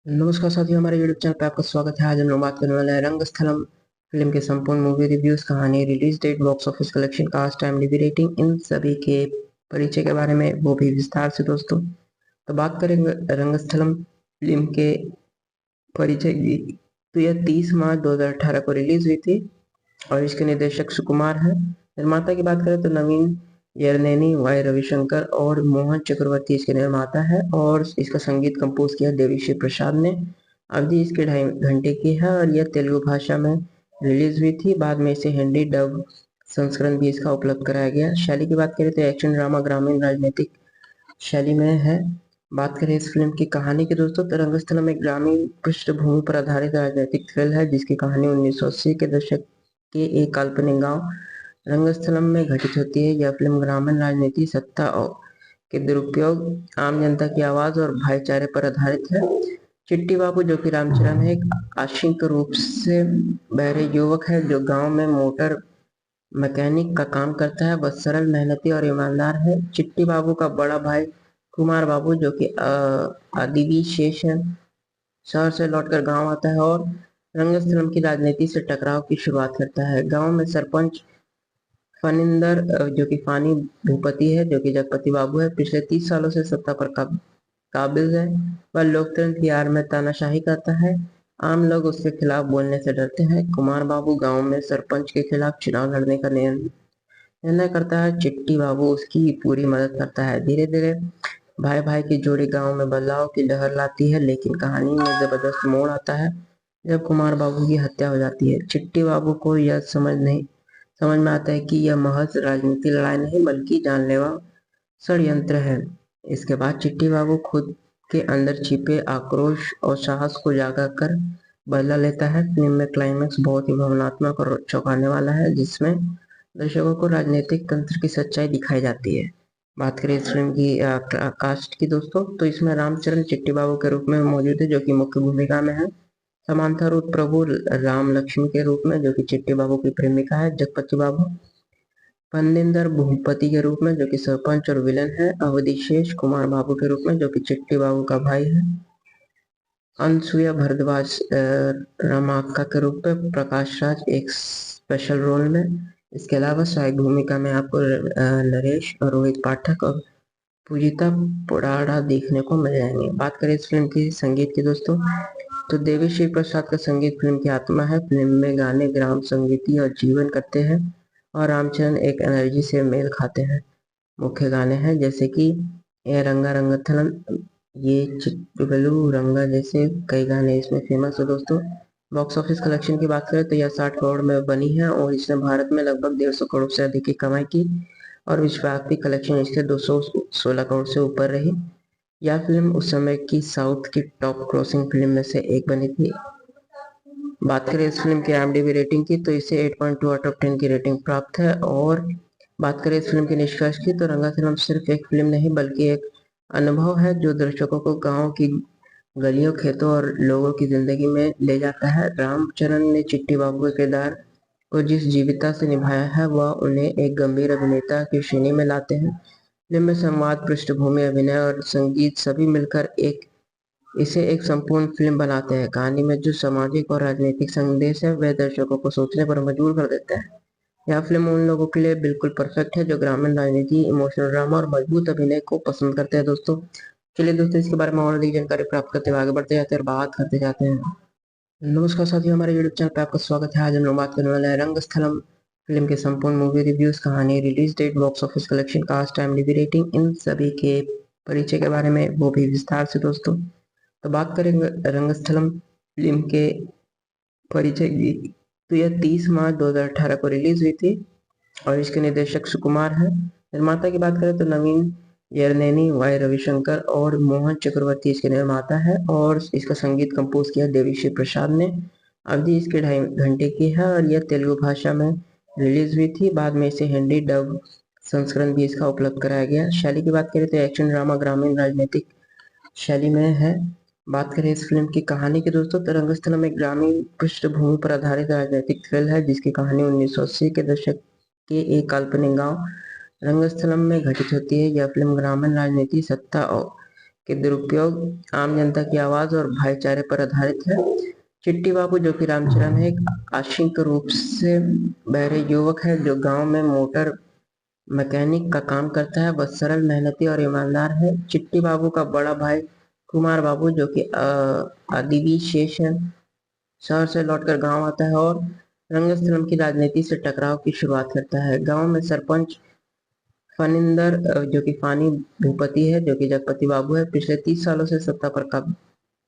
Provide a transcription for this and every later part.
नमस्कार साथियों, हमारे यूट्यूब चैनल पे आपका स्वागत है। आज हम लोग बात करने वाले हैं रंगस्थलम फिल्म के संपूर्ण मूवी रिव्यूज, कहानी, release date, box office collection, cast, IMDb rating, इन सभी के परिचय के बारे में, वो भी विस्तार से दोस्तों। तो बात करेंगे रंगस्थलम फिल्म के परिचय की। तो यह 30 मार्च 2018 को रिलीज हुई थी और इसके निर्देशक सुकुमार है। निर्माता की बात करें तो नवीन यरनेनी, वाई रविशंकर और मोहन चक्रवर्ती इसके निर्माता है और इसका संगीत कंपोज किया देवीश्री प्रसाद ने। अवधि इसके 2.5 घंटे की है और यह तेलुगु भाषा में रिलीज हुई थी। बाद में इसे हिंदी डब संस्करण भी इसका उपलब्ध कराया गया। शैली की बात करें तो एक्शन ड्रामा ग्रामीण राजनीतिक शैली में है। बात करें इस फिल्म की कहानी की दोस्तों, तो रंगस्थलम एक ग्रामीण पृष्ठभूमि पर आधारित राजनीतिक थ्रिल है जिसकी कहानी 1980 के दशक के एक काल्पनिक गांव रंगस्थलम में घटित होती है। यह फिल्म ग्रामीण राजनीति, सत्ता और के दुरुपयोग, आम जनता की आवाज और भाईचारे पर आधारित है। चिट्टी बाबू जो कि रामचरण है, एक आंशिक रूप से बहरे युवक है जो गांव में मोटर मैकेनिक का काम करता है। वह सरल, मेहनती और ईमानदार है। चिट्टी बाबू का बड़ा भाई कुमार बाबू जो कि आदिवी शेष है, शहर से लौटकर गांव आता है और रंगस्थलम की राजनीति से टकराव की शुरुआत करता है। गांव में सरपंच फनिंदर जो कि फानी भूपति है, जो कि जगपति बाबू है, पिछले 30 सालों से सत्ता पर काबिज है। वह लोकतंत्र की आड़ में तानाशाही करता है। आम लोग उसके खिलाफ बोलने से डरते हैं। कुमार बाबू गांव में सरपंच के खिलाफ चुनाव लड़ने का निर्णय करता है। चिट्टी बाबू उसकी पूरी मदद करता है। धीरे धीरे भाई भाई की जोड़ी गांव में बदलाव की लहर लाती है, लेकिन कहानी में जबरदस्त मोड़ आता है जब कुमार बाबू की हत्या हो जाती है। चिट्टी बाबू को यह समझ में आता है कि यह महज राजनीति लड़ाई नहीं बल्कि जानलेवा षड्यंत्र है। इसके बाद चिट्टी बाबू खुद के अंदर छिपे आक्रोश और साहस को जागा कर बदला लेता है। फिल्म में क्लाइमैक्स बहुत ही भावनात्मक और चौंकाने वाला है जिसमें दर्शकों को राजनीतिक तंत्र की सच्चाई दिखाई जाती है। बात करें इस फिल्म की कास्ट की दोस्तों, तो इसमें रामचरण चिट्टी बाबू के रूप में मौजूद है जो कि मुख्य भूमिका में है। समांथा रूप प्रभु राम लक्ष्मी के रूप में जो कि चिट्टी बाबू की प्रेमिका है। जगपति बाबू फनिंदर भूपति के रूप में जो कि सरपंच और विलन है। अवधिशेष कुमार बाबू के रूप में जो कि चिट्टी बाबू का भाई है। अनसुया भारद्वाज रमाक्का के रूप में। प्रकाश राज एक स्पेशल रोल में। इसके अलावा सहायक भूमिका में आपको नरेश और रोहित पाठक और पूजिता पोडाड़ा देखने को मिल जाएंगे। बात करें इस फिल्म की संगीत की दोस्तों, तो देवीश्री प्रसाद का संगीत फिल्म की आत्मा है। फिल्म में गाने ग्राम संगीति और जीवन करते हैं और रामचरण एक एनर्जी से मेल खाते हैं। मुख्य गाने हैं जैसे कि ए रंगा रंगथलन, ये चिट्टुगलू रंगा जैसे कई गाने इसमें फेमस है दोस्तों। बॉक्स ऑफिस कलेक्शन की बात करें तो यह 60 करोड़ में बनी है और इसने भारत में लगभग 150 करोड़ से अधिक की कमाई की और विश्वव्यापी कलेक्शन इसके 216 करोड़ से ऊपर रही। यह फिल्म उस समय की साउथ की टॉप क्रॉसिंग फिल्म में से एक बनी थी। बात करें इस फिल्म की IMDb रेटिंग की, तो इसे 8.2 आउट ऑफ 10 की रेटिंग प्राप्त है। और बात करें इस फिल्म के निष्कर्ष की, तो रंगा फिल्म सिर्फ एक फिल्म नहीं बल्कि एक अनुभव है जो दर्शकों को गांव की गलियों, खेतों और लोगों की जिंदगी में ले जाता है। रामचरण ने चिट्टी बाबू के किरदार को जिस जीवंतता से निभाया है वह उन्हें एक गंभीर अभिनेता की श्रेणी में लाते हैं। फिल्म में संवाद, पृष्ठभूमि, अभिनय और संगीत सभी मिलकर इसे एक संपूर्ण फिल्म बनाते हैं। कहानी में जो सामाजिक और राजनीतिक संदेश है वह दर्शकों को सोचने पर मजबूर कर देता है। यह फिल्म उन लोगों के लिए बिल्कुल परफेक्ट है जो ग्रामीण राजनीति, इमोशनल ड्रामा और मजबूत अभिनय को पसंद करते हैं दोस्तों। चलिए दोस्तों, इसके बारे में और अधिक जानकारी प्राप्त करते हुए आगे बढ़ते जाते हैं और बात करते जाते हैं। नमस्कार साथियों, हमारे यूट्यूब चैनल पे आपका स्वागत है। आज हम लोग बात करने वाले हैं रंगस्थलम फिल्म के संपूर्ण मूवी रिव्यूज, कहानी, release date, box office collection, cast, IMDb rating, इन सभी के परिचय के बारे में, वो भी विस्तार से दोस्तों। तो बात करेंगे रंगस्थलम फिल्म के परिचय की। तो यह 30 मार्च 2018 को रिलीज हुई थी और इसके निर्देशक सुकुमार है। निर्माता की बात करें तो नवीन यरनेनी, वाई रविशंकर और मोहन चक्रवर्ती इसके निर्माता है और इसका संगीत कंपोज किया देवीश्री प्रसाद ने। अवधि इसके 2.5 घंटे की है और यह तेलुगु भाषा में रिलीज हुई थी। बाद में इसे हिंदी डब संस्करण भी इसका उपलब्ध कराया गया। शैली की बात करें तो एक्शन ड्रामा ग्रामीण राजनीतिक शैली में है। बात करें इस फिल्म की कहानी की दोस्तों, तो रंगस्थलम एक ग्रामीण पृष्ठभूमि पर आधारित राजनीतिक थ्रिल है जिसकी कहानी 1980 के दशक के एक काल्पनिक गांव रंगस्थलम में घटित होती है। यह फिल्म ग्रामीण राजनीति, सत्ता और के दुरुपयोग, आम जनता की आवाज और भाईचारे पर आधारित है। चिट्टी बाबू जो कि रामचरण है, एक आंशिक रूप से बहरे युवक है जो गांव में मोटर मैकेनिक का काम करता है। वह सरल, मेहनती और ईमानदार है। चिट्टी बाबू का बड़ा भाई कुमार बाबू जो कि आदिवी शेष है, शहर से लौटकर गांव आता है और रंगस्थलम की राजनीति से टकराव की शुरुआत करता है। गांव में सरपंच फनिंदर जो कि फानी भूपति है, जो कि जगपति बाबू है, पिछले 30 सालों से सत्ता पर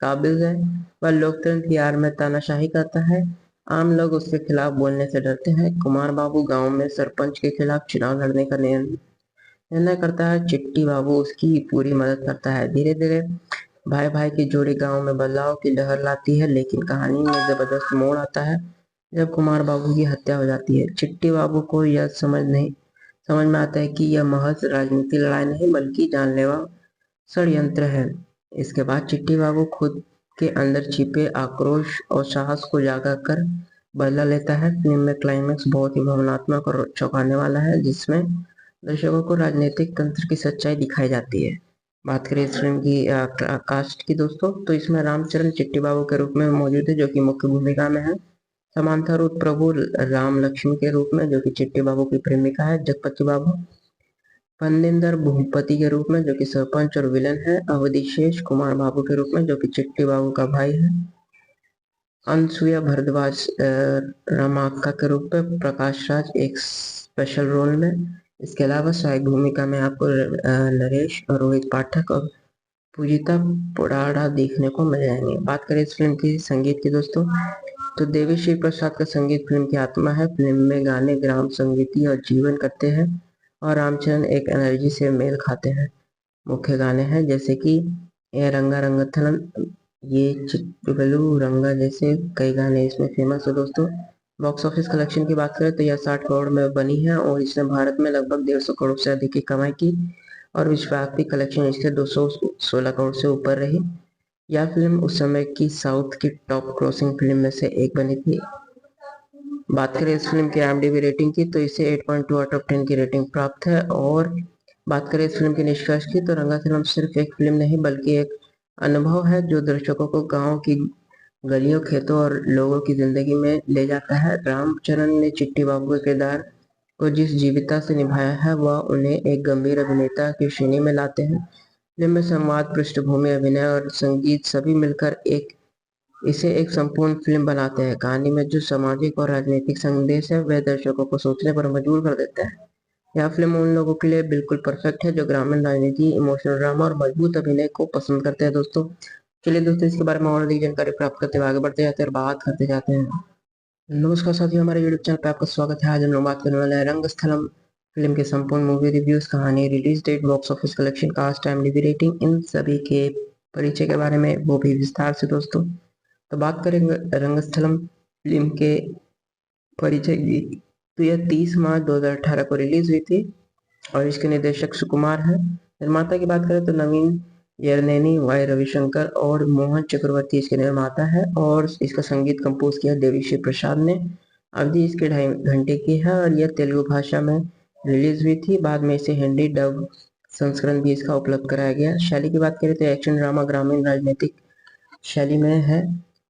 काबिज है। वह लोकतंत्र की आड़ में तानाशाही करता है। आम लोग उसके खिलाफ बोलने से डरते हैं। कुमार बाबू गांव में सरपंच के खिलाफ चुनाव लड़ने का निर्णय करता है। चिट्टी बाबू उसकी पूरी मदद करता है। धीरे धीरे भाई भाई की जोड़ी गांव में बदलाव की लहर लाती है, लेकिन कहानी में जबरदस्त मोड़ आता है जब कुमार बाबू की हत्या हो जाती है। चिट्टी बाबू को यह समझ में आता है कि यह महज राजनीतिक लड़ाई नहीं बल्कि जानलेवा षड्यंत्र है। इसके बाद चिट्टी बाबू खुद के अंदर छिपे आक्रोश और साहस को जागा कर बदला लेता है। फिल्म में क्लाइमैक्स बहुत ही भावनात्मक और चौंकाने वाला है, जिसमें दर्शकों को राजनीतिक तंत्र की सच्चाई दिखाई जाती है। बात करें इस फिल्म की कास्ट की दोस्तों, तो इसमें रामचरण चिट्टी बाबू के रूप में मौजूद है, जो कि मुख्य भूमिका में है। समांथा रूप प्रभु राम लक्ष्मी के रूप में, जो कि चिट्टी बाबू की प्रेमिका है जगपति बाबू। फनिंदर भूपति के रूप में, जो कि सरपंच और विलन है। अवधिशेष कुमार बाबू के रूप में, जो कि चिट्टी बाबू का भाई है। अनसुया भारद्वाज रमाका के रूप में। प्रकाश राज एक स्पेशल रोल में। इसके अलावा सहायक भूमिका में आपको नरेश और रोहित पाठक और पूजिता पोडाड़ा देखने को मिल जाएंगे। बात करें इस फिल्म की संगीत की दोस्तों, तो देवी श्री प्रसाद का संगीत फिल्म की आत्मा है। फिल्म में गाने ग्राम संगीति और जीवन करते हैं और रामचरण एक एनर्जी से मेल खाते हैं। मुख्य गाने हैं जैसे कि ए रंगा रंगथलम, ये चिट्टुगलू रंगा, जैसे कई गाने इसमें फेमस है दोस्तों। बॉक्स ऑफिस कलेक्शन की बात करें तो यह 60 करोड़ में बनी है और इसने भारत में लगभग 150 करोड़ से अधिक की कमाई की और विश्वव्यापी कलेक्शन इसके 216 करोड़ से ऊपर रही। यह फिल्म उस समय की साउथ की टॉप क्रॉसिंग फिल्म में से एक बनी थी। बात करें इस फिल्म की IMDb रेटिंग की, तो इसे 8.2 आउट ऑफ 10 की रेटिंग प्राप्त है। और बात करें इस फिल्म के निष्कर्ष की, तो रंगस्थलम सिर्फ एक फिल्म नहीं बल्कि एक अनुभव है जो दर्शकों को गांव की गलियों, खेतों और लोगों की जिंदगी में ले जाता है। रामचरण ने चिट्टी बाबू के किरदार को जिस जीवंतता से निभाया है, वह उन्हें एक गंभीर अभिनेता की श्रेणी में लाते हैं। फिल्म में संवाद, पृष्ठभूमि, अभिनय और संगीत सभी मिलकर इसे एक संपूर्ण फिल्म बनाते हैं। कहानी में जो सामाजिक और राजनीतिक संदेश है, वह दर्शकों को सोचने पर मजबूर कर देता है। यह फिल्म उन लोगों के लिए बिल्कुल परफेक्ट है जो ग्रामीण राजनीति, इमोशनल ड्रामा और मजबूत अभिनय को पसंद करते हैं दोस्तों। चलिए दोस्तों, इसके बारे में और अधिक जानकारी प्राप्त करते हुए आगे बढ़ते जाते हैं और बात करते जाते हैं। नमस्कार साथियों, हमारे यूट्यूब चैनल पर आपका स्वागत है। आज हम लोग बात करने वाले हैं रंगस्थलम फिल्म के संपूर्ण मूवी रिव्यूज, कहानी, release date, box office collection, cast, IMDb rating, इन सभी के परिचय के बारे में, वो भी विस्तार से दोस्तों। तो बात करेंगे रंगस्थलम फिल्म के परिचय की, तो यह 30 मार्च 2018 को रिलीज हुई थी और इसके निर्देशक सुकुमार है। निर्माता की बात करें तो नवीन यरनेनी, वाई रविशंकर और मोहन चक्रवर्ती इसके निर्माता है और इसका संगीत कंपोज किया देवीश्री प्रसाद ने। अवधि इसके 2.5 घंटे की है और यह तेलुगु भाषा में रिलीज हुई थी। बाद में इसे हिंदी डब संस्करण भी इसका उपलब्ध कराया गया। शैली की बात करें तो एक्शन ड्रामा ग्रामीण राजनीतिक शैली में है।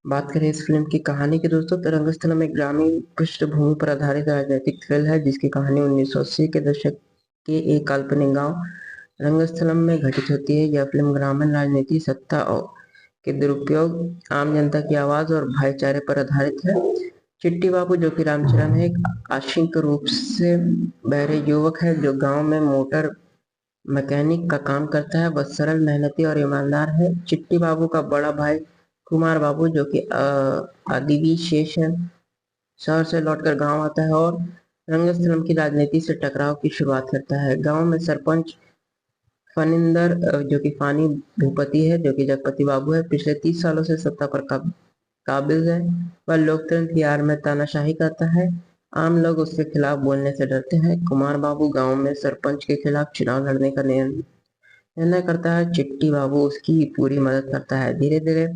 बात करें इस फिल्म की कहानी की दोस्तों, तो रंगस्थलम एक ग्रामीण पृष्ठभूमि पर आधारित राजनीतिक थ्रिल है जिसकी कहानी 1980 के दशक के एक काल्पनिक गांव रंगस्थलम में घटित होती है। यह फिल्म ग्रामीण राजनीति, सत्ता के दुरुपयोग, आम जनता की आवाज और भाईचारे पर आधारित है। चिट्टी बाबू जो कि रामचरण है, एक आंशिक रूप से बहरे युवक है जो गांव में मोटर मैकेनिक का काम करता है। वह सरल, मेहनती और ईमानदार है। चिट्टी बाबू का बड़ा भाई कुमार बाबू जो कि आदिवी शेष है, शहर से लौटकर गांव आता है और रंगस्थलम की राजनीति से टकराव की शुरुआत करता है। गांव में सरपंच फनिंदर जो कि फानी भूपति है, जो कि जगपति बाबू है, पिछले 30 सालों से सत्ता पर काबिज है। वह लोकतंत्र की आड़ में तानाशाही करता है। आम लोग उसके खिलाफ बोलने से डरते हैं। कुमार बाबू गांव में सरपंच के खिलाफ चुनाव लड़ने का निर्णय करता है। चिट्टी बाबू उसकी पूरी मदद करता है। धीरे धीरे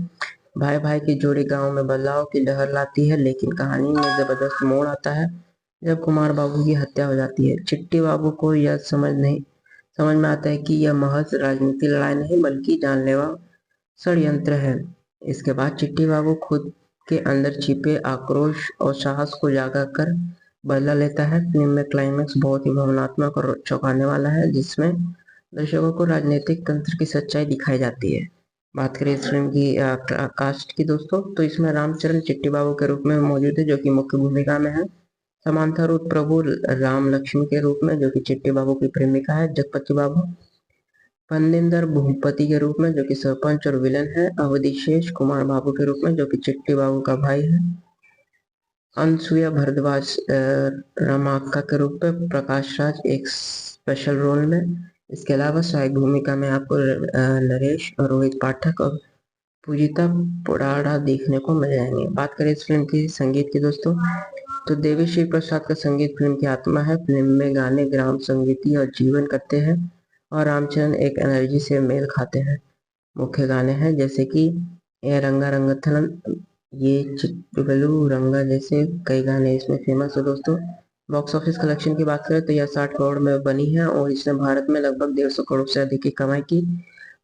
भाई भाई की जोड़ी गांव में बदलाव की लहर लाती है, लेकिन कहानी में जबरदस्त मोड़ आता है जब कुमार बाबू की हत्या हो जाती है। चिट्टी बाबू को यह समझ में आता है कि यह महज राजनीतिक लड़ाई नहीं बल्कि जानलेवा षड्यंत्र है। इसके बाद चिट्टी बाबू खुद के अंदर छिपे आक्रोश और साहस को जागा कर बदला लेता है। फिल्म में क्लाइमैक्स बहुत ही भावनात्मक और चौंकाने वाला है, जिसमें दर्शकों को राजनीतिक तंत्र की सच्चाई दिखाई जाती है। बात करें इस फिल्म की कास्ट की दोस्तों, तो इसमें रामचरण चिट्टी बाबू के रूप में मौजूद है, जो कि मुख्य भूमिका में है। समांथा रूप प्रभु राम लक्ष्मी के रूप में, जो कि चिट्टी बाबू की प्रेमिका है जगपति बाबू। फनिंदर भूपति के रूप में, जो कि सरपंच और विलन है। अवधेश कुमार बाबू के रूप में, जो कि चिट्टी बाबू का भाई है। अनसुया भारद्वाज रमाक्का के रूप में। प्रकाश राज एक स्पेशल रोल में। इसके अलावा सहायक भूमिका में आपको नरेश और रोहित पाठक और पूजिता पुराड़ा देखने को मिल जाएंगे। बात करें इस फिल्म की संगीत की दोस्तों, तो देवी प्रसाद का संगीत फिल्म की आत्मा है। फिल्म में गाने ग्राम संगीति और जीवन करते हैं और रामचरण एक एनर्जी से मेल खाते हैं। मुख्य गाने हैं जैसे कि ए रंगा रंगथलन, ये चिट्टू रंगा जैसे कई गाने इसमें फेमस है दोस्तों। बॉक्स ऑफिस कलेक्शन की बात करें तो यह 60 करोड़ में बनी है और इसने भारत में लगभग 150 करोड़ से अधिक की कमाई की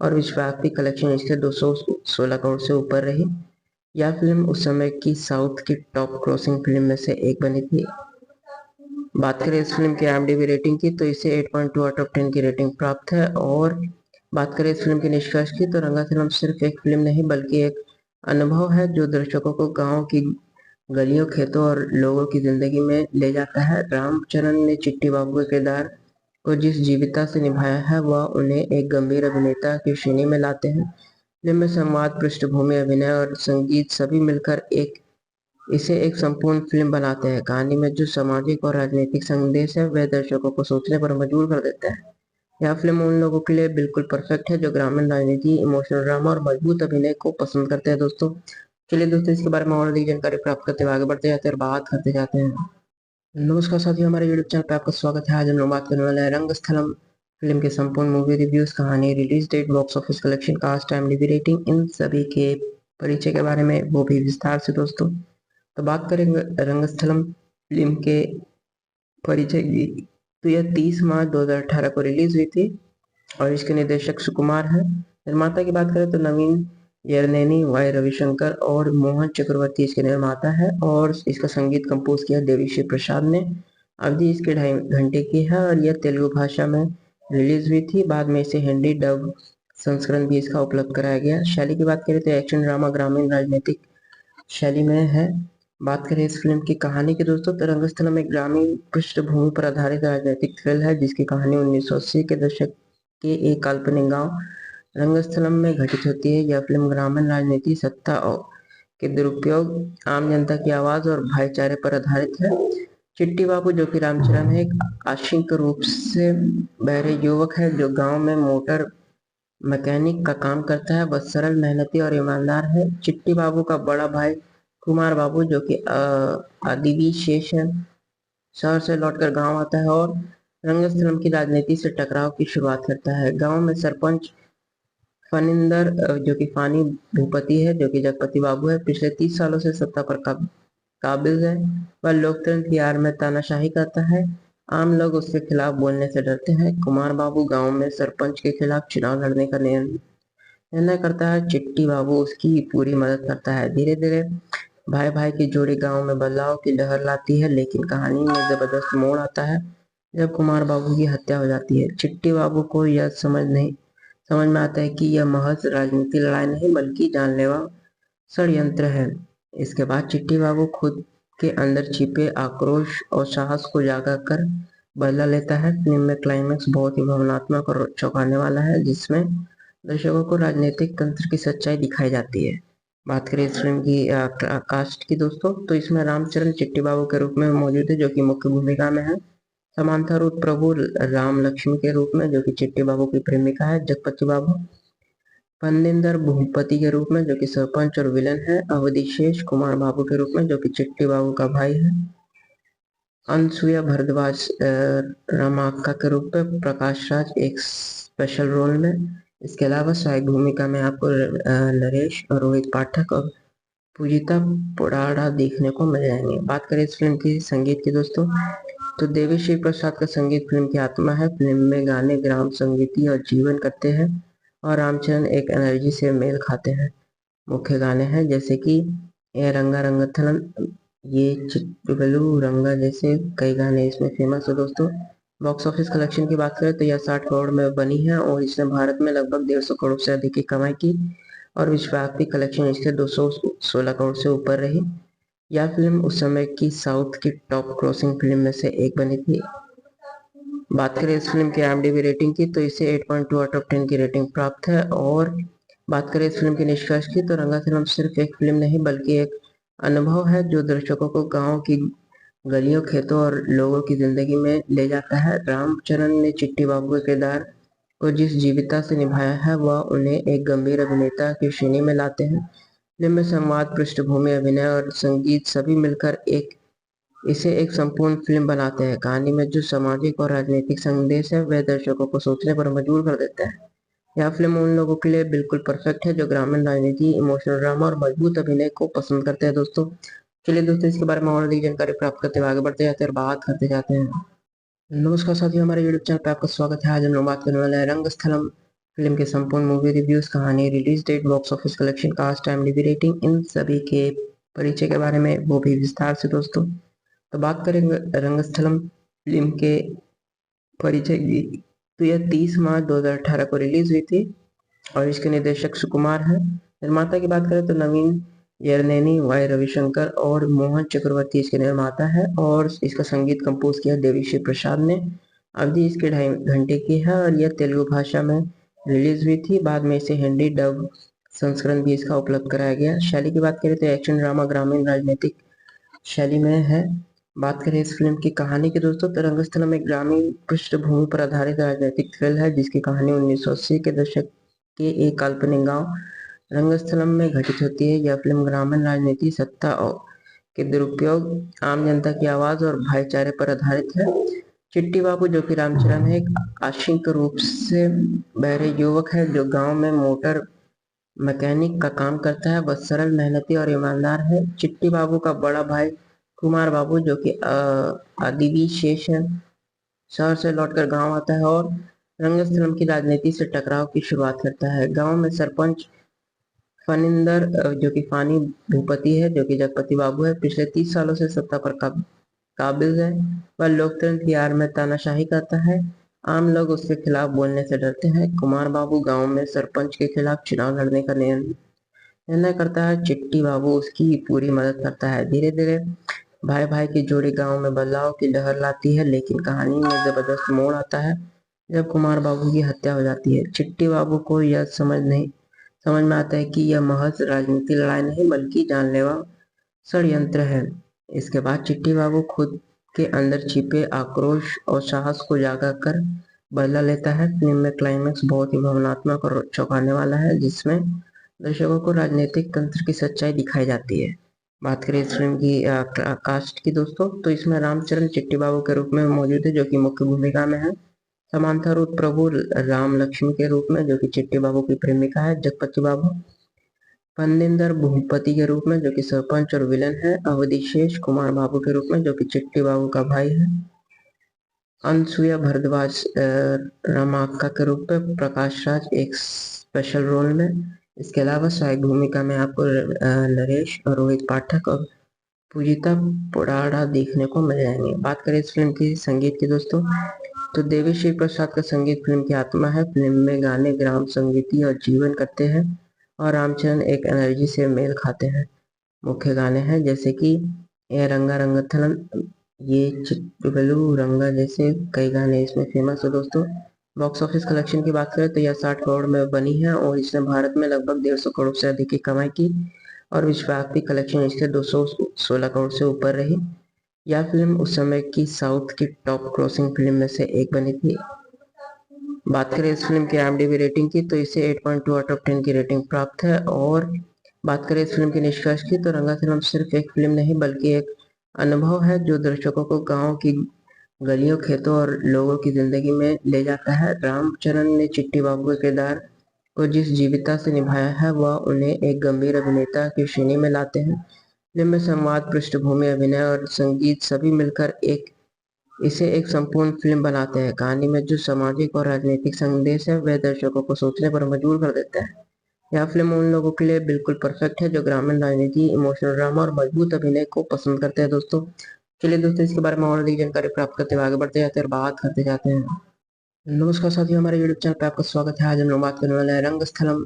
और विश्वव्यापी कलेक्शन इसके 216 करोड़ से ऊपर रही। यह फिल्म उस समय की साउथ की टॉप क्रॉसिंग फिल्म में से एक बनी थी। बात करें इस फिल्म की IMDb रेटिंग की, तो इसे 8.2 आउट ऑफ 10 की रेटिंग प्राप्त है। और बात करें इस फिल्म के निष्कर्ष की, तो रंगा फिल्म सिर्फ एक फिल्म नहीं बल्कि एक अनुभव है जो दर्शकों को गांव की गलियों, खेतों और लोगों की जिंदगी में ले जाता है। रामचरण ने चिट्टी बाबू के किरदार को जिस जीवंतता से निभाया है, वह उन्हें एक गंभीर अभिनेता की श्रेणी में लाते हैं। फिल्म में संवाद, पृष्ठभूमि, अभिनय और संगीत सभी मिलकर इसे एक संपूर्ण फिल्म बनाते हैं। कहानी में जो सामाजिक और राजनीतिक संदेश है, वह दर्शकों को सोचने पर मजबूर कर देता है। यह फिल्म उन लोगों के लिए बिल्कुल परफेक्ट है जो ग्रामीण राजनीति, इमोशनल ड्रामा और मजबूत अभिनय को पसंद करते हैं दोस्तों। चलिए दोस्तों, इसके बारे में और अधिक जानकारी प्राप्त करते हुए आगे बढ़ते जाते हैं और बात करते जाते हैं। नमस्कार साथियों, हमारे यूट्यूब चैनल पे आपका स्वागत है। आज हम लोग बात करने वाले हैं रंगस्थलम फिल्म के संपूर्ण मूवी रिव्यूज, कहानी, release date, box office collection, cast, IMDb rating, इन सभी के परिचय के बारे में, वो भी विस्तार से दोस्तों। तो बात करेंगे रंगस्थलम फिल्म के परिचय की, तो यह 30 मार्च 2018 को रिलीज हुई थी और इसके निर्देशक सुकुमार है। निर्माता की बात करें तो नवीन यरनेनी, वाई रविशंकर और मोहन चक्रवर्ती इसके निर्माता है और इसका संगीत कंपोज किया देवीश्री प्रसाद ने। अवधि इसके 2.5 घंटे की है और यह तेलुगु भाषा में रिलीज हुई थी। बाद में इसे हिंदी डब संस्करण भी इसका उपलब्ध कराया गया। शैली की बात करें तो एक्शन ड्रामा ग्रामीण राजनीतिक शैली में है। बात करें इस फिल्म की कहानी की दोस्तों, तो रंगस्थलम एक ग्रामीण पृष्ठभूमि पर आधारित राजनीतिक थ्रिल है जिसकी कहानी 1980 के दशक के एक काल्पनिक गांव रंगस्थलम में घटित होती है। यह फिल्म ग्रामीण राजनीति, सत्ता और के दुरुपयोग, आम जनता की आवाज और भाईचारे पर आधारित है। चिट्टी बाबू, जो कि रामचरण है, एक आंशिक रूप से बहरे युवक है जो गांव में मोटर मैकेनिक का काम करता है। वह सरल, मेहनती और ईमानदार है। चिट्टी बाबू का बड़ा भाई कुमार बाबू, जो कि अदबी शेष है, शहर से लौटकर गांव आता है और रंगस्थलम की राजनीति से टकराव की शुरुआत करता है। गांव में सरपंच फनिंदर, जो कि फानी भूपति है, जो कि जगपति बाबू है, पिछले 30 सालों से सत्ता पर काबिज है। वह लोकतंत्र की आड़ में तानाशाही करता है। आम लोग उसके खिलाफ बोलने से डरते हैं। कुमार बाबू गांव में सरपंच के खिलाफ चुनाव लड़ने का निर्णय करता है। चिट्टी बाबू उसकी पूरी मदद करता है। धीरे धीरे भाई भाई की जोड़ी गांव में बदलाव की लहर लाती है, लेकिन कहानी में जबरदस्त मोड़ आता है जब कुमार बाबू की हत्या हो जाती है। चिट्टी बाबू को यह समझ में आता है कि यह महज राजनीतिक लड़ाई नहीं बल्कि जानलेवा षड्यंत्र है। इसके बाद चिट्टी बाबू खुद के अंदर छिपे आक्रोश और साहस को जागा कर बदला लेता है। फिल्म में क्लाइमैक्स बहुत ही भावनात्मक और चौंकाने वाला है, जिसमें दर्शकों को राजनीतिक तंत्र की सच्चाई दिखाई जाती है। बात करें इस फिल्म की कास्ट की दोस्तों, तो इसमें रामचरण चिट्टी बाबू के रूप में मौजूद है, जो कि मुख्य भूमिका में है। समांथा रूप प्रभु राम लक्ष्मी के रूप में, जो कि चिट्टी बाबू की प्रेमिका है जगपति बाबू। फनिंदर भूपति के रूप में, जो कि सरपंच और विलन है। अवधेश कुमार बाबू के रूप में, जो कि चिट्टी बाबू का भाई है। अनसुया भारद्वाज रमाक्का के रूप में। प्रकाश राज एक स्पेशल रोल में। इसके अलावा सहायक भूमिका में आपको नरेश और रोहित पाठक और पूजिता पुराड़ा देखने को मिल जाएंगे। बात करें इस फिल्म की संगीत की दोस्तों, तो देवी श्री प्रसाद का संगीत फिल्म की आत्मा है। फिल्म में गाने ग्राम संगीति और जीवन करते हैं और रामचरण एक एनर्जी से मेल खाते हैं। मुख्य गाने हैं जैसे कि ए रंगा रंगथलम, ये चिट्टुगलू रंगा जैसे कई गाने इसमें फेमस है दोस्तों। बॉक्स ऑफिस कलेक्शन की बात करें तो यह 60 करोड़ में बनी है और इसने भारत में लगभग 150 करोड़ से अधिक की कमाई की और विश्वव्यापी कलेक्शन इसके 216 करोड़ से ऊपर रही। यह फिल्म उस समय की साउथ की टॉप क्रॉसिंग फिल्म में से एक बनी थी। बात करें इस फिल्म की IMDb रेटिंग की तो इसे 8.2 आउट ऑफ 10 की रेटिंग प्राप्त है। और बात करें इस फिल्म के निष्कर्ष की तो रंगाफिल्म सिर्फ एक फिल्म नहीं बल्कि एक अनुभव है जो दर्शकों को गांव की गलियों, खेतों और लोगों की जिंदगी में ले जाता है। रामचरण ने चिट्टी बाबू के किरदार को जिस जीवंतता से निभाया है वह उन्हें एक गंभीर अभिनेता की श्रेणी में लाते हैं। फिल्म में संवाद, पृष्ठभूमि, अभिनय और संगीत सभी मिलकर इसे एक संपूर्ण फिल्म बनाते हैं। कहानी में जो सामाजिक और राजनीतिक संदेश है वह दर्शकों को सोचने पर मजबूर कर देता है। यह फिल्म उन लोगों के लिए बिल्कुल परफेक्ट है जो ग्रामीण राजनीति, इमोशनल ड्रामा और मजबूत अभिनय को पसंद करते हैं दोस्तों। चलिए दोस्तों, इसके बारे में और अधिक जानकारी प्राप्त करते हुए आगे बढ़ते जाते हैं और बात करते जाते हैं। नमस्कार साथियों, हमारे यूट्यूब चैनल पर आपका स्वागत है। आज हम लोग बात करने वाले हैं रंगस्थलम फिल्म के संपूर्ण मूवी रिव्यूज, कहानी, release date, box office collection, cast, IMDb rating, इन सभी के परिचय के बारे में, वो भी विस्तार से दोस्तों। तो बात करेंगे रंगस्थलम फिल्म के परिचय की तो यह 30 मार्च 2018 को रिलीज हुई थी और इसके निर्देशक सुकुमार हैं। निर्माता की बात करें तो नवीन यरनेनी, वाई रविशंकर और मोहन चक्रवर्ती इसके निर्माता है और इसका संगीत कंपोज किया देवीश्री प्रसाद ने। अवधि इसके 2.5 घंटे की है और यह तेलुगु भाषा में रिलीज हुई थी। बाद में इसे हिंदी डब संस्करण भी इसका उपलब्ध कराया गया। शैली की बात करें तो एक्शन ड्रामा ग्रामीण राजनीतिक शैली में है। बात करें इस फिल्म की कहानी की दोस्तों तो रंगस्थलम एक ग्रामीण पृष्ठभूमि पर आधारित राजनीतिक थ्रिल है जिसकी कहानी 1980 के दशक के एक काल्पनिक गांव रंगस्थलम में घटित होती है। यह फिल्म ग्रामीण राजनीति, सत्ता और के दुरुपयोग, आम जनता की आवाज और भाईचारे पर आधारित है। चिट्टी बाबू जो कि रामचरण है, एक आंशिक रूप से बहरे युवक है जो गांव में मोटर मैकेनिक का काम करता है। वह सरल, मेहनती और ईमानदार है। चिट्टी बाबू का बड़ा भाई कुमार बाबू जो कि आदिवी शेष है, शहर से लौटकर गांव आता है और रंगस्थलम की राजनीति से टकराव की शुरुआत करता है। गांव में सरपंच फनिंदर जो कि फानी भूपति है, जो कि जगपति बाबू है, पिछले 30 सालों से सत्ता पर काबिज है। वह लोकतंत्र की आड़ में तानाशाही करता है। आम लोग उसके खिलाफ बोलने से डरते हैं। कुमार बाबू गांव में सरपंच के खिलाफ चुनाव लड़ने का निर्णय करता है। चिट्टी बाबू उसकी पूरी मदद करता है। धीरे धीरे भाई भाई की जोड़ी गांव में बदलाव की लहर लाती है, लेकिन कहानी में जबरदस्त मोड़ आता है जब कुमार बाबू की हत्या हो जाती है। चिट्टी बाबू को यह समझ में आता है कि यह महज राजनीतिक लड़ाई नहीं बल्कि जानलेवा षड्यंत्र है। इसके बाद चिट्टी बाबू खुद के अंदर छिपे आक्रोश और साहस को जागा कर बदला लेता है। फिल्म में क्लाइमैक्स बहुत ही भावनात्मक और चौंकाने वाला है जिसमें दर्शकों को राजनीतिक तंत्र की सच्चाई दिखाई जाती है। बात करें इस फिल्म की कास्ट की दोस्तों तो इसमें रामचरण चिट्टी बाबू के रूप में मौजूद है जो कि मुख्य भूमिका में है। समांथा रूप प्रभु राम लक्ष्मी के रूप में जो कि चिट्टी बाबू की प्रेमिका है। जगपति बाबू फनिंदर भूपति के रूप में जो कि सरपंच और विलन है। अवधिशेष कुमार बाबू के रूप में जो कि चिट्टी बाबू का भाई है। अनसुया भारद्वाज रमाक्का के रूप में। प्रकाश राज एक स्पेशल रोल में। इसके अलावा सहायक भूमिका में आपको नरेश और रोहित पाठक और पूजिता पोडाड़ा देखने को मिल जाएंगे। बात करें इस फिल्म की संगीत की दोस्तों तो देवीश्री प्रसाद का संगीत फिल्म की आत्मा है। फिल्म में गाने ग्राम संगीति और जीवन करते हैं और रामचरण एक एनर्जी से मेल खाते हैं। मुख्य गाने हैं जैसे कि ए रंगा रंगथलम, ये चिट्टुगलू रंगा जैसे कई गाने इसमें फेमस है दोस्तों। बॉक्स ऑफिस कलेक्शन की बात करें तो यह 60 करोड़ में बनी है और इसने भारत में लगभग 150 करोड़ से अधिक की कमाई की और विश्वव्यापी कलेक्शन इसके 216 करोड़ से ऊपर रही। यह फिल्म उस समय की साउथ की टॉप क्रॉसिंग फिल्म में से एक बनी थी। बात करें इस फिल्म की IMDb रेटिंग की तो इसे 8.2 आउट ऑफ 10 की रेटिंग प्राप्त है। और बात करें इस फिल्म के निष्कर्ष की तो रंगाफिल्म सिर्फ एक फिल्म नहीं बल्कि एक अनुभव है जो दर्शकों को गांव की गलियों, खेतों और लोगों की जिंदगी में ले जाता है। रामचरण ने चिट्टी बाबू के किरदार को जिस जीवंतता से निभाया है वह उन्हें एक गंभीर अभिनेता की श्रेणी में लाते हैं। फिल्म में संवाद, पृष्ठभूमि, अभिनय और संगीत सभी मिलकर इसे एक संपूर्ण फिल्म बनाते हैं। कहानी में जो सामाजिक और राजनीतिक संदेश है वह दर्शकों को सोचने पर मजबूर कर देता है। यह फिल्म उन लोगों के लिए बिल्कुल परफेक्ट है जो ग्रामीण राजनीति, इमोशनल ड्रामा और मजबूत अभिनय को पसंद करते हैं दोस्तों। चलिए दोस्तों, इसके बारे में और अधिक जानकारी प्राप्त करते हुए आगे बढ़ते जाते हैं और बात करते जाते हैं। नमस्कार साथियों, हमारे यूट्यूब चैनल पे आपका स्वागत है। आज हम लोग बात करने वाले हैं रंगस्थलम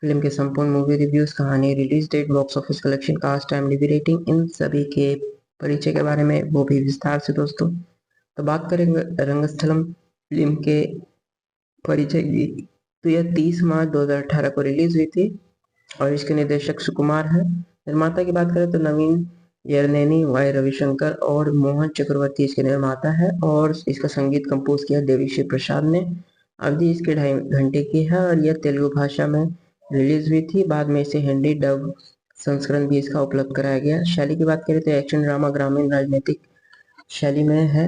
फिल्म के संपूर्ण मूवी रिव्यूज, कहानी, release date, box office collection, cast, IMDb rating, इन सभी के परिचय के बारे में, वो भी विस्तार से दोस्तों। तो बात करेंगे रंगस्थलम फिल्म के परिचय की, तो यह 30 मार्च 2018 को रिलीज हुई थी और इसके निर्देशक सुकुमार है। निर्माता की बात करें तो नवीन यरनेनी, वाई रविशंकर और मोहन चक्रवर्ती इसके निर्माता है और इसका संगीत कंपोज किया देवीश्री प्रसाद ने। अवधि इसके 2.5 घंटे की है और यह तेलुगु भाषा में रिलीज हुई थी। बाद में इसे हिंदी डब संस्करण भी इसका उपलब्ध कराया गया। शैली की बात करें तो एक्शन ड्रामा ग्रामीण राजनीतिक शैली में है।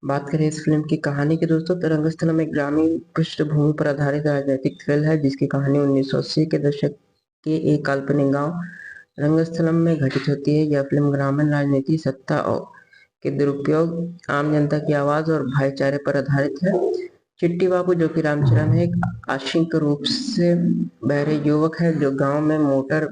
बात करें इस फिल्म की कहानी की दोस्तों, तो रंगस्थलम एक ग्रामीण पृष्ठभूमि पर आधारित राजनीतिक थ्रिल है जिसकी कहानी 1980 के दशक के एक काल्पनिक गांव रंगस्थलम में घटित होती है। यह फिल्म ग्रामीण राजनीति, सत्ता और के दुरुपयोग, आम जनता की आवाज और भाईचारे पर आधारित है। चिट्टी बाबू जो कि रामचरण है, एक आंशिक रूप से बहरे युवक है जो गांव में मोटर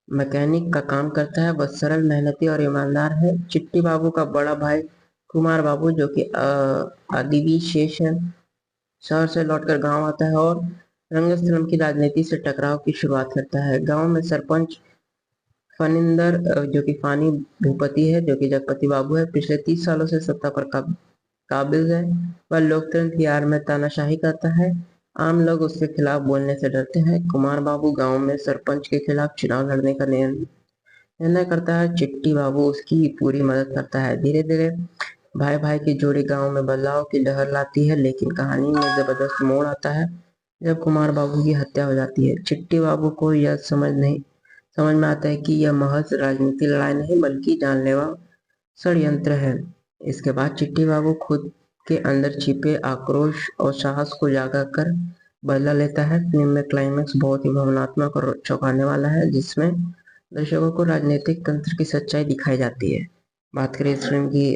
मैकेनिक का काम करता है। वह सरल, मेहनती और ईमानदार है। चिट्टी बाबू का बड़ा भाई कुमार बाबू जो कि अदबी शेष है, शहर से लौटकर गांव आता है और रंगस्थलम की राजनीति से टकराव की शुरुआत करता है। गांव में सरपंच फनिंदर जो कि फानी भूपति है, जो कि जगपति बाबू है, पिछले 30 सालों से सत्ता पर काबिज है। वह लोकतंत्र की आड़ में तानाशाही करता है। आम लोग उसके खिलाफ बोलने से डरते हैं। कुमार बाबू गांव में सरपंच के खिलाफ चुनाव लड़ने का निर्णय करता है। चिट्टी बाबू उसकी पूरी मदद करता है। धीरे धीरे भाई भाई की जोड़ी गांव में बदलाव की लहर लाती है, लेकिन कहानी में जबरदस्त मोड़ आता है जब कुमार बाबू की हत्या हो जाती है। चिट्टी बाबू को यह समझ में आता है कि यह महज राजनीतिक लड़ाई नहीं बल्कि जानलेवा षड्यंत्र है। इसके बाद चिट्टी बाबू खुद के अंदर छिपे आक्रोश और साहस को जागा कर बदला लेता है। फिल्म में क्लाइमैक्स बहुत ही भावनात्मक और चौंकाने वाला है जिसमें दर्शकों को राजनीतिक तंत्र की सच्चाई दिखाई जाती है। बात करें इस फिल्म की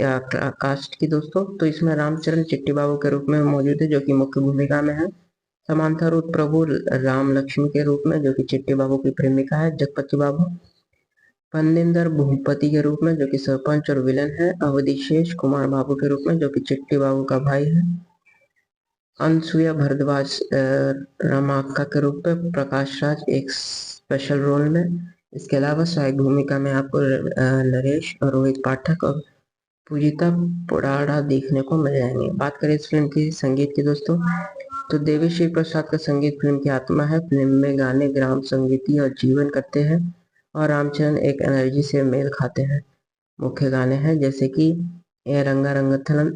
कास्ट की दोस्तों, तो इसमें रामचरण चिट्टी बाबू के रूप में मौजूद है जो कि मुख्य भूमिका में है। समांथा रूप प्रभु राम लक्ष्मी के रूप में जो कि चिट्टी बाबू की प्रेमिका है जगपति बाबू। फनिंदर भूपति के रूप में जो कि सरपंच और विलन है। अवधिशेष कुमार बाबू के रूप में जो कि चिट्टी बाबू का भाई है। अनसुया भारद्वाज रमाक्का के रूप में। प्रकाश राज एक स्पेशल रोल में। इसके अलावा सहायक भूमिका में आपको नरेश और रोहित पाठक और पूजिता पोडाड़ा देखने को मिल जाएंगे। बात करें इस फिल्म की संगीत की दोस्तों, तो देवीश्री प्रसाद का संगीत फिल्म की आत्मा है। फिल्म में गाने ग्राम संगीति और जीवन करते हैं और रामचरण एक एनर्जी से मेल खाते हैं। मुख्य गाने हैं जैसे कि ए रंगा रंगथलम,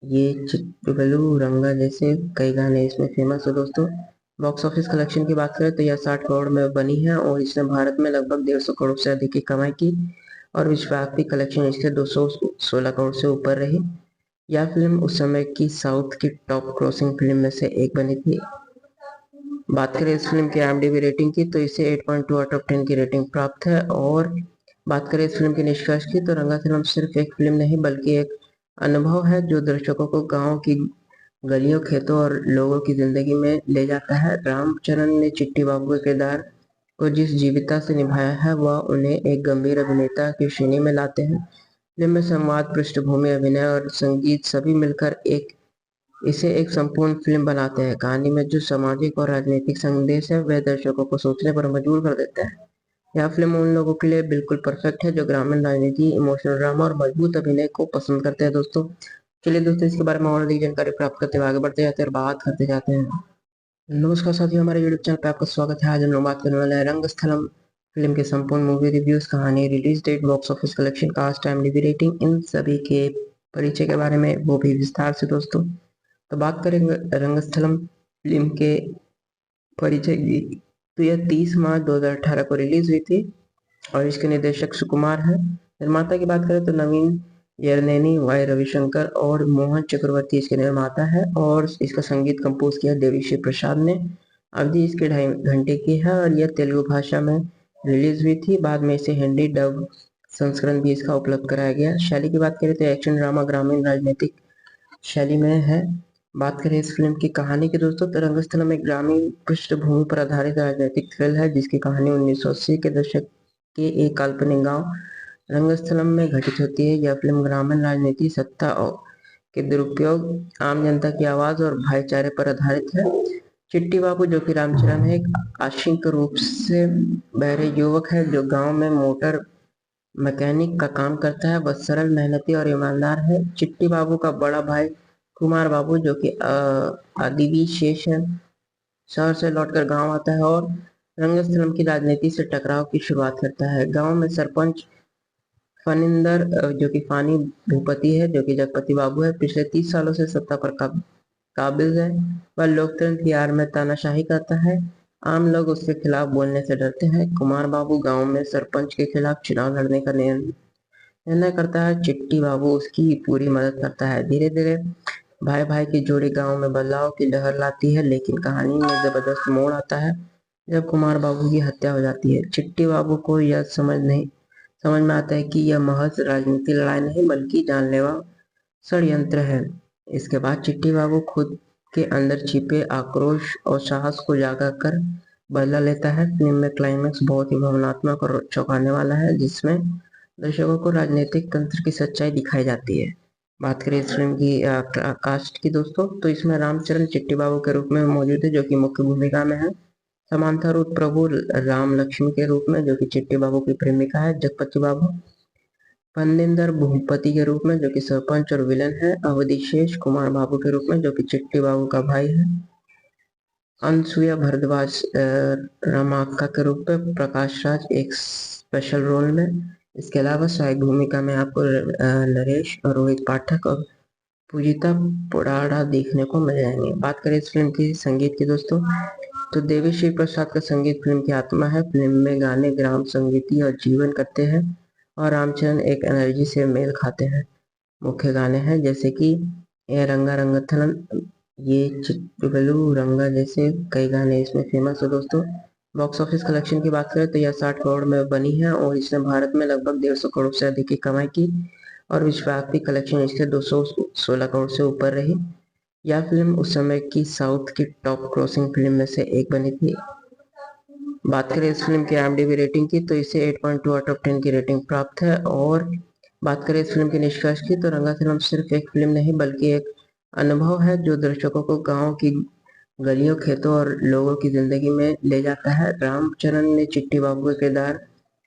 ये चिट्टुगलू रंगा जैसे कई गाने इसमें फेमस है दोस्तों। बॉक्स ऑफिस कलेक्शन की बात करें तो यह 60 करोड़ में बनी है और इसने भारत में लगभग 150 करोड़ से अधिक की कमाई की और विश्वव्यापी कलेक्शन इसके 216 करोड़ से ऊपर रही। यह फिल्म उस समय की साउथ की टॉप क्रॉसिंग फिल्म में से एक बनी थी। बात करें इस फिल्म की IMDb रेटिंग की, तो इसे 8.2 आउट ऑफ 10 की रेटिंग प्राप्त है। और बात करें इस फिल्म के निष्कर्ष की, तो रंगस्थलम सिर्फ एक फिल्म नहीं बल्कि एक अनुभव है जो दर्शकों को गांव की गलियों, खेतों और लोगों की जिंदगी में ले जाता है। रामचरण ने चिट्टी बाबू के किरदार को जिस जीवंतता से निभाया है वह उन्हें एक गंभीर अभिनेता की श्रेणी में लाते हैं। फिल्म में संवाद, पृष्ठभूमि, अभिनय और संगीत सभी मिलकर इसे एक संपूर्ण फिल्म बनाते हैं। कहानी में जो सामाजिक और राजनीतिक संदेश है वह दर्शकों को सोचने पर मजबूर कर देता है। यह फिल्म उन लोगों के लिए बिल्कुल परफेक्ट है जो ग्रामीण राजनीति, इमोशनल ड्रामा और मजबूत अभिनय को पसंद करते हैं दोस्तों। चलिए दोस्तों, इसके बारे में और अधिक जानकारी प्राप्त करते हुए आगे बढ़ते जाते हैं और बात करते जाते हैं। नमस्कार साथियों, हमारे यूट्यूब चैनल पे आपका स्वागत है। आज हम लोग बात करने वाले हैं रंगस्थलम फिल्म के संपूर्ण मूवी रिव्यूज, कहानी, release date, box office collection, cast, IMDb rating, इन सभी के परिचय के बारे में, वो भी विस्तार से दोस्तों। तो बात करेंगे रंगस्थलम फिल्म के परिचय की, तो यह 30 मार्च 2018 को रिलीज हुई थी और इसके निर्देशक सुकुमार है। निर्माता की बात करें तो नवीन यरनेनी, वाई रविशंकर और मोहन चक्रवर्ती इसके निर्माता है और इसका संगीत कंपोज किया देवीश्री प्रसाद ने। अवधि इसके 2.5 घंटे की है और यह तेलुगु भाषा में रिलीज हुई थी। बाद में इसे हिंदी डब संस्करण भी इसका उपलब्ध कराया गया। शैली की बात करें तो एक्शन ड्रामा ग्रामीण राजनीतिक शैली में है। बात करें इस फिल्म की कहानी की दोस्तों, तो रंगस्थलम एक ग्रामीण पृष्ठभूमि पर आधारित राजनीतिक थ्रिल है जिसकी कहानी 1980 के दशक के एक काल्पनिक गांव रंगस्थलम में घटित होती है। यह फिल्म ग्रामीण राजनीति, सत्ता और के दुरुपयोग, आम जनता की आवाज और भाईचारे पर आधारित है। चिट्टी बाबू जो कि रामचरण है, एक आंशिक रूप से बहरे युवक है जो गांव में मोटर मैकेनिक का काम करता है। वह सरल, मेहनती और ईमानदार है। चिट्टी बाबू का बड़ा भाई कुमार बाबू जो कि आदिवी शेष है, शहर से लौटकर गांव आता है और रंगस्थलम की राजनीति से टकराव की शुरुआत करता है। गांव में सरपंच फनिंदर जो कि फानी भूपति है, जो कि जगपति बाबू है, पिछले 30 सालों से सत्ता पर काबिज है। वह लोकतंत्र की आड़ में तानाशाही करता है। आम लोग उसके खिलाफ बोलने से डरते हैं। कुमार बाबू गांव में सरपंच के खिलाफ चुनाव लड़ने का निर्णय करता है। चिट्टी बाबू उसकी पूरी मदद करता है। धीरे धीरे भाई भाई की जोड़ी गांव में बदलाव की लहर लाती है, लेकिन कहानी में जबरदस्त मोड़ आता है जब कुमार बाबू की हत्या हो जाती है। चिट्टी बाबू को यह समझ में आता है कि यह महज राजनीतिक लड़ाई नहीं बल्कि जानलेवा षड्यंत्र है। इसके बाद चिट्टी बाबू खुद के अंदर छिपे आक्रोश और साहस को जागा कर बदला लेता है। फिल्म में क्लाइमैक्स बहुत ही भावनात्मक और चौंकाने वाला है, जिसमें दर्शकों को राजनीतिक तंत्र की सच्चाई दिखाई जाती है। बात करें इस फिल्म की कास्ट की दोस्तों, तो इसमें रामचरण चिट्टी बाबू के रूप में मौजूद है जो कि मुख्य भूमिका में है। समांथा रूप प्रभु राम लक्ष्मी के रूप में जो कि चिट्टी बाबू की प्रेमिका है। जगपति बाबू फनिंदर भूपति के रूप में जो कि सरपंच और विलन है। अवधि कुमार बाबू के रूप में जो कि चिट्टी बाबू का भाई है। अनसुया भारद्वाज रमाक्का के रूप में। प्रकाश राज एक स्पेशल रोल में। इसके अलावा सहायक भूमिका में आपको नरेश और रोहित पाठक और पूजिता पोडाड़ा देखने को मिल जाएंगे। बात करें इस फिल्म की संगीत की दोस्तों, तो देवी श्री प्रसाद का संगीत फिल्म की आत्मा है। फिल्म में गाने ग्राम संगीती और जीवन करते हैं और रामचरण एक एनर्जी से मेल खाते हैं। मुख्य गाने हैं जैसे कि ए रंगा रंगथलन, ये चिट्टुगलू रंगा जैसे कई गाने इसमें फेमस है दोस्तों। बॉक्स ऑफिस कलेक्शन की बात करें तो यह 60 करोड़ में बनी है और इसने भारत में लगभग 150 करोड़ से अधिक की कमाई की और विश्वव्यापी कलेक्शन इसके 216 करोड़ से ऊपर रही। यह फिल्म उस समय की साउथ की टॉप क्रॉसिंग फिल्म में से एक बनी थी। बात करें इस फिल्म की IMDb रेटिंग की, तो इसे 8.2 आउट ऑफ 10 की रेटिंग प्राप्त है। और बात करें इस फिल्म के निष्कर्ष की, तो रंगाफिल्म सिर्फ एक फिल्म नहीं बल्कि एक अनुभव है जो दर्शकों को गांव की गलियों, खेतों और लोगों की जिंदगी में ले जाता है। रामचरण ने चिट्टी बाबू के किरदार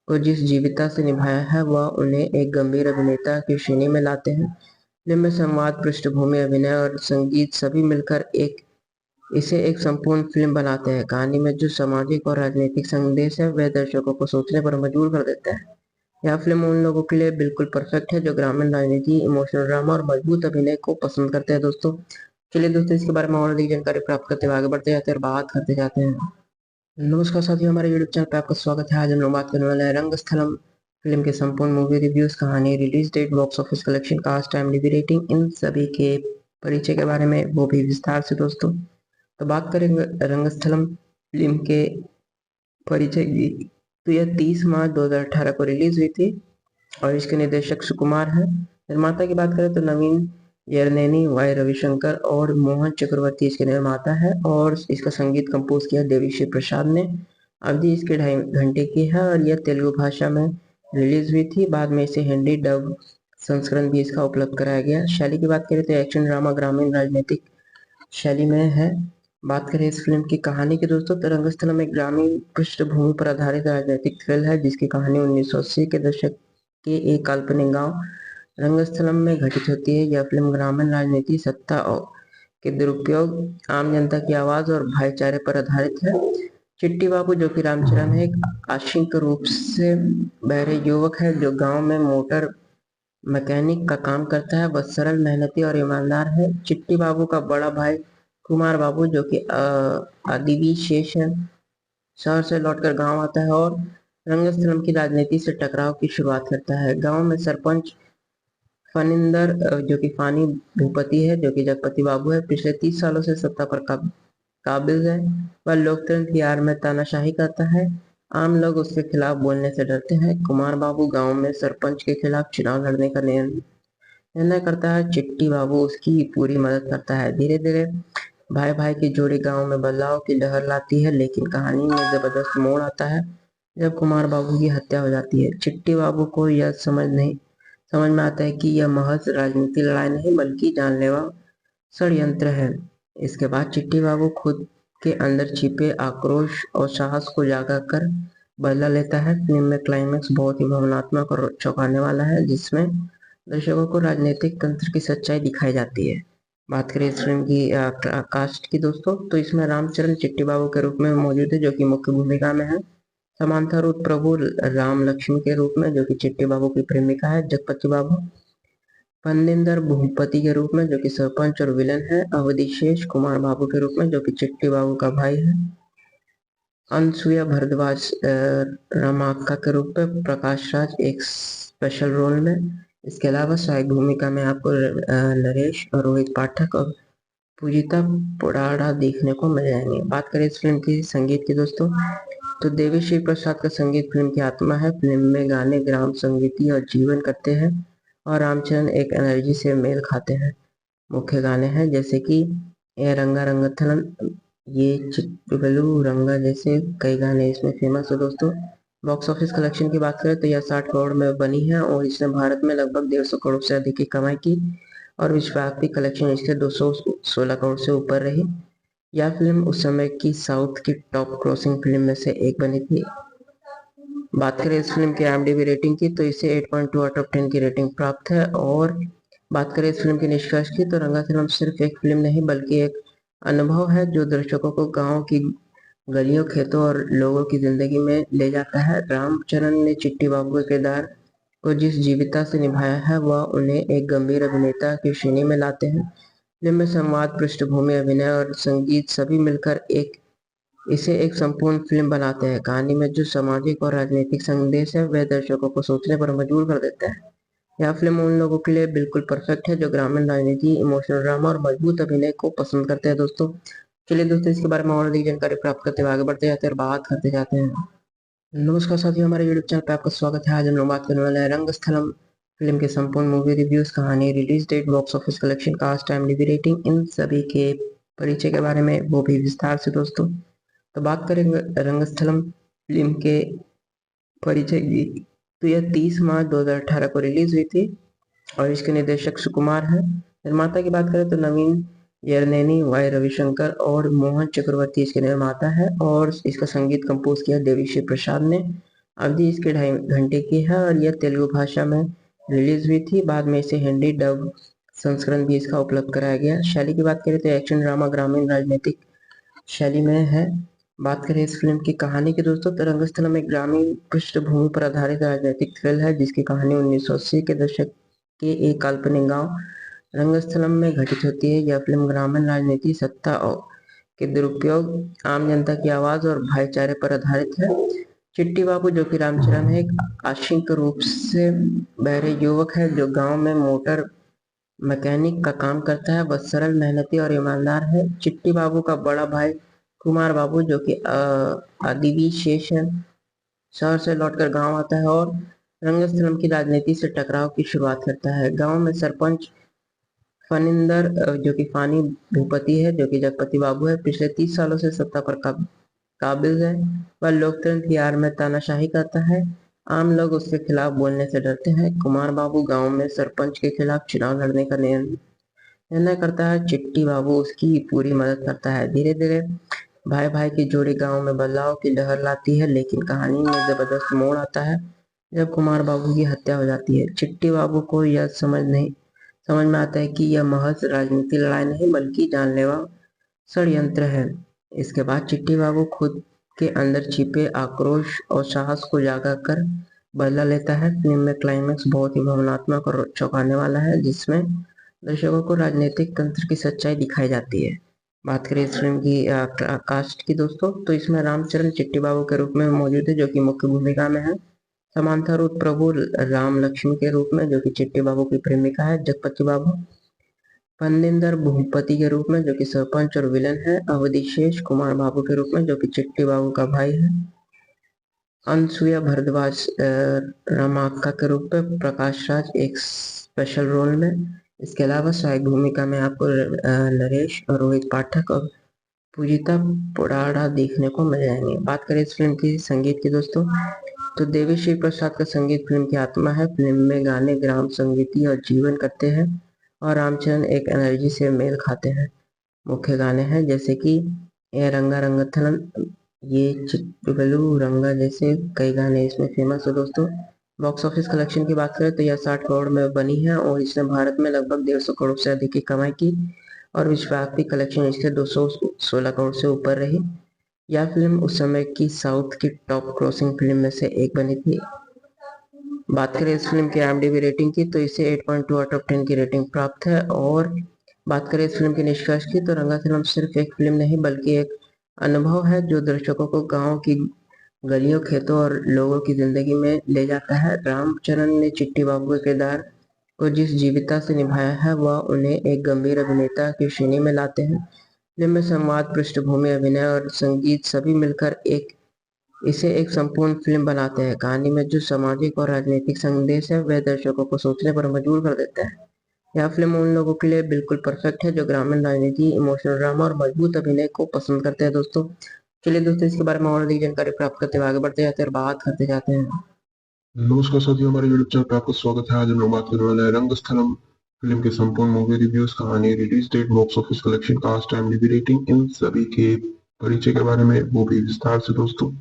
को जिस जीवंतता से निभाया है वह उन्हें एक गंभीर अभिनेता की श्रेणी में लाते हैं। फिल्म में संवाद, पृष्ठभूमि, अभिनय और संगीत सभी मिलकर इसे एक संपूर्ण फिल्म बनाते हैं। कहानी में जो सामाजिक और राजनीतिक संदेश है वह दर्शकों को सोचने पर मजबूर कर देता है। यह फिल्म उन लोगों के लिए बिल्कुल परफेक्ट है जो ग्रामीण राजनीति, इमोशनल ड्रामा और मजबूत अभिनय को पसंद करते हैं दोस्तों। चलिए दोस्तों, इसके बारे में और अधिक जानकारी प्राप्त करते हुए आगे बढ़ते जाते हैं और बात करते जाते हैं। नमस्कार साथियों, हमारे यूट्यूब चैनल पे आपका स्वागत है। आज हम लोग बात करने वाले हैं रंगस्थलम फिल्म के संपूर्ण मूवी रिव्यूज, कहानी, release date, box office collection, cast, IMDb rating, इन सभी के परिचय के बारे में, वो भी विस्तार से दोस्तों। तो बात करेंगे रंगस्थलम फिल्म के परिचय की, तो यह 30 मार्च 2018 को रिलीज हुई थी और इसके निर्देशक सुकुमार है। निर्माता की बात करें तो नवीन यरनेनी, वाई रविशंकर और मोहन चक्रवर्ती इसके निर्माता है और इसका संगीत कंपोज किया देवीश्री प्रसाद ने। अवधि इसके 2.5 घंटे की है और यह तेलुगु भाषा में रिलीज हुई थी। बाद में इसे हिंदी डब संस्करण भी इसका उपलब्ध कराया गया। शैली की बात करें तो एक्शन ड्रामा ग्रामीण राजनीतिक शैली में है। बात करें इस फिल्म की कहानी की दोस्तों, तो रंगस्थलम एक ग्रामीण पृष्ठभूमि पर आधारित राजनीतिक थ्रिल है जिसकी कहानी 1980 के दशक के एक काल्पनिक गांव रंगस्थलम में घटित होती है। यह फिल्म ग्रामीण राजनीति, सत्ता और के दुरुपयोग, आम जनता की आवाज और भाईचारे पर आधारित है। चिट्टी बाबू जो कि रामचरण है, एक आंशिक रूप से बहरे युवक है जो गांव में मोटर मैकेनिक का काम करता है। वह सरल, मेहनती और ईमानदार है। चिट्टी बाबू का बड़ा भाई कुमार बाबू जो कि आदिवी शेष है, शहर से लौटकर गांव आता है और रंगस्थलम की राजनीति से टकराव की शुरुआत करता है। गांव में सरपंच फनिंदर जो कि फानी भूपति है, जो कि जगपति बाबू है, पिछले 30 सालों से सत्ता पर काबिज है। वह लोकतंत्र की आड़ में तानाशाही करता है। आम लोग उसके खिलाफ बोलने से डरते हैं। कुमार बाबू गांव में सरपंच के खिलाफ चुनाव लड़ने का निर्णय करता है चिट्टी बाबू उसकी पूरी मदद करता है। धीरे धीरे भाई भाई की जोड़ी गांव में बदलाव की लहर लाती है, लेकिन कहानी में जबरदस्त मोड़ आता है जब कुमार बाबू की हत्या हो जाती है। चिट्टी बाबू को यह समझ में आता है कि यह महज राजनीतिक लड़ाई नहीं बल्कि जानलेवा षड्यंत्र है। इसके बाद चिट्टी बाबू खुद के अंदर छिपे आक्रोश और साहस को जागा कर बदला लेता है। फिल्म में क्लाइमैक्स बहुत ही भावनात्मक और चौंकाने वाला है, जिसमें दर्शकों को राजनीतिक तंत्र की सच्चाई दिखाई जाती है। बात करें इस फिल्म की कास्ट की दोस्तों, तो इसमें रामचरण चिट्टी बाबू के रूप में मौजूद है, जो कि मुख्य भूमिका में है। समांथा रूप प्रभु राम लक्ष्मी के रूप में, जो कि चिट्टी बाबू की प्रेमिका है जगपति बाबू। फनिंदर भूपति के रूप में, जो कि सरपंच और विलन है। अवधेश कुमार बाबू के रूप में, जो कि चिट्टी बाबू का भाई है। अनसुया भारद्वाज रमाक्का के रूप में। प्रकाश राज एक स्पेशल रोल में। इसके अलावा सहायक भूमिका में आपको नरेश और रोहित पाठक और पूजिता पोडाड़ा देखने को मिल जाएंगे। बात करें इस फिल्म की संगीत की दोस्तों, तो देवी प्रसाद का संगीत फिल्म की आत्मा है। फिल्म में गाने ग्राम संगीति और जीवन करते हैं और रामचरण एक एनर्जी से मेल खाते हैं। मुख्य गाने हैं जैसे कि ए रंगा रंगथलन, ये चिट्टू रंगा जैसे कई गाने इसमें फेमस है दोस्तों। बॉक्स ऑफिस कलेक्शन की बात करें तो यह 60 करोड़ में बनी है और इसने भारत में लगभग 150 करोड़ से अधिक की कमाई की और विश्वव्यापी कलेक्शन इसके 216 करोड़ से ऊपर रही। यह फिल्म उस समय की साउथ की टॉप क्रॉसिंग फिल्म में से एक बनी थी। बात करें इस फिल्म की IMDb रेटिंग की, तो इसे 8.2 आउट ऑफ 10 की रेटिंग प्राप्त है। और बात करें इस फिल्म के निष्कर्ष की, तो रंगा फिल्म सिर्फ एक फिल्म नहीं बल्कि एक अनुभव है जो दर्शकों को गांव की गलियों, खेतों और लोगों की जिंदगी में ले जाता है। रामचरण ने चिट्टी बाबू के किरदार को जिस जीवंतता से निभाया है, वह उन्हें एक गंभीर अभिनेता की श्रेणी में लाते हैं। फिल्म में संवाद, पृष्ठभूमि, अभिनय और संगीत सभी मिलकर इसे एक संपूर्ण फिल्म बनाते हैं। कहानी में जो सामाजिक और राजनीतिक संदेश है, वह दर्शकों को सोचने पर मजबूर कर देता है। यह फिल्म उन लोगों के लिए बिल्कुल परफेक्ट है जो ग्रामीण राजनीति, इमोशनल ड्रामा और मजबूत अभिनय को पसंद करते हैं दोस्तों। चलिए दोस्तों, इसके बारे में और अधिक जानकारी प्राप्त करते हुए आगे बढ़ते जाते हैं और बात करते जाते हैं। नमस्कार साथियों, हमारे यूट्यूब चैनल पे आपका स्वागत है। आज हम लोग बात करने वाले हैं रंगस्थलम फिल्म के संपूर्ण मूवी रिव्यूज, कहानी, release date, box office collection, cast, IMDb rating, इन सभी के परिचय के बारे में, वो भी विस्तार से दोस्तों। तो बात करेंगे रंगस्थलम फिल्म के परिचय की, तो यह 30 मार्च 2018 को रिलीज हुई थी और इसके निर्देशक सुकुमार है। निर्माता की बात करें तो नवीन यरनेनी, वाई रविशंकर और मोहन चक्रवर्ती इसके निर्माता है और इसका संगीत कंपोज किया देवीश्री प्रसाद ने। अवधि इसके 2.5 घंटे की है और यह तेलुगु भाषा में रिलीज हुई थी। बाद में इसे हिंदी डब संस्करण भी इसका उपलब्ध कराया गया। शैली की बात करें तो एक्शन ड्रामा ग्रामीण राजनीतिक शैली में है। बात करें इस फिल्म की कहानी की दोस्तों, तो रंगस्थलम एक ग्रामीण पृष्ठभूमि पर आधारित राजनीतिक थ्रिल है जिसकी कहानी 1980 के दशक के एक काल्पनिक गांव रंगस्थलम में घटित होती है। यह फिल्म ग्रामीण राजनीति, सत्ता और के दुरुपयोग, आम जनता की आवाज और भाईचारे पर आधारित है। चिट्टी बाबू, जो कि रामचरण है, एक आंशिक रूप से बहरे युवक है जो गांव में मोटर मैकेनिक का काम करता है। वह सरल, मेहनती और ईमानदार है। चिट्टी बाबू का बड़ा भाई कुमार बाबू, जो कि आदिवी शेष है, शहर से लौटकर गांव आता है और रंगस्थलम की राजनीति से टकराव की शुरुआत करता है। गांव में सरपंच फनिंदर, जो कि फानी भूपति है, जो कि जगपति बाबू है, पिछले 30 सालों से सत्ता पर काबिज है। वह लोकतंत्र की आड़ में तानाशाही करता है। आम लोग उसके खिलाफ बोलने से डरते हैं। कुमार बाबू गांव में सरपंच के खिलाफ चुनाव लड़ने का निर्णय करता है। चिट्टी बाबू उसकी पूरी मदद करता है। धीरे धीरे भाई भाई की जोड़ी गांव में बदलाव की लहर लाती है, लेकिन कहानी में जबरदस्त मोड़ आता है जब कुमार बाबू की हत्या हो जाती है। चिट्टी बाबू को यह समझ में आता है कि यह महज राजनीतिक लड़ाई नहीं बल्कि जानलेवा षड्यंत्र है। इसके बाद चिट्टी बाबू खुद के अंदर छिपे आक्रोश और साहस को जागा कर बदला लेता है। फिल्म में क्लाइमैक्स बहुत ही भावनात्मक और चौंकाने वाला है, जिसमें दर्शकों को राजनीतिक तंत्र की सच्चाई दिखाई जाती है। बात करें इस फिल्म की कास्ट की दोस्तों, तो इसमें रामचरण चिट्टी बाबू के रूप में मौजूद है, जो कि मुख्य भूमिका में है। समांथा रूप प्रभु राम लक्ष्मी के रूप में, जो कि चिट्टी बाबू की प्रेमिका है जगपति बाबू। फनिंदर भूपति के रूप में, जो कि सरपंच और विलन है। अवधेश कुमार बाबू के रूप में, जो कि चिट्टी बाबू का भाई है। अनसुया भारद्वाज रमाक्का के रूप में। प्रकाश राज एक स्पेशल रोल में। इसके अलावा सहायक भूमिका में आपको नरेश और रोहित पाठक और पूजिता पोडाड़ा देखने को मिल जाएंगे। बात करें इस फिल्म की संगीत की दोस्तों, तो देवी श्री प्रसाद का संगीत फिल्म की आत्मा है। फिल्म में गाने ग्राम संगीति और जीवन करते हैं और रामचरण एक एनर्जी से मेल खाते हैं। मुख्य गाने हैं जैसे कि ए रंगा रंगथलम, ये चिट्टुगलू रंगा जैसे कई गाने इसमें फेमस है दोस्तों। बॉक्स ऑफिस कलेक्शन की बात करें तो यह 60 करोड़ में बनी है और इसने भारत में लगभग 150 करोड़ से अधिक की कमाई की और विश्वव्यापी कलेक्शन इसके 216 करोड़ से ऊपर रही। यह फिल्म उस समय की साउथ की टॉप क्रॉसिंग फिल्म में से एक बनी थी। बात करें इस फिल्म की IMDb रेटिंग की तो इसे 8.2 आउट ऑफ 10 की रेटिंग प्राप्त है। और बात करें इस फिल्म के निष्कर्ष की तो रंगस्थलम सिर्फ एक फिल्म नहीं बल्कि एक अनुभव है जो दर्शकों को गांव की गलियों, खेतों और लोगों की जिंदगी में ले जाता है। रामचरण ने चिट्टी बाबू के किरदार को जिस जीवंतता से निभाया है वह उन्हें एक गंभीर अभिनेता की श्रेणी में लाते हैं। फिल्म में संवाद, पृष्ठभूमि, अभिनय और संगीत सभी मिलकर इसे एक संपूर्ण फिल्म बनाते हैं। कहानी में जो सामाजिक और राजनीतिक संदेश है वह दर्शकों को सोचने पर मजबूर कर देता है। यह फिल्म उन लोगों के लिए बिल्कुल परफेक्ट है जो ग्रामीण राजनीति, इमोशनल ड्रामा और मजबूत अभिनय को पसंद करते हैं दोस्तों। चलिए दोस्तों, इसके बारे में और अधिक जानकारी प्राप्त करते हुए आगे बढ़ते जाते हैं और बात करते जाते हैं। नमस्कार साथियों, हमारे यूट्यूब चैनल पे आपका स्वागत है। आज हम लोग बात करने वाले हैं रंगस्थलम फिल्म के संपूर्ण मूवी रिव्यूज, कहानी, release date, box office collection, cast, IMDb rating, इन सभी के परिचय के बारे में, वो भी विस्तार से दोस्तों।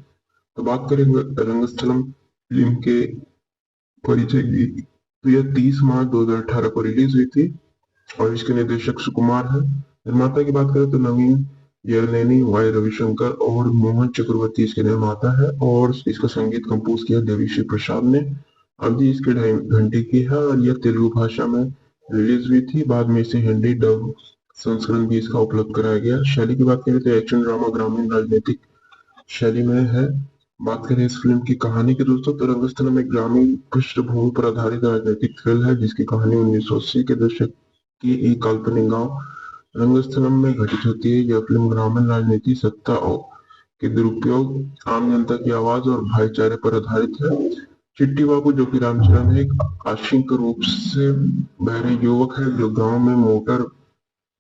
तो बात करेंगे रंगस्थलम फिल्म के परिचय की, तो यह 30 मार्च 2018 को रिलीज हुई थी और इसके निर्देशक सुकुमार है। निर्माता की बात करें तो नवीन येरनेनी, वाई रविशंकर और मोहन चक्रवर्ती इसके निर्माता है और इसका संगीत कंपोज किया देवीश्री प्रसाद ने। अवधि इसके 2.5 घंटे की है और यह तेलुगु भाषा में रिलीज हुई थी। बाद में इसे हिंदी डब संस्करण भी इसका उपलब्ध कराया गया। शैली की बात करें तो एक्शन ड्रामा ग्रामीण राजनीतिक शैली में है। बात करें इस फिल्म की कहानी की दोस्तों, तो रंगस्थलम एक ग्रामीण पृष्ठभूमि पर आधारित राजनीतिक थ्रिल है जिसकी कहानी 1980 के दशक की एक काल्पनिक गांव रंगस्थलम में घटित होती है। यह फिल्म ग्रामीण राजनीति, सत्ता और के दुरुपयोग, आम जनता की आवाज और भाईचारे पर आधारित है। चिट्टी बाबू जो कि रामचरण है, एक आंशिक रूप से बहरे युवक है जो गांव में मोटर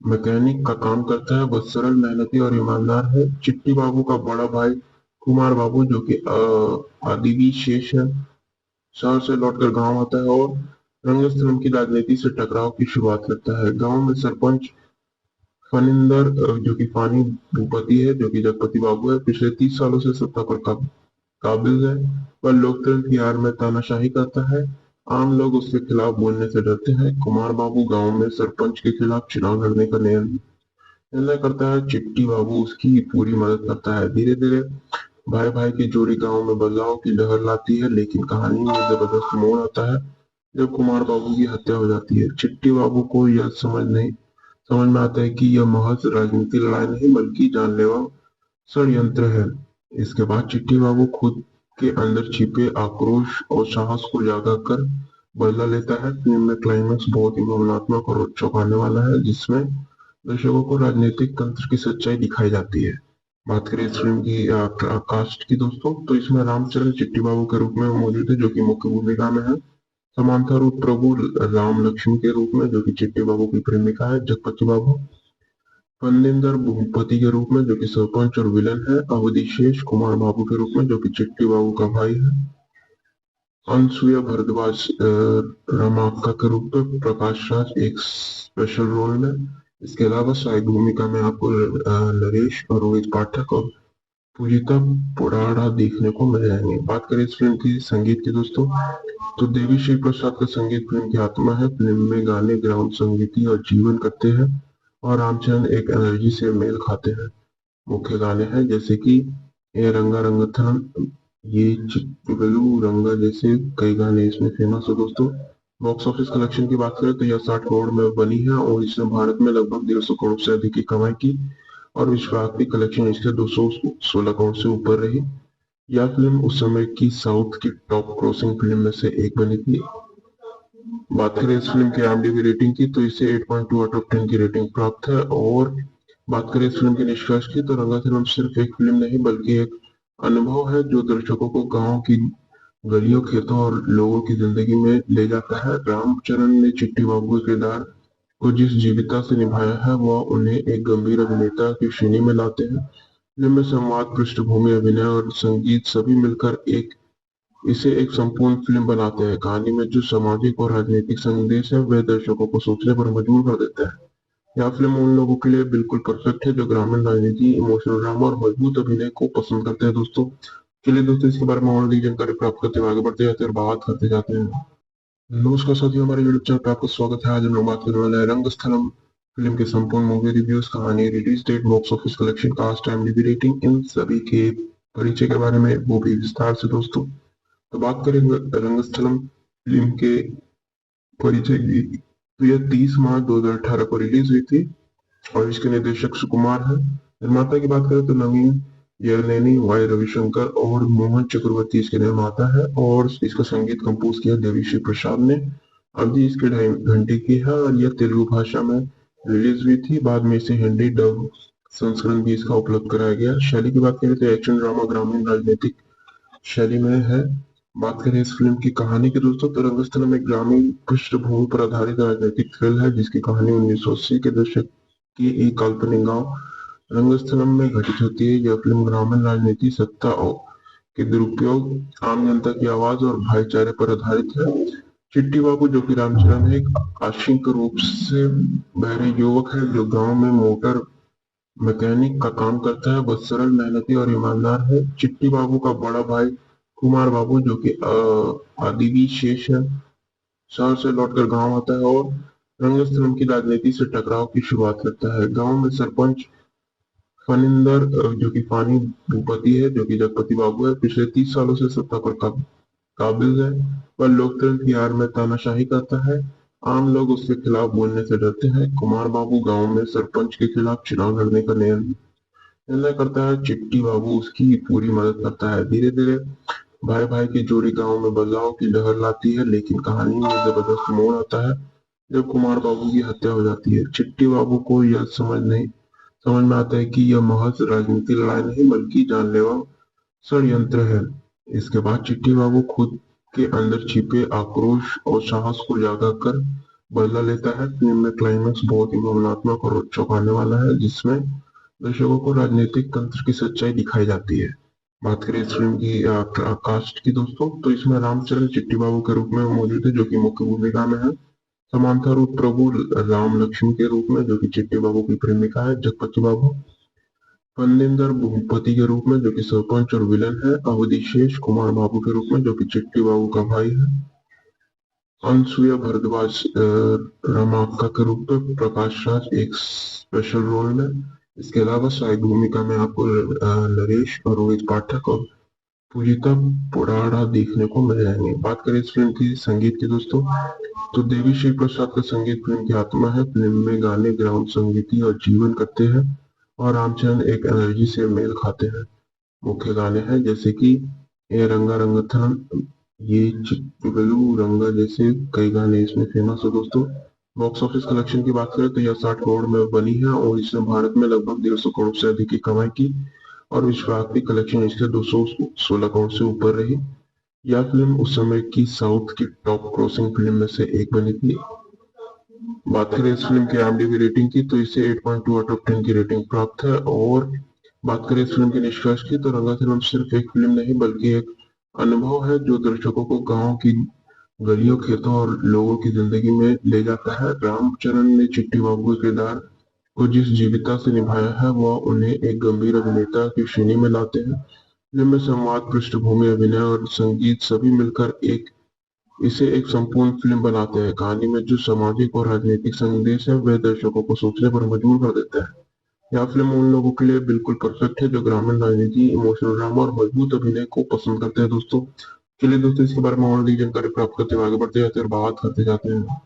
मैकेनिक का काम करता है। वह सरल, मेहनती और ईमानदार है। चिट्टी बाबू का बड़ा भाई कुमार बाबू जो कि आदिवी शेष है, शहर से लौटकर गांव आता है और रंगस्थलम की राजनीति से टकराव की शुरुआत करता है। गांव में सरपंच फनिंदर जो कि फानी भूपति है, जो कि जगपति बाबू है, पिछले 30 सालों से सत्ता पर काबिज है। वह लोकतंत्र की आड़ में तानाशाही करता है। आम लोग उसके खिलाफ बोलने से डरते हैं। कुमार बाबू गांव में सरपंच के खिलाफ चुनाव लड़ने का निर्णय करता है। चिट्टी बाबू उसकी पूरी मदद करता है। धीरे धीरे भाई भाई की जोड़ी गांव में बदलाव की लहर लाती है, लेकिन कहानी में जबरदस्त मोड़ आता है जब कुमार बाबू की हत्या हो जाती है। चिट्टी बाबू को यह समझ में आता है कि यह महज राजनीतिक लड़ाई नहीं बल्कि जानलेवा षड्यंत्र है। इसके बाद चिट्टी बाबू खुद के अंदर छिपे आक्रोश और साहस को जागा कर बदला लेता है। फिल्म में क्लाइमैक्स बहुत ही भावनात्मक और चौंकाने वाला है जिसमें दर्शकों को राजनीतिक तंत्र की सच्चाई दिखाई जाती है। बात करें इस फिल्म की कास्ट की दोस्तों, तो इसमें रामचरण चिट्टी बाबू के रूप में मौजूद है जो कि मुख्य भूमिका में है। समांथा रूप प्रभु राम लक्ष्मी के रूप में जो कि चिट्टी बाबू की प्रेमिका है जगपति बाबू। फनिंदर भूपति के रूप में जो कि सरपंच और विलन है। अवधि शेष कुमार बाबू के रूप में जो कि चिट्टी बाबू का भाई है। अनसुया भारद्वाज रमाक्का के रूप में। प्रकाश राज एक स्पेशल रोल में। इसके अलावा सहायक भूमिका में आपको नरेश और रोहित पाठक और पूजिता पोडाड़ा देखने को मिल जाएंगे। बात करें इस फिल्म की संगीत की दोस्तों, तो देवी श्री प्रसाद का संगीत फिल्म की आत्मा है। फिल्म में गाने ग्राम संगीति और जीवन करते हैं और रामचरण एक एनर्जी से मेल खाते हैं। मुख्य गाने हैं जैसे कि ए रंगा रंगथलम, ये चिट्टुगलू रंगा जैसे कई गाने इसमें फेमस है दोस्तों। बॉक्स ऑफिस कलेक्शन की बात करें तो यह 60 करोड़ में बनी है और इसने भारत में लगभग 150 करोड़ से अधिक की कमाई की और विश्वव्यापी कलेक्शन इसके 216 करोड़ से ऊपर रही। यह फिल्म उस समय की साउथ की टॉप क्रॉसिंग फिल्म में से एक बनी थी। बात करें इस फिल्म की IMDb रेटिंग की तो इसे 8.2 आउट ऑफ 10 की रेटिंग प्राप्त है। और बात करें इस फिल्म के निष्कर्ष की तो रंगस्थलम सिर्फ एक फिल्म नहीं बल्कि एक अनुभव है जो दर्शकों को गांव की गलियों, खेतों और लोगों की जिंदगी में ले जाता है। रामचरण ने चिट्टी बाबू के किरदार को जिस जीवंतता से निभाया है वह उन्हें एक गंभीर अभिनेता की श्रेणी में लाते हैं। फिल्म में संवाद, पृष्ठभूमि, अभिनय और संगीत सभी मिलकर इसे एक संपूर्ण फिल्म बनाते हैं। कहानी में जो सामाजिक और राजनीतिक संदेश है वह दर्शकों को सोचने पर मजबूर कर देता है। यह फिल्म उन लोगों के लिए बिल्कुल परफेक्ट है जो ग्रामीण राजनीति, इमोशनल ड्रामा और मजबूत अभिनय को पसंद करते हैं दोस्तों। चलिए दोस्तों, इसके बारे में और अधिक जानकारी प्राप्त करते हुए आगे बढ़ते जाते हैं और बात करते जाते हैं। नमस्कार साथियों, हमारे यूट्यूब चैनल पे आपका स्वागत है। आज हम लोग बात करने वाले हैं रंगस्थलम फिल्म के संपूर्ण मूवी रिव्यूज, कहानी, release date, box office collection, cast, IMDb rating, इन सभी के परिचय के बारे में, वो भी विस्तार से दोस्तों। तो बात करेंगे रंगस्थलम फिल्म के परिचय की, तो यह 30 मार्च 2018 को रिलीज हुई थी और इसके निर्देशक सुकुमार है। निर्माता की बात करें तो नवीन यरनेनी, वाई रविशंकर और मोहन चक्रवर्ती इसके निर्माता है और इसका संगीत कंपोज किया देवीश्री प्रसाद ने। अवधि इसके 2.5 घंटे की है और यह तेलुगु भाषा में रिलीज हुई थी। बाद में इसे हिंदी डब संस्करण भी इसका उपलब्ध कराया गया। शैली की बात करें तो एक्शन ड्रामा ग्रामीण राजनीतिक शैली में है। बात करें इस फिल्म की कहानी की दोस्तों, तो रंगस्थलम एक ग्रामीण पृष्ठभूमि पर आधारित राजनीतिक थ्रिल है जिसकी कहानी 1980 के दशक की एक काल्पनिक गांव रंगस्थलम में घटित होती है। यह फिल्म ग्रामीण राजनीति, सत्ता और के दुरुपयोग, आम जनता की आवाज और भाईचारे पर आधारित है। चिट्टी बाबू, जो कि रामचरण है, एक आंशिक रूप से बहरे युवक है जो गांव में मोटर मैकेनिक का काम करता है। वह सरल, मेहनती और ईमानदार है। चिट्टी बाबू का बड़ा भाई कुमार बाबू, जो कि आदिवी शेष है, शहर से लौटकर गांव आता है और रंगस्थलम की राजनीति से टकराव की शुरुआत करता है। गांव में सरपंच फनिंदर, जो कि फानी भूपति है, जो कि जगपति बाबू है, पिछले 30 सालों से सत्ता पर काबिज है। वह लोकतंत्र की आड़ में तानाशाही करता है। आम लोग उसके खिलाफ बोलने से डरते हैं। कुमार बाबू गांव में सरपंच के खिलाफ चुनाव लड़ने का निर्णय करता है। चिट्टी बाबू उसकी पूरी मदद करता है। धीरे धीरे भाई भाई की जोड़ी गांव में बदलाव की लहर लाती है, लेकिन कहानी में जबरदस्त मोड़ आता है जब कुमार बाबू की हत्या हो जाती है। चिट्टी बाबू को यह समझ में आता है कि यह महज राजनीतिक लड़ाई नहीं बल्कि जानलेवा षड्यंत्र है। इसके बाद चिट्टी बाबू खुद के अंदर छिपे आक्रोश और साहस को जागा कर बदला लेता है। फिल्म में क्लाइमैक्स बहुत ही भावनात्मक और चौंकाने वाला है जिसमें दर्शकों को राजनीतिक तंत्र की सच्चाई दिखाई जाती है। बात करें इस फिल्म की कास्ट की दोस्तों, तो इसमें रामचरण चिट्टी बाबू के रूप में मौजूद है जो कि मुख्य भूमिका में है। समांथा रूप प्रभु राम लक्ष्मी के रूप में, जो कि चिट्टी बाबू की प्रेमिका है। जगपति बाबू फनिंदर भूपति के रूप में, जो कि सरपंच और विलन है। अवधि कुमार बाबू के रूप में, जो कि चिट्टी बाबू का भाई है। अनसुया भारद्वाज रमाका के रूप में। प्रकाश राज एक स्पेशल रोल में। इसके अलावा सहायक भूमिका में आपको नरेश और रोहित पाठक और पूजिता पुराड़ा देखने को मिल जाएंगे। बात करें इस फिल्म की संगीत की दोस्तों, तो देवी श्री प्रसाद का संगीत फिल्म की आत्मा है। फिल्म में गाने ग्राउंड संगीति और जीवन करते हैं और रामचरण एक एनर्जी से मेल खाते हैं। मुख्य गाने हैं जैसे कि ए रंगा रंगथन, ये चिकलू रंगा जैसे कई गाने इसमें फेमस है दोस्तों। बॉक्स ऑफिस कलेक्शन की बात करें तो यह 60 करोड़ में बनी है और इसने भारत में लगभग 150 करोड़ से अधिक की कमाई की और विश्वव्यापी कलेक्शन इसके 216 करोड़ से ऊपर रही। यह फिल्म उस समय की साउथ की टॉप क्रॉसिंग फिल्म में से एक बनी थी। बात करें इस फिल्म की IMDb रेटिंग की, तो इसे 8.2 आउट ऑफ 10 की रेटिंग प्राप्त है। और बात करें इस फिल्म के निष्कर्ष की, तो रंगस्थलम सिर्फ एक फिल्म नहीं बल्कि एक अनुभव है जो दर्शकों को गांव की गलियों, खेतों और लोगों की जिंदगी में ले जाता है। रामचरण ने चिट्टी बाबू के किरदार को जिस जीवंतता से निभाया है वह उन्हें एक गंभीर अभिनेता की श्रेणी में लाते हैं। फिल्म में संवाद, पृष्ठभूमि, अभिनय और संगीत सभी मिलकर इसे एक संपूर्ण फिल्म बनाते हैं। कहानी में जो सामाजिक और राजनीतिक संदेश है वह दर्शकों को सोचने पर मजबूर कर देता है। यह फिल्म उन लोगों के लिए बिल्कुल परफेक्ट है जो ग्रामीण राजनीति, इमोशनल ड्रामा और मजबूत अभिनय को पसंद करते हैं दोस्तों। चलिए दोस्तों, इसके बारे में और अधिक जानकारी प्राप्त करते हुए आगे बढ़ते जाते हैं और बात करते जाते हैं।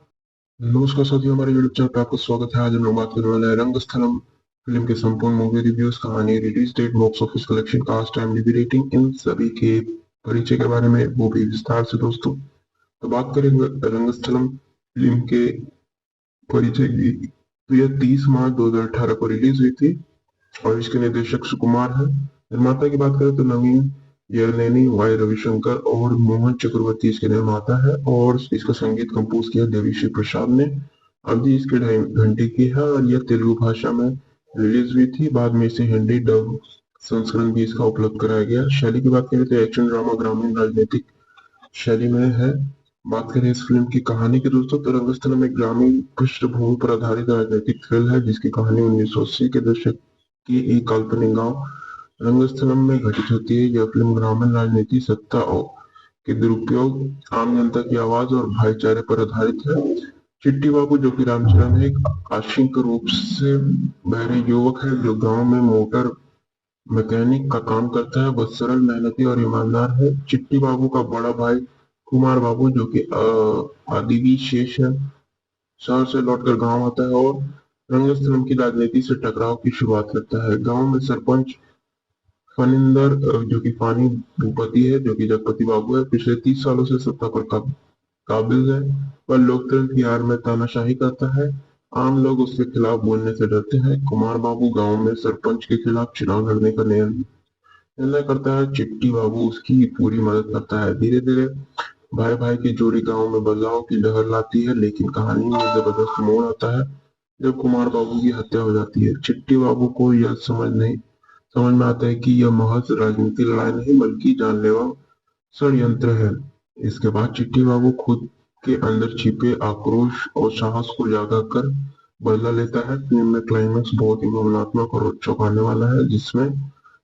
नमस्कार साथियों, हमारे यूट्यूब चैनल पे आपका स्वागत है। आज हम लोग बात करने वाले हैं रंगस्थलम फिल्म के संपूर्ण मूवी रिव्यूज, कहानी, release date, box office collection, cast, IMDb rating, इन सभी के परिचय के बारे में, वो भी विस्तार से दोस्तों। तो बात करेंगे रंगस्थलम फिल्म के परिचय की, तो यह 30 मार्च 2018 को रिलीज हुई थी और इसके निर्देशक सुकुमार है। निर्माता की बात करें तो नवीन यरनेनी वाई रविशंकर और मोहन चक्रवर्ती इसके निर्माता है और इसका संगीत कंपोज किया देवीश्री प्रसाद ने। अवधि इसके 2.5 घंटे की है और यह तेलुगु भाषा में रिलीज हुई थी। बाद में इसे हिंदी डब संस्करण भी इसका उपलब्ध कराया गया। शैली की बात करें तो एक्शन ड्रामा ग्रामीण राजनीतिक शैली में है। बात करें इस फिल्म की कहानी की दोस्तों, तो रंगस्थलम एक ग्रामीण पृष्ठभूमि पर आधारित राजनीतिक थ्रिल है जिसकी कहानी 1980 के दशक की एक काल्पनिक गांव रंगस्थलम में घटित होती है। यह फिल्म ग्रामीण राजनीति, सत्ता और के दुरुपयोग, आम जनता की आवाज और भाईचारे पर आधारित है। चिट्टी बाबू जो कि रामचरण है, एक आंशिक रूप से बहरे युवक है जो गांव में मोटर मैकेनिक का काम करता है। वह सरल, मेहनती और ईमानदार है। चिट्टी बाबू का बड़ा भाई कुमार बाबू जो कि आदिवी शेष है, शहर से लौटकर गांव आता है और रंगस्थलम की राजनीति से टकराव की शुरुआत करता है। गांव में सरपंच फनिंदर जो कि फानी भूपति है, जो कि जगपति बाबू है, पिछले 30 सालों से सत्ता पर काबिज है। वह लोकतंत्र की आड़ में तानाशाही करता है। आम लोग उसके खिलाफ बोलने से डरते हैं। कुमार बाबू गांव में सरपंच के खिलाफ चुनाव लड़ने का निर्णय करता है। चिट्टी बाबू उसकी पूरी मदद करता है। धीरे धीरे भाई भाई की जोड़ी गांव में बदलाव की लहर लाती है, लेकिन कहानी में जबरदस्त मोड़ आता है जब कुमार बाबू की हत्या हो जाती है। चिट्टी बाबू को यह समझ में आता है कि यह महज राजनीतिक लड़ाई नहीं बल्कि जानलेवा षड्यंत्र है। इसके बाद चिट्टी बाबू खुद के अंदर छिपे आक्रोश और साहस को जागा कर बदला लेता है। फिल्म में क्लाइमैक्स बहुत ही भावनात्मक और चौंकाने वाला है जिसमें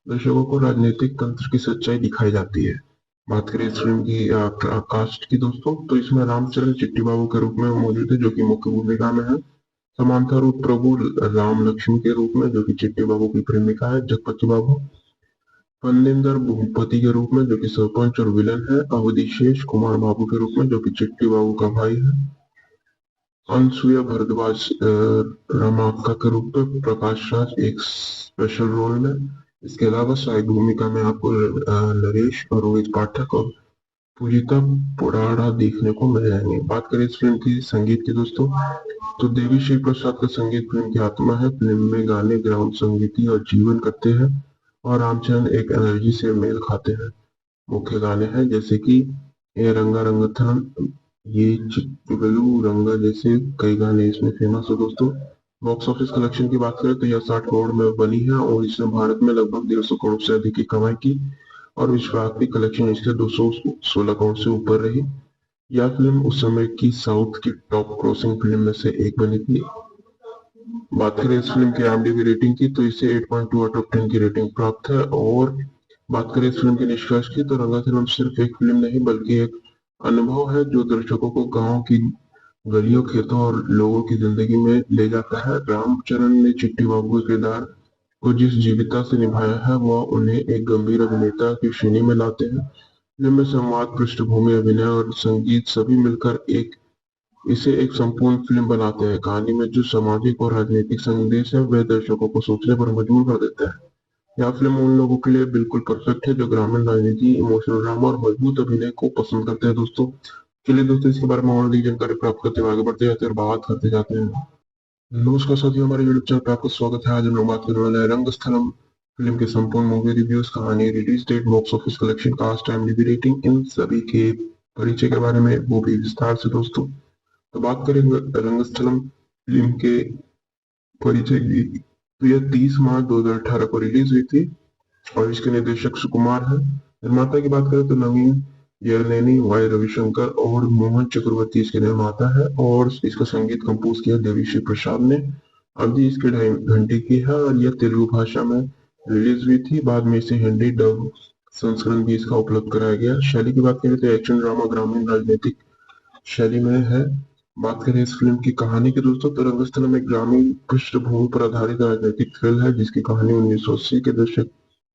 दर्शकों को राजनीतिक तंत्र की सच्चाई दिखाई जाती है। बात करें इस फिल्म की कास्ट की दोस्तों, तो इसमें रामचरण चिट्टी बाबू के रूप में मौजूद है जो कि मुख्य भूमिका में है। समांथा रूप प्रभु राम लक्ष्मण के रूप में जो कि चिट्टी बाबू की प्रेमिका है जगपति बाबू। फनिंदर भूपति के रूप में जो कि सरपंच और विलन है। अवधि शेष कुमार बाबू के रूप में जो कि चिट्टी बाबू का भाई है। अनसुया भारद्वाज रमाक्का के रूप में। प्रकाश राज एक स्पेशल रोल में। इसके अलावा सहायक भूमिका में आपको नरेश और रोहित पाठक और पूजिता पुराड़ा देखने को मिल जाएंगे। बात करें इस फिल्म की संगीत की दोस्तों, तो देवी श्री प्रसाद का संगीत फिल्म की आत्मा है। फिल्म में गाने ग्राउंड संगीति और जीवन करते हैं और रामचरण एक एनर्जी से मेल खाते हैं। मुख्य गाने हैं जैसे कि ए रंगा रंगथनम, ये चिट्टुगलू रंगा जैसे कई गाने इसमें फेमस है दोस्तों। बॉक्स ऑफिस कलेक्शन की बात करें तो यह 60 करोड़ में बनी है और इसने भारत में लगभग 150 करोड़ से अधिक की कमाई की और विश्वव्यापी कलेक्शन इसके 216 करोड़ से ऊपर रही। यह फिल्म उस समय की साउथ की टॉप क्रॉसिंग फिल्म में से एक बनी थी। बात करें इस फिल्म की IMDb रेटिंग की तो इसे 8.2 आउट ऑफ 10 की रेटिंग प्राप्त है। और बात करें इस फिल्म के निष्कर्ष की तो रंगाफिल्म सिर्फ एक फिल्म नहीं बल्कि एक अनुभव है जो दर्शकों को गांव की गलियों, खेतों और लोगों की जिंदगी में ले जाता है। रामचरण ने चिट्टी बाबू के किरदार को जिस जीविता से निभाया है वह उन्हें एक गंभीर अभिनेता की श्रेणी में लाते हैं। फिल्म में संवाद, पृष्ठभूमि, अभिनय और संगीत सभी मिलकर इसे एक संपूर्ण फिल्म बनाते हैं। कहानी में जो सामाजिक और राजनीतिक संदेश है वह दर्शकों को सोचने पर मजबूर कर देता है। यह फिल्म उन लोगों के लिए बिल्कुल परफेक्ट है जो ग्रामीण राजनीति, इमोशनल ड्रामा और मजबूत अभिनय को पसंद करते हैं दोस्तों। चलिए दोस्तों, इसके बारे में और अधिक जानकारी प्राप्त करते हुए आगे बढ़ते जाते हैं और बात करते जाते हैं। नमस्कार साथियों, हमारे यूट्यूब चैनल पे आपका स्वागत है। आज हम लोग बात करने वाले हैं रंगस्थलम फिल्म के संपूर्ण मूवी रिव्यूज, कहानी, release date, box office collection, cast, IMDb rating, इन सभी के परिचय के बारे में, वो भी विस्तार से दोस्तों। तो बात करें रंगस्थलम फिल्म के परिचय की तो यह 30 मार्च 2018 को रिलीज हुई थी और इसके निर्देशक सुकुमार है। निर्माता की बात करें तो नवीन यरनेनी वाई रविशंकर और मोहन चक्रवर्ती इसके निर्माता है और इसका संगीत कंपोज किया देवीश्री प्रसाद ने। अवधि इसके 2.5 घंटे की है और यह तेलुगु भाषा में रिलीज हुई थी। बाद में इसे हिंदी डब संस्करण भी इसका उपलब्ध कराया गया। शैली की बात करें तो एक्शन ड्रामा ग्रामीण राजनीतिक शैली में है। बात करें इस फिल्म की कहानी की दोस्तों, तो रंगस्थलम एक ग्रामीण पृष्ठभूमि पर आधारित राजनीतिक थ्रिल है जिसकी कहानी 1980 के दशक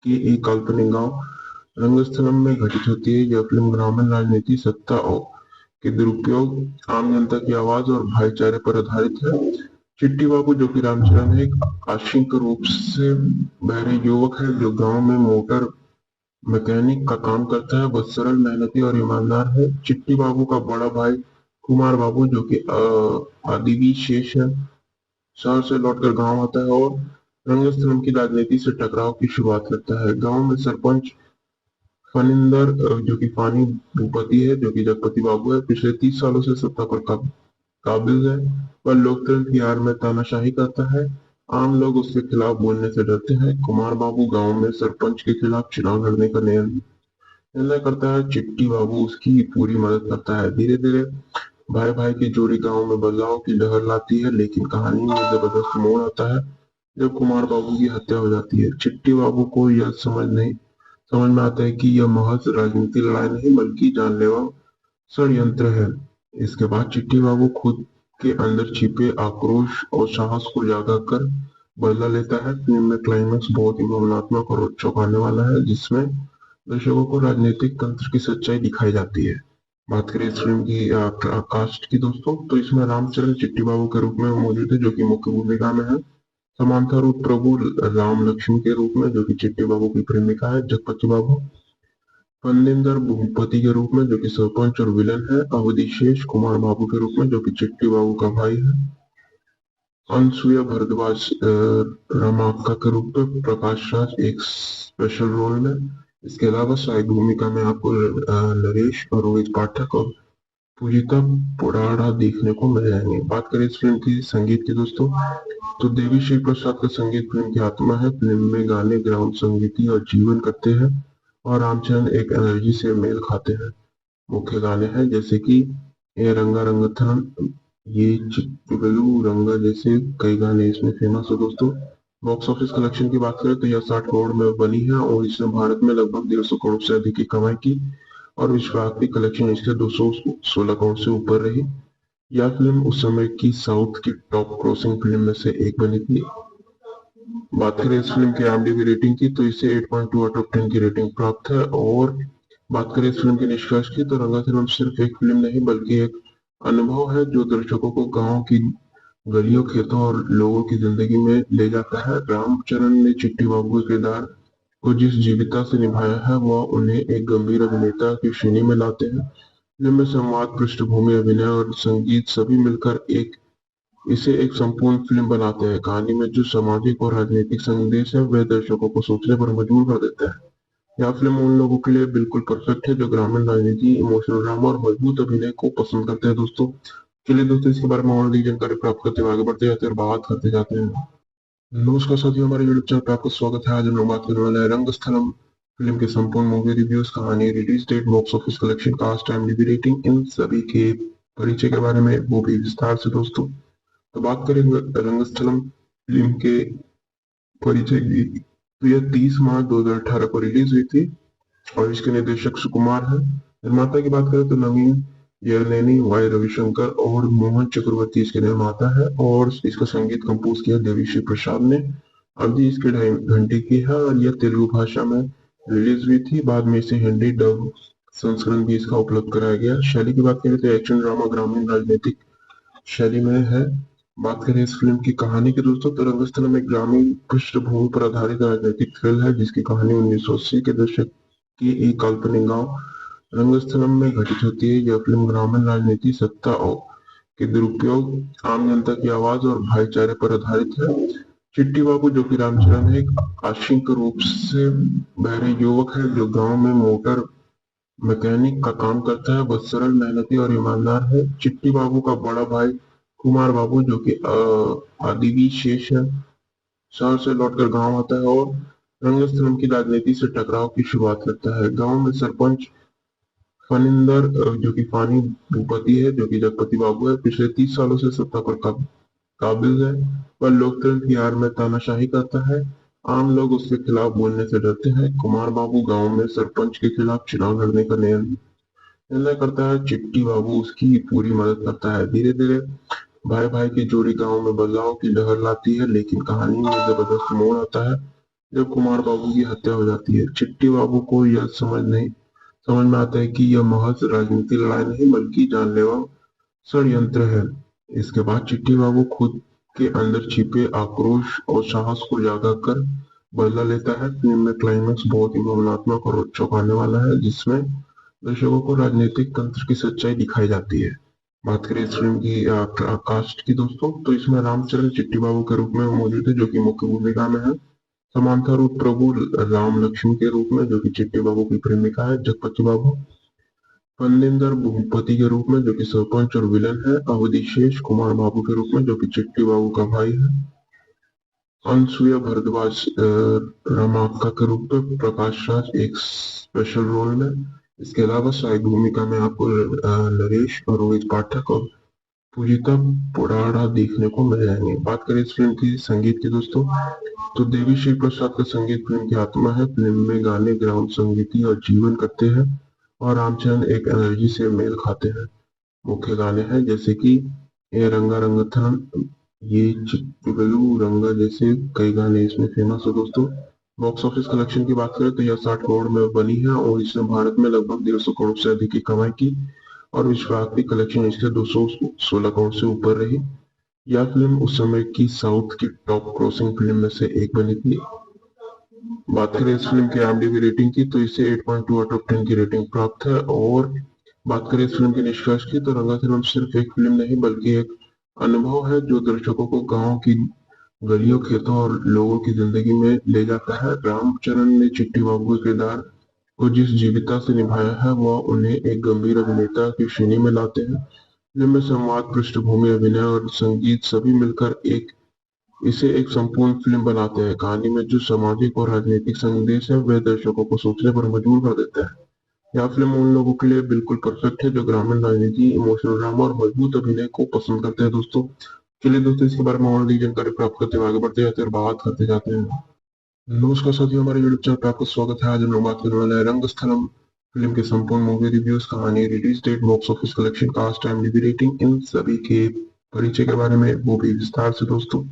की एक काल्पनिक गांव रंगस्थलम में घटित होती है। यह फिल्म ग्रामीण राजनीति, सत्ता और के दुरुपयोग, आम जनता की आवाज और भाईचारे पर आधारित है। चिट्टी बाबू जो कि रामचरण है, एक आंशिक रूप से बहरे युवक है जो गांव में मोटर मैकेनिक का काम करता है। वह सरल, मेहनती और ईमानदार है। चिट्टी बाबू का बड़ा भाई कुमार बाबू जो कि आदिवी शेष है, शहर से लौटकर गांव आता है और रंगस्थलम की राजनीति से टकराव की शुरुआत करता है। गांव में सरपंच फनिंदर जो कि फानी भूपति है, जो कि जगपति बाबू है, पिछले 30 सालों से सत्ता पर काबिज है। वह लोकतंत्र की आड़ में तानाशाही करता है। आम लोग उसके खिलाफ बोलने से डरते हैं। कुमार बाबू गांव में सरपंच के खिलाफ चुनाव लड़ने का निर्णय करता है। चिट्टी बाबू उसकी पूरी मदद करता है। धीरे धीरे भाई भाई की जोड़ी गांव में बदलाव की लहर लाती है, लेकिन कहानी में जबरदस्त मोड़ आता है जब कुमार बाबू की हत्या हो जाती है। चिट्टी बाबू को यह समझ में आता है कि यह महज राजनीतिक लड़ाई नहीं बल्कि जानलेवा षड्यंत्र है। इसके बाद चिट्टी बाबू खुद के अंदर छिपे आक्रोश और साहस को जागा कर बदला लेता है। फिल्म में क्लाइमैक्स बहुत ही भावनात्मक और चौंकाने वाला है, जिसमें दर्शकों को राजनीतिक तंत्र की सच्चाई दिखाई जाती है। बात करें इस फिल्म की कास्ट की दोस्तों, तो इसमें रामचरण चिट्टी बाबू के रूप में मौजूद है, जो कि मुख्य भूमिका में है। समांथा रूप प्रभु राम लक्ष्मी के रूप में, जो कि चिट्टी बाबू की प्रेमिका है जगपति बाबू। फनिंदर भूपति के रूप में, जो कि सरपंच और विलन है। अवधि कुमार बाबू के रूप में, जो कि चिट्टी बाबू का भाई है। अनसुया भारद्वाज रमाका के रूप में। प्रकाश राज एक स्पेशल रोल में। इसके अलावा सहायक भूमिका में आपको नरेश और रोहित पाठक और पूजिता पुराड़ा देखने को मिल जाएंगे। बात करें इस फिल्म की संगीत की दोस्तों, तो देवी श्री प्रसाद का संगीत फिल्म की आत्मा है। फिल्म में गाने ग्राउंड संगीति और जीवन करते हैं और रामचंद्र एक एनर्जी से मेल खाते हैं। मुख्य गाने हैं जैसे कि ए रंगा रंगथन, ये चिट्टू रंगा जैसे कई गाने इसमें फेमस है दोस्तों। बॉक्स ऑफिस कलेक्शन की बात करें तो यह 60 करोड़ में बनी है और इसने भारत में लगभग 150 करोड़ से अधिक की कमाई की और विश्वव्यापी कलेक्शन इसके 216 करोड़ से ऊपर रही। यह फिल्म उस समय की साउथ की टॉप क्रॉसिंग फिल्म में से एक बनी थी। बात करें इस फिल्म की IMDb रेटिंग की, तो इसे 8.2 आउट ऑफ 10 की रेटिंग प्राप्त है। और बात करें इस फिल्म के निष्कर्ष की, तो रंगा फिल्म सिर्फ एक फिल्म नहीं बल्कि एक अनुभव है जो दर्शकों को गांव की गलियों, खेतों और लोगों की जिंदगी में ले जाता है। रामचरण ने चिट्टी बाबू के किरदार को जिस जीविता से निभाया है वह उन्हें एक गंभीर अभिनेता की श्रेणी में लाते हैं। फिल्म में संवाद, पृष्ठभूमि, अभिनय और संगीत सभी मिलकर इसे एक संपूर्ण फिल्म बनाते हैं। कहानी में जो सामाजिक और राजनीतिक संदेश है वह दर्शकों को सोचने पर मजबूर कर देता है। यह फिल्म उन लोगों के लिए बिल्कुल परफेक्ट है जो ग्रामीण राजनीति, इमोशनल ड्रामा और मजबूत अभिनय को पसंद करते हैं दोस्तों। चलिए दोस्तों, इसके बारे में और अधिक जानकारी प्राप्त करते हुए आगे बढ़ते जाते हैं और बात करते जाते हैं। नमस्कार साथियों, हमारे यूट्यूब चैनल पर आपका स्वागत है। आज हम लोग बात करने वाले हैं रंगस्थलम फिल्म के संपूर्ण मूवी रिव्यूज, कहानी, release date, box office collection, cast, IMDb rating, इन सभी के परिचय के बारे में, वो भी विस्तार से दोस्तों। तो बात करें रंगस्थलम फिल्म के परिचय की, तो यह 30 मार्च 2018 को रिलीज हुई थी और इसके निर्देशक सुकुमार है। निर्माता की बात करें तो नवीन यरनेनी, वाई रविशंकर और मोहन चक्रवर्ती इसके निर्माता है और इसका संगीत कंपोज किया देवीश्री प्रसाद ने। अवधि इसके 2.5 घंटे की है और यह तेलुगु भाषा में रिलीज हुई थी। बाद में इसे हिंदी डब संस्करण भी इसका उपलब्ध कराया गया। शैली की बात करें तो एक्शन ड्रामा ग्रामीण राजनीतिक शैली में है। बात करें इस फिल्म की कहानी की दोस्तों, तो रंगस्थलम एक ग्रामीण पृष्ठभूमि पर आधारित राजनीतिक थ्रिल है जिसकी कहानी 1980 के दशक की एक काल्पनिक गांव रंगस्थलम में घटित होती है। यह फिल्म ग्रामीण राजनीति, सत्ता और के दुरुपयोग, आम जनता की आवाज और भाईचारे पर आधारित है। चिट्टी बाबू, जो कि रामचरण है, एक आंशिक रूप से बहरे युवक है जो गांव में मोटर मैकेनिक का काम करता है। वह सरल, मेहनती और ईमानदार है। चिट्टी बाबू का बड़ा भाई कुमार बाबू, जो कि आदिवी शेष है, शहर से लौटकर गांव आता है और रंगस्थलम की राजनीति से टकराव की शुरुआत करता है। गांव में सरपंच फनिंदर जो कि फानी भूपति है, जो कि जगपति बाबू है, पिछले 30 सालों से सत्ता पर काबिज है। वह लोकतंत्र की आड़ में तानाशाही करता है। आम लोग उसके खिलाफ बोलने से डरते हैं। कुमार बाबू गांव में सरपंच के खिलाफ चुनाव लड़ने का निर्णय करता है। चिट्टी बाबू उसकी पूरी मदद करता है। धीरे धीरे भाई भाई की जोड़ी गांव में बदलाव की लहर लाती है, लेकिन कहानी में जबरदस्त मोड़ आता है जब कुमार बाबू की हत्या हो जाती है। चिट्टी बाबू को यह समझ में आता है कि यह महज राजनीतिक लड़ाई नहीं बल्कि जानलेवा षड्यंत्र है। इसके बाद चिट्टी बाबू खुद के अंदर छिपे आक्रोश और साहस को जागा कर बदला लेता है। फिल्म में क्लाइमैक्स बहुत ही भावनात्मक और चौंकाने वाला है, जिसमें दर्शकों को राजनीतिक तंत्र की सच्चाई दिखाई जाती है। बात करें इस फिल्म की कास्ट की दोस्तों, तो इसमें रामचरण चिट्टी बाबू के रूप में मौजूद है, जो कि मुख्य भूमिका में है। समांथा रूप प्रभु राम लक्ष्मण के रूप में, जो कि चिट्टी बाबू की प्रेमिका है जगपति बाबू। फनिंदर भूपति के रूप में, जो कि सरपंच और विलन है अवधिशेष कुमार बाबू के रूप में, जो कि चिट्टी बाबू का भाई है। अनसुया भारद्वाज रमाका के रूप में, प्रकाश राज एक स्पेशल रोल में। इसके अलावा सहायक भूमिका में आपको नरेश और रोहित पाठक और पूजिता पुराड़ा देखने को मिल जाएंगे। बात करें इस फिल्म की संगीत की दोस्तों, तो देवी श्री प्रसाद का संगीत फिल्म की आत्मा है। फिल्म में गाने ग्राउंड संगीति और जीवन करते हैं और रामचरण एक एनर्जी से मेल खाते हैं। मुख्य गाने हैं जैसे कि ए रंगा रंगथन, ये चिट्टू रंगा जैसे कई गाने इसमें फेमस है दोस्तों। बॉक्स ऑफिस कलेक्शन की बात करें तो यह 60 करोड़ में बनी है और इसने भारत में लगभग 150 करोड़ से अधिक की कमाई की और विश्वव्यापी कलेक्शन इसके 216 करोड़ से ऊपर रही। यह फिल्म उस समय की साउथ की टॉप क्रॉसिंग फिल्म में से एक बनी थी। बात करें इस फिल्म की IMDb रेटिंग की तो इसे 8.2 आउट ऑफ 10 की रेटिंग प्राप्त है। और बात करें इस फिल्म के निष्कर्ष की तो रंगा फिल्म सिर्फ एक फिल्म नहीं बल्कि एक अनुभव है जो दर्शकों को गांव की गलियों, खेतों और लोगों की जिंदगी में ले जाता है। रामचरण ने चिट्टी बाबू के किरदार को जिस जीविता से निभाया है वह उन्हें एक गंभीर अभिनेता की श्रेणी में लाते हैं। फिल्म में संवाद, पृष्ठभूमि, अभिनय और संगीत सभी मिलकर इसे एक संपूर्ण फिल्म बनाते हैं। कहानी में जो सामाजिक और राजनीतिक संदेश है वह दर्शकों को सोचने पर मजबूर कर देता है। यह फिल्म उन लोगों के लिए बिल्कुल परफेक्ट है जो ग्रामीण राजनीति, इमोशनल ड्रामा और मजबूत अभिनय को पसंद करते हैं दोस्तों। चलिए दोस्तों, इसके बारे में और अधिक जानकारी प्राप्त करते हुए आगे बढ़ते जाते हैं और बात करते जाते हैं। नमस्कार साथियों, हमारे यूट्यूब चैनल पर आपका स्वागत है। आज हम लोग बात करने वाले हैं रंगस्थलम फिल्म के संपूर्ण मूवी रिव्यूज, कहानी, release date, box office collection, cast, IMDb rating, इन सभी के परिचय के बारे में, वो भी विस्तार से दोस्तों।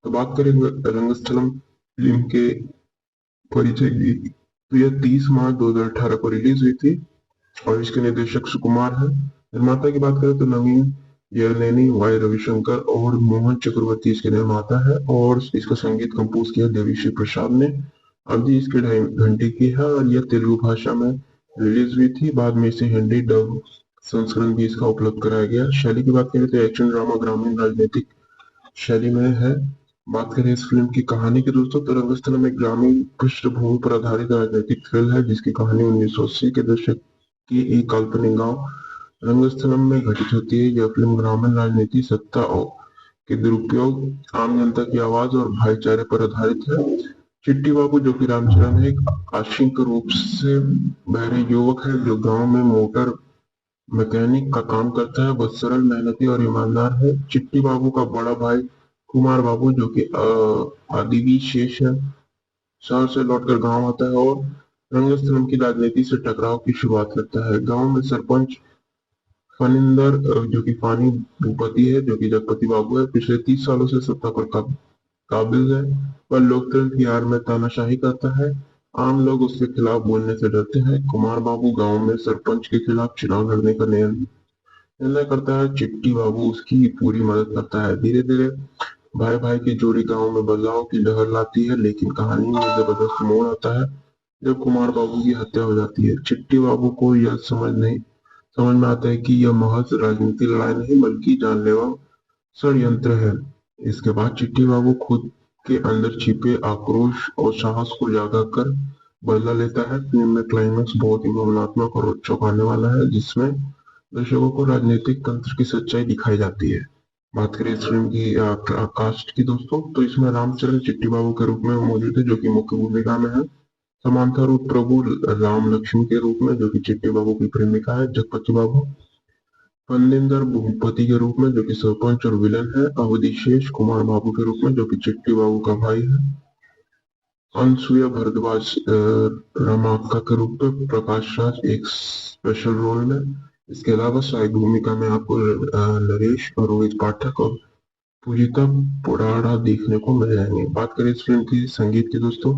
तो बात करें रंगस्थलम फिल्म के परिचय की तो यह 30 मार्च 2018 को रिलीज हुई थी और इसके निर्देशक सुकुमार है। निर्माता की बात करें तो नवीन येरनेनी, वाई रविशंकर और मोहन चक्रवर्ती इसके निर्माता है और इसका संगीत कंपोज किया देवीश्री प्रसाद ने। अवधि इसके 2.5 घंटे की है और यह तेलुगु भाषा में रिलीज हुई थी। बाद में इसे हिंदी डब संस्करण भी इसका उपलब्ध कराया गया। शैली की बात करें तो एक्शन ड्रामा ग्रामीण राजनीतिक शैली में है। बात करें इस फिल्म की कहानी की दोस्तों तो रंगस्थलम एक ग्रामीण पृष्ठभूमि पर आधारित राजनीतिक फिल्म है जिसकी कहानी 1980 के दशक की एक काल्पनिक गांव रंगस्थलम में घटित होती है। यह फिल्म ग्रामीण राजनीति, सत्ता के दुरुपयोग, आम जनता की आवाज और भाईचारे पर आधारित है। चिट्टी बाबू जो कि रामचरण है, एक आंशिक रूप से बहरे युवक है जो गांव में मोटर मैकेनिक का काम करता है। वह सरल, मेहनती और ईमानदार है। चिट्टी बाबू का बड़ा भाई कुमार बाबू जो कि आदिवी शेष है, शहर से लौटकर गांव आता है और रंगस्थलम की राजनीति से टकराव की शुरुआत करता है। गांव में सरपंच फनिंदर जो कि फानी भूपति है, जो कि जगपति बाबू है, पिछले 30 सालों से सत्ता पर काबिज है। वह लोकतंत्र की आड़ में तानाशाही करता है। आम लोग उसके खिलाफ बोलने से डरते हैं। कुमार बाबू गांव में सरपंच के खिलाफ चुनाव लड़ने का निर्णय करता है। चिट्टी बाबू उसकी पूरी मदद करता है। धीरे धीरे भाई भाई की जोड़ी गांव में बदलाव की लहर लाती है, लेकिन कहानी में जबरदस्त मोड़ आता है जब कुमार बाबू की हत्या हो जाती है। चिट्टी बाबू को यह समझ में आता है कि यह महज राजनीतिक लड़ाई नहीं बल्कि जानलेवा षड्यंत्र है। इसके बाद चिट्टी बाबू खुद के अंदर छिपे आक्रोश और साहस को जागा कर बदला लेता है। फिल्म में क्लाइमैक्स बहुत ही भावनात्मक और चौंकाने वाला है जिसमें दर्शकों को राजनीतिक तंत्र की सच्चाई दिखाई जाती है। बात करें इस फिल्म की कास्ट की दोस्तों तो इसमें रामचरण चिट्टी बाबू के रूप में मौजूद है जो कि मुख्य भूमिका में है। समांथा रूप प्रभु राम लक्ष्मण के रूप में, जो कि चिट्टी बाबू की प्रेमिका है जगपति बाबू। फनिंदर भूपति के रूप में, जो कि सरपंच और विलन है अवधिशेष कुमार बाबू के रूप में, जो कि चिट्टी बाबू का भाई है। अनसुया भारद्वाज रमाका के रूप में, प्रकाश राज एक स्पेशल रोल में। इसके अलावा सहायक भूमिका में आपको नरेश और रोहित पाठक और पूजिता पुराड़ा देखने को मिल जाएंगे। बात करें इस फिल्म की संगीत की दोस्तों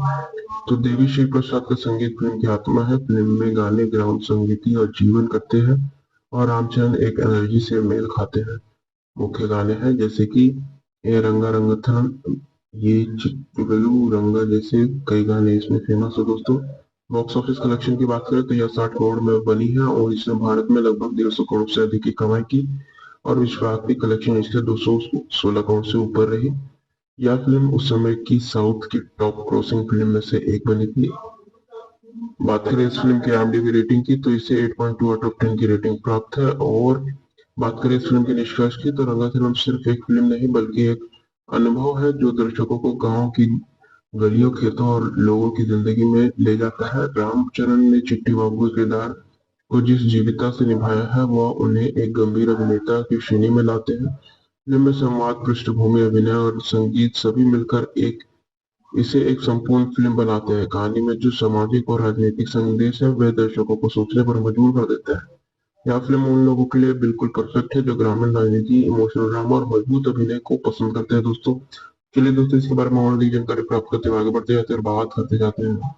तो देवी श्री प्रसाद का संगीत फिल्म की आत्मा है। फिल्म में गाने ग्राउंड संगीति और जीवन करते हैं और रामचरण एक एनर्जी से मेल खाते हैं। मुख्य गाने हैं जैसे कि ए रंगा रंगथन, ये चिट्टू रंगा जैसे कई गाने इसमें फेमस है दोस्तों। बॉक्स ऑफिस कलेक्शन की बात करें तो यह 60 करोड़ में बनी है और इसने भारत में लगभग 150 करोड़ से अधिक की कमाई की और विश्वव्यापी कलेक्शन इसके 216 करोड़ से ऊपर रही। यह फिल्म उस समय की साउथ की टॉप क्रॉसिंग फिल्म में से एक बनी थी। बात करें इस फिल्म की IMDb रेटिंग की तो इसे 8.2 आउट ऑफ 10 की रेटिंग प्राप्त है। और बात करें इस फिल्म के निष्कर्ष की तो रंगस्थलम सिर्फ एक फिल्म नहीं बल्कि एक अनुभव है जो दर्शकों को गांव की गलियों, खेतों और लोगों की जिंदगी में ले जाता है। रामचरण ने चिट्टी बाबू के किरदार को जिस जीवंतता से निभाया है वह उन्हें एक गंभीर अभिनेता की श्रेणी में लाते हैं। फिल्म में संवाद, पृष्ठभूमि, अभिनय और संगीत सभी मिलकर इसे एक संपूर्ण फिल्म बनाते हैं। कहानी में जो सामाजिक और राजनीतिक संदेश है वह दर्शकों को सोचने पर मजबूर कर देता है। यह फिल्म उन लोगों के लिए बिल्कुल परफेक्ट है जो ग्रामीण राजनीति, इमोशनल ड्रामा और मजबूत अभिनय को पसंद करते हैं दोस्तों। चलिए दोस्तों, इसके बारे में और अधिक जानकारी प्राप्त करते हुए आगे बढ़ते जाते हैं और बात करते जाते हैं।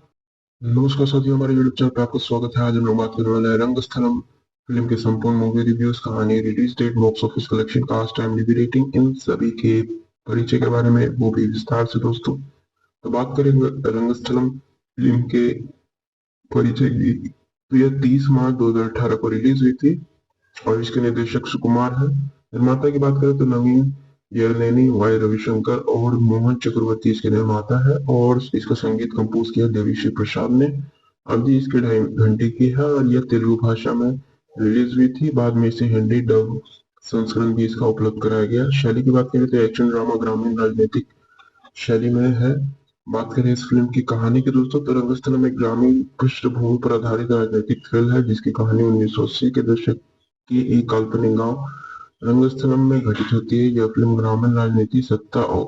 नमस्कार साथियों, हमारे यूट्यूब चैनल पे आपका स्वागत है। आज हम लोग बात करने वाले हैं रंगस्थलम फिल्म के संपूर्ण मूवी रिव्यूज, कहानी, release date, box office collection, cast, IMDb rating, इन सभी के परिचय के बारे में, वो भी विस्तार से दोस्तों। तो बात करेंगे रंगस्थलम फिल्म के परिचय की तो यह 30 मार्च 2018 को रिलीज हुई थी और इसके निर्देशक सुकुमार है। निर्माता की बात करें तो नवीन यरनेनी, वाई रविशंकर और मोहन चक्रवर्ती इसके निर्माता है। और इसका संगीत कंपोज किया देवीश्री प्रसाद ने। अवधि इसके 2.5 घंटे की है और यह तेलुगु भाषा में रिलीज हुई थी। बाद में इसे हिंदी डब संस्करण भी इसका उपलब्ध कराया गया। शैली की बात करें तो एक्शन ड्रामा ग्रामीण राजनीतिक शैली में है। बात करें इस फिल्म की कहानी की दोस्तों तो रंगस्थलम एक ग्रामीण पृष्ठभूमि पर आधारित राजनीतिक थ्रिल है जिसकी कहानी 1980 के दशक की एक काल्पनिक गांव रंगस्थलम में घटित होती है। यह फिल्म ग्रामीण राजनीति, सत्ता और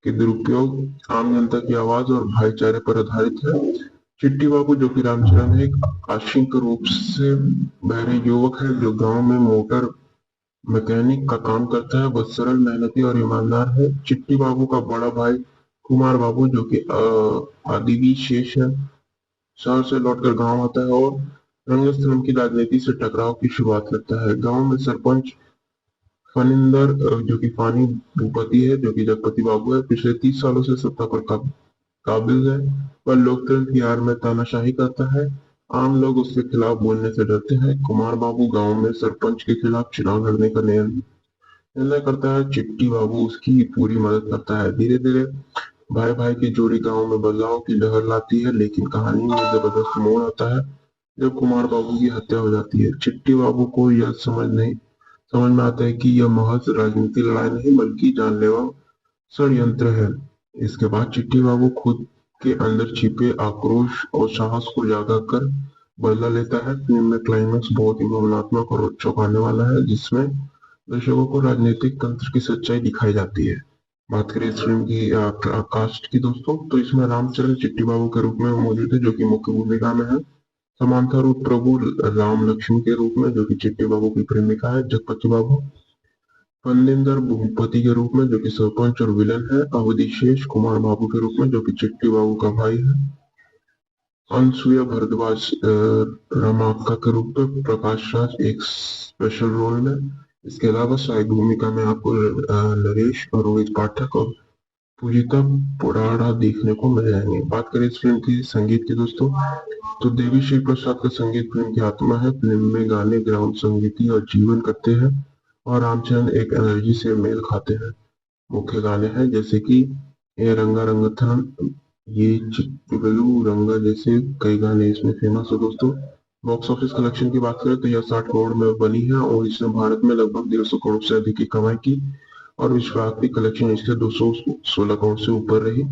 के दुरुपयोग, आम जनता की आवाज और भाईचारे पर आधारित है। चिट्टी बाबू जो कि रामचरण है, एक आंशिक रूप से बहरे युवक है जो गांव में मोटर मैकेनिक का काम करता है। वह सरल, मेहनती और ईमानदार है। चिट्टी बाबू का बड़ा भाई कुमार बाबू जो कि आदिवी शेष है, शहर से लौटकर गांव आता है और रंगस्थलम की राजनीति से टकराव की शुरुआत करता है। गांव में सरपंच फनिंदर जो कि फानी भूपति है, जो कि जगपति बाबू है, पिछले 30 सालों से सत्ता पर काबिज है। वह लोकतंत्र की आड़ में तानाशाही करता है। आम लोग उसके खिलाफ बोलने से डरते हैं। कुमार बाबू गांव में सरपंच के खिलाफ चुनाव लड़ने का निर्णय करता है। चिट्टी बाबू उसकी पूरी मदद करता है। धीरे धीरे भाई भाई की जोड़ी गांव में बदलाव की लहर लाती है, लेकिन कहानी में जबरदस्त मोड़ आता है जब कुमार बाबू की हत्या हो जाती है। चिट्टी बाबू को यह समझ में आता है कि यह महज राजनीतिक लड़ाई नहीं बल्कि जानलेवा षड्यंत्र है। इसके बाद चिट्टी बाबू खुद के अंदर छिपे आक्रोश और साहस को जागा कर बदला लेता है। फिल्म में क्लाइमैक्स बहुत ही भावनात्मक और चौंकाने वाला है जिसमें दर्शकों को राजनीतिक तंत्र की सच्चाई दिखाई जाती है। बात करें इस फिल्म की कास्ट की दोस्तों तो इसमें रामचरण चिट्टी बाबू के रूप में मौजूद है जो कि मुख्य भूमिका में है। समांथा रूप प्रभु राम लक्ष्मण के रूप में जो कि चिट्टी बाबू की प्रेमिका है। जगपति बाबू फनिंदर भूपति के रूप में जो कि सरपंच और विलन है। अवधि शेष कुमार बाबू के रूप में जो कि चिट्टी बाबू का भाई है। अनसुया भारद्वाज रमाका के रूप में। प्रकाश राज एक स्पेशल रोल में। इसके अलावा सहायक भूमिका में आपको नरेश और रोहित पाठक और पूजिता पुराड़ा देखने को मिल जाएंगे। बात करें इस फिल्म की संगीत की दोस्तों तो देवी श्री प्रसाद का संगीत फिल्म की आत्मा है। फिल्म में गाने ग्राउंड संगीति और जीवन करते हैं और रामचरण एक एनर्जी से मेल खाते हैं। मुख्य गाने हैं जैसे कि ए रंगा रंगथन, ये चिट्टू रंगा जैसे कई गाने इसमें फेमस है दोस्तों। बॉक्स ऑफिस कलेक्शन की बात करें तो यह 60 करोड़ में बनी है और इसने भारत में लगभग 150 करोड़ से अधिक की कमाई की और विश्वव्यापी कलेक्शन इसके 216 करोड़ से ऊपर रही।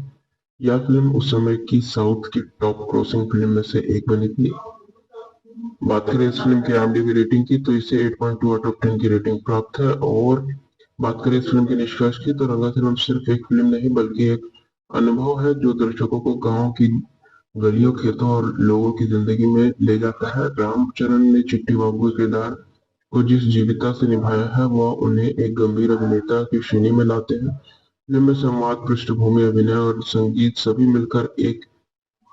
यह फिल्म उस समय की साउथ की टॉप क्रॉसिंग फिल्म में से एक बनी थी। बात करें इस फिल्म की IMDb रेटिंग की तो इसे 8.2 आउट ऑफ 10 की रेटिंग प्राप्त है। और बात करें इस फिल्म के निष्कर्ष की तो रंगस्थलम सिर्फ एक फिल्म नहीं बल्कि एक अनुभव है जो दर्शकों को गांव की गलियों, खेतों और लोगों की जिंदगी में ले जाता है। रामचरण ने चिट्टी बाबू के किरदार को जिस जीवंतता से निभाया है वह उन्हें एक गंभीर अभिनेता की श्रेणी में लाते हैं। फिल्म में संवाद, पृष्ठभूमि, अभिनय और संगीत सभी मिलकर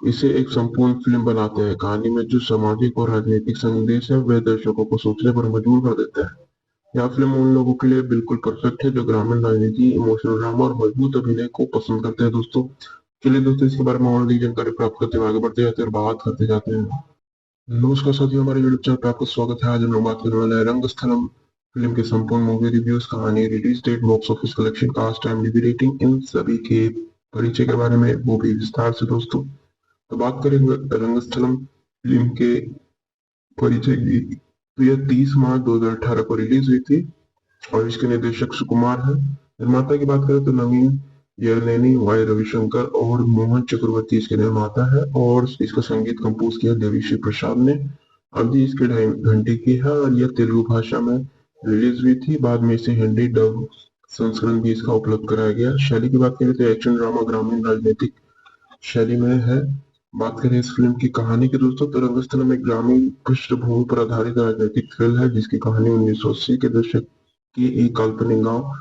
इसे एक संपूर्ण फिल्म बनाते हैं। कहानी में जो सामाजिक और राजनीतिक संदेश है वह दर्शकों को सोचने पर मजबूर कर देता है। यह फिल्म उन लोगों के लिए बिल्कुल परफेक्ट है जो ग्रामीण राजनीति, इमोशनल ड्रामा और मजबूत अभिनय को पसंद करते हैं दोस्तों। चलिए दोस्तों, इसके बारे में और अधिक जानकारी प्राप्त करते हुए आगे बढ़ते जाते हैं और बात करते जाते हैं। नमस्कार साथियों, हमारे यूट्यूब चैनल पे आपका स्वागत है। आज हम लोग बात करने वाले हैं रंगस्थलम फिल्म के संपूर्ण मूवी रिव्यूज, कहानी, release date, box office collection, cast, IMDb rating, इन सभी के परिचय के बारे में, वो भी विस्तार से दोस्तों। तो बात करेंगे रंगस्थलम फिल्म के परिचय की, तो यह 30 मार्च 2018 को रिलीज हुई थी और इसके निर्देशक सुकुमार है। निर्माता की बात करें तो नवीन यरनेनी, वाई रविशंकर और मोहन चक्रवर्ती इसके निर्माता है और इसका संगीत कंपोज किया देवीश्री प्रसाद ने। अवधि इसके 2.5 घंटे की है और यह तेलुगु भाषा में रिलीज हुई थी। बाद में इसे हिंदी डब संस्करण भी इसका उपलब्ध कराया गया। शैली की बात करें तो एक्शन ड्रामा ग्रामीण राजनीतिक शैली में है। बात करें इस फिल्म की कहानी की दोस्तों, तो रंगस्थलम एक ग्रामीण पृष्ठभूमि पर आधारित राजनीतिक थ्रिल है जिसकी कहानी 1980 के दशक की एक काल्पनिक गांव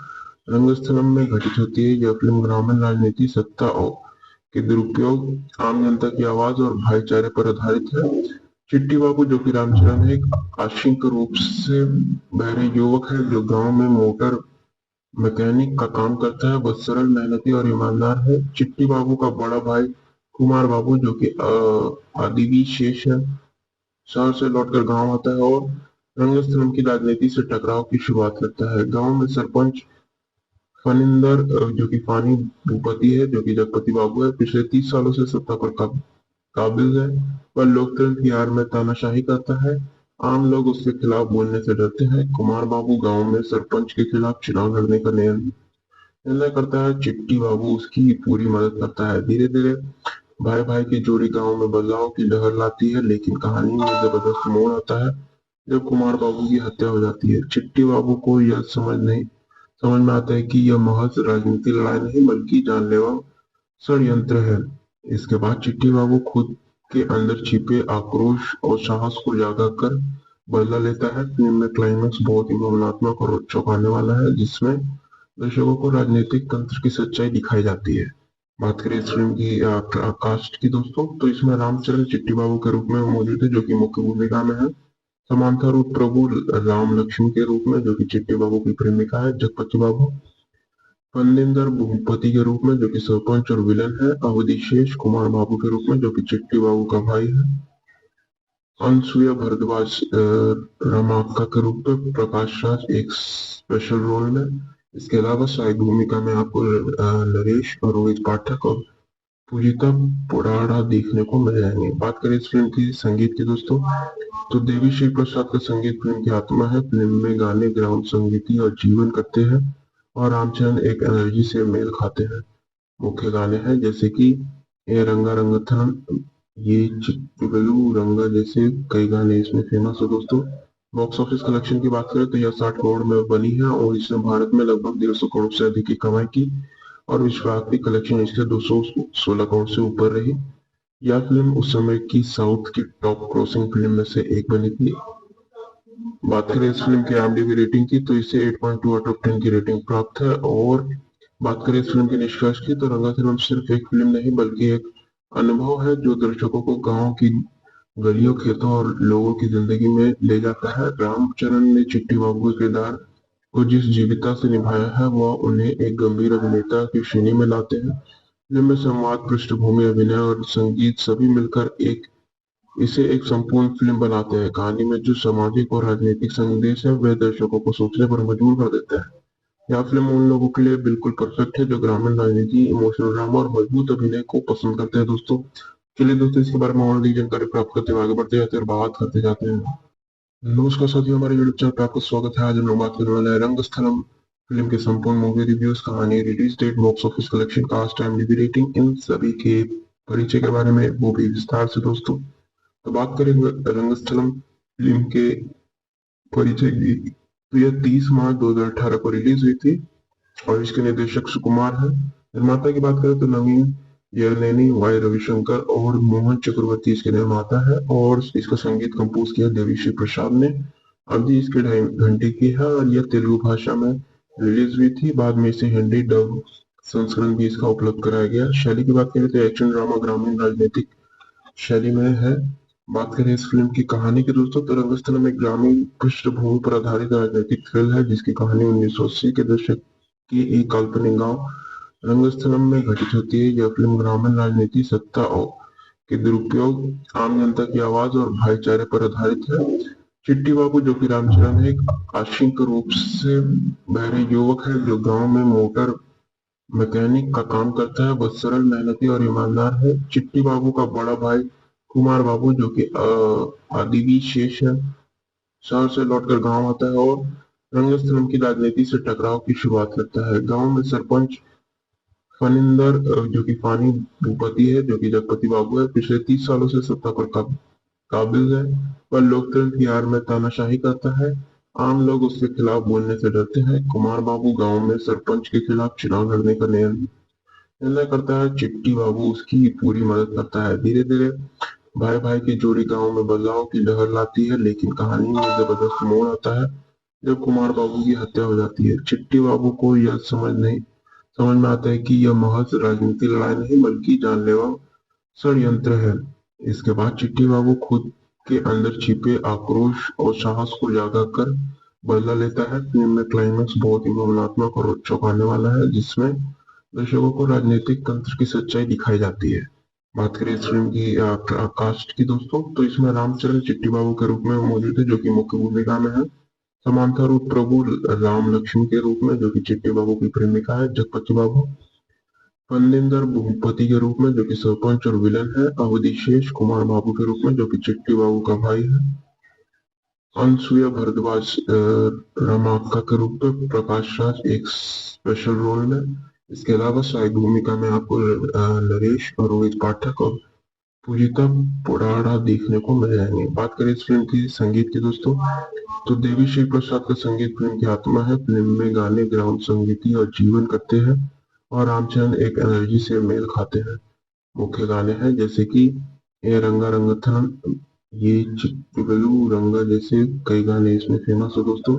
रंगस्थलम में घटित होती है। यह फिल्म ग्रामीण राजनीति, सत्ता और के दुरुपयोग, आम जनता की आवाज और भाईचारे पर आधारित है। चिट्टी बाबू जो कि रामचरण है, एक आंशिक रूप से बहरे युवक है जो गांव में मोटर मैकेनिक का काम करता है। वह सरल, मेहनती और ईमानदार है। चिट्टी बाबू का बड़ा भाई कुमार बाबू जो कि आदिवी शेष है, शहर से लौटकर गांव आता है और रंगस्थलम की राजनीति से टकराव की शुरुआत करता है। गांव में सरपंच फनिंदर जो कि फानी भूपति है, जो कि जगपति बाबू है, पिछले 30 सालों से सत्ता पर काबिज है। वह लोकतंत्र की आड़ में तानाशाही करता है। आम लोग उसके खिलाफ बोलने से डरते हैं। कुमार बाबू गांव में सरपंच के खिलाफ चुनाव लड़ने का निर्णय करता है। चिट्टी बाबू उसकी पूरी मदद करता है। धीरे धीरे भाई भाई की जोड़ी गांव में बदलाव की लहर लाती है, लेकिन कहानी में जबरदस्त मोड़ आता है जब कुमार बाबू की हत्या हो जाती है। चिट्टी बाबू को यह समझ में आता है कि यह महज राजनीतिक लड़ाई नहीं बल्कि जानलेवा षड्यंत्र है। इसके बाद चिट्टी बाबू खुद के अंदर छिपे आक्रोश और साहस को जागा कर बदला लेता है। फिल्म में क्लाइमैक्स बहुत ही भावनात्मक और चौंकाने वाला है जिसमें दर्शकों को राजनीतिक तंत्र की सच्चाई दिखाई जाती है। बात करें इस फिल्म की कास्ट की दोस्तों, तो इसमें रामचरण चिट्टी बाबू के रूप में मौजूद है जो कि मुख्य भूमिका में है। समांथा रूप प्रभु राम लक्ष्मी के रूप में जो कि चिट्टी बाबू की प्रेमिका है जगपति बाबू। फनिंदर भूपति के रूप में जो कि सरपंच और विलन है। अवधि शेष कुमार बाबू के रूप में जो कि चिट्टी बाबू का भाई है। अनसुया भारद्वाज रमाक्का के रूप में। प्रकाश राज एक स्पेशल रोल में। इसके अलावा सहायक भूमिका में आपको नरेश और रोहित पाठक और पूजिता पुराड़ा देखने को मिल जाएंगे। बात करें इस फिल्म की संगीत की दोस्तों, तो देवी श्री प्रसाद का संगीत फिल्म की आत्मा है। फिल्म में गाने ग्राउंड संगीति और जीवन करते हैं और रामचरण एक एनर्जी से मेल खाते हैं। मुख्य गाने हैं जैसे कि ए रंगा रंगथन, ये चिट्टुगलू रंगा जैसे कई गाने इसमें फेमस है दोस्तों। बॉक्स ऑफिस कलेक्शन की बात करें तो यह 60 करोड़ में बनी है और इसने भारत में लगभग 150 करोड़ से अधिक की कमाई की और विश्वव्यापी कलेक्शन इसके 216 करोड़ से ऊपर रही। यह फिल्म उस समय की साउथ की टॉप क्रॉसिंग फिल्म में से एक बनी थी। बात करें इस फिल्म की IMDb रेटिंग की, तो इसे 8.2 आउट ऑफ 10 की रेटिंग प्राप्त है। और बात करें इस फिल्म के निष्कर्ष की, तो रंगाफिल्म सिर्फ एक फिल्म नहीं बल्कि एक अनुभव है जो दर्शकों को गांव की गलियों, खेतों और लोगों की जिंदगी में ले जाता है। रामचरण ने चिट्टी बाबू के किरदार को जिस जीविता से निभाया है वह उन्हें एक गंभीर अभिनेता की श्रेणी में लाते हैं। फिल्म में संवाद, पृष्ठभूमि, अभिनय और संगीत सभी मिलकर इसे एक संपूर्ण फिल्म बनाते हैं। कहानी में जो सामाजिक और राजनीतिक संदेश है वह दर्शकों को सोचने पर मजबूर कर देता है। यह फिल्म उन लोगों के लिए बिल्कुल परफेक्ट है जो ग्रामीण राजनीति, इमोशनल ड्रामा और मजबूत अभिनय को पसंद करते हैं दोस्तों। चलिए दोस्तों, इसके बारे में और अधिक जानकारी प्राप्त करते हुए आगे बढ़ते जाते हैं और बात करते जाते हैं। नमस्कार साथियों, हमारे यूट्यूब चैनल पर आपका स्वागत है। आज हम लोग बात करने वाले हैं रंगस्थलम फिल्म के संपूर्ण मूवी रिव्यूज, कहानी, release date, box office collection, cast, IMDb rating, इन सभी के परिचय के बारे में, वो भी विस्तार से दोस्तों। तो बात करेंगे रंगस्थलम फिल्म के परिचय की, तो यह 30 मार्च 2018 को रिलीज हुई थी और इसके निर्देशक सुकुमार है। निर्माता की बात करें तो नवीन यरनेनी, वाई रविशंकर और मोहन चक्रवर्ती इसके निर्माता है और इसका संगीत कंपोज किया देवीश्री प्रसाद ने। अवधि इसके 2.5 घंटे की है और यह तेलुगु भाषा में रिलीज हुई थी। बाद में इसे हिंदी डब संस्करण भी इसका उपलब्ध कराया गया। शैली की बात करें तो एक्शन ड्रामा ग्रामीण राजनीतिक शैली में है। बात करें इस फिल्म की कहानी की दोस्तों, तो रंगस्थलम एक ग्रामीण पृष्ठभूमि पर आधारित राजनीतिक थ्रिल है जिसकी कहानी 1980 के दशक की एक काल्पनिक गांव रंगस्थलम में घटित होती है। यह फिल्म ग्रामीण राजनीति, सत्ता और के दुरुपयोग, आम जनता की आवाज और भाईचारे पर आधारित है। चिट्टी बाबू जो कि रामचरण है, एक आंशिक रूप से बहरे युवक है जो गांव में मोटर मैकेनिक का काम करता है। वह सरल, मेहनती और ईमानदार है। चिट्टी बाबू का बड़ा भाई कुमार बाबू जो कि आदिवी शेष है, शहर से लौटकर गांव आता है और रंगस्थलम की राजनीति से टकराव की शुरुआत करता है। गांव में सरपंच फनिंदर जो कि फानी भूपति है, जो कि जगपति बाबू है, पिछले 30 सालों से सत्ता पर काबिज है। वह लोकतंत्र की आड़ में तानाशाही करता है। आम लोग उसके खिलाफ बोलने से डरते हैं। कुमार बाबू गांव में सरपंच के खिलाफ चुनाव लड़ने का निर्णय करता है। चिट्टी बाबू उसकी पूरी मदद करता है। धीरे धीरे भाई भाई की जोड़ी गांव में बदलाव की लहर लाती है, लेकिन कहानी में जबरदस्त मोड़ आता है जब कुमार बाबू की हत्या हो जाती है। चिट्टी बाबू को यह समझ में आता है कि यह महज राजनीतिक लड़ाई नहीं बल्कि जानलेवा षड्यंत्र है। इसके बाद चिट्टी बाबू खुद के अंदर छिपे आक्रोश और साहस को जागा कर बदला लेता है। फिल्म में क्लाइमैक्स बहुत ही भावनात्मक और चौंकाने वाला है, जिसमें दर्शकों को राजनीतिक तंत्र की सच्चाई दिखाई जाती है। बात करें इस फिल्म की कास्ट की दोस्तों, तो इसमें रामचरण चिट्टी बाबू के रूप में मौजूद है, जो कि मुख्य भूमिका में है। समांथा रूप प्रभु राम लक्ष्मी के रूप में, जो कि चिट्टी बाबू की प्रेमिका है। जगपति बाबू फनिंदर भूपति के रूप में, जो कि सरपंच और विलन है। अवधि कुमार बाबू के रूप में, जो कि चिट्टी बाबू का भाई है। अनसुया भारद्वाज रमाका के रूप में। प्रकाश राज एक स्पेशल रोल में। इसके अलावा सहायक भूमिका में आपको नरेश और रोहित पाठक और पूजिता पुराड़ा देखने को मिल जाएंगे। बात करें इस फिल्म की संगीत की दोस्तों, तो देवी श्री प्रसाद का संगीत फिल्म की आत्मा है। फिल्म में गाने ग्राउंड संगीति और जीवन करते हैं और रामचरण एक एनर्जी से मेल खाते हैं। मुख्य गाने हैं जैसे कि ए रंगा रंगथन, ये चिट्टू रंगा जैसे कई गाने इसमें फेमस है दोस्तों।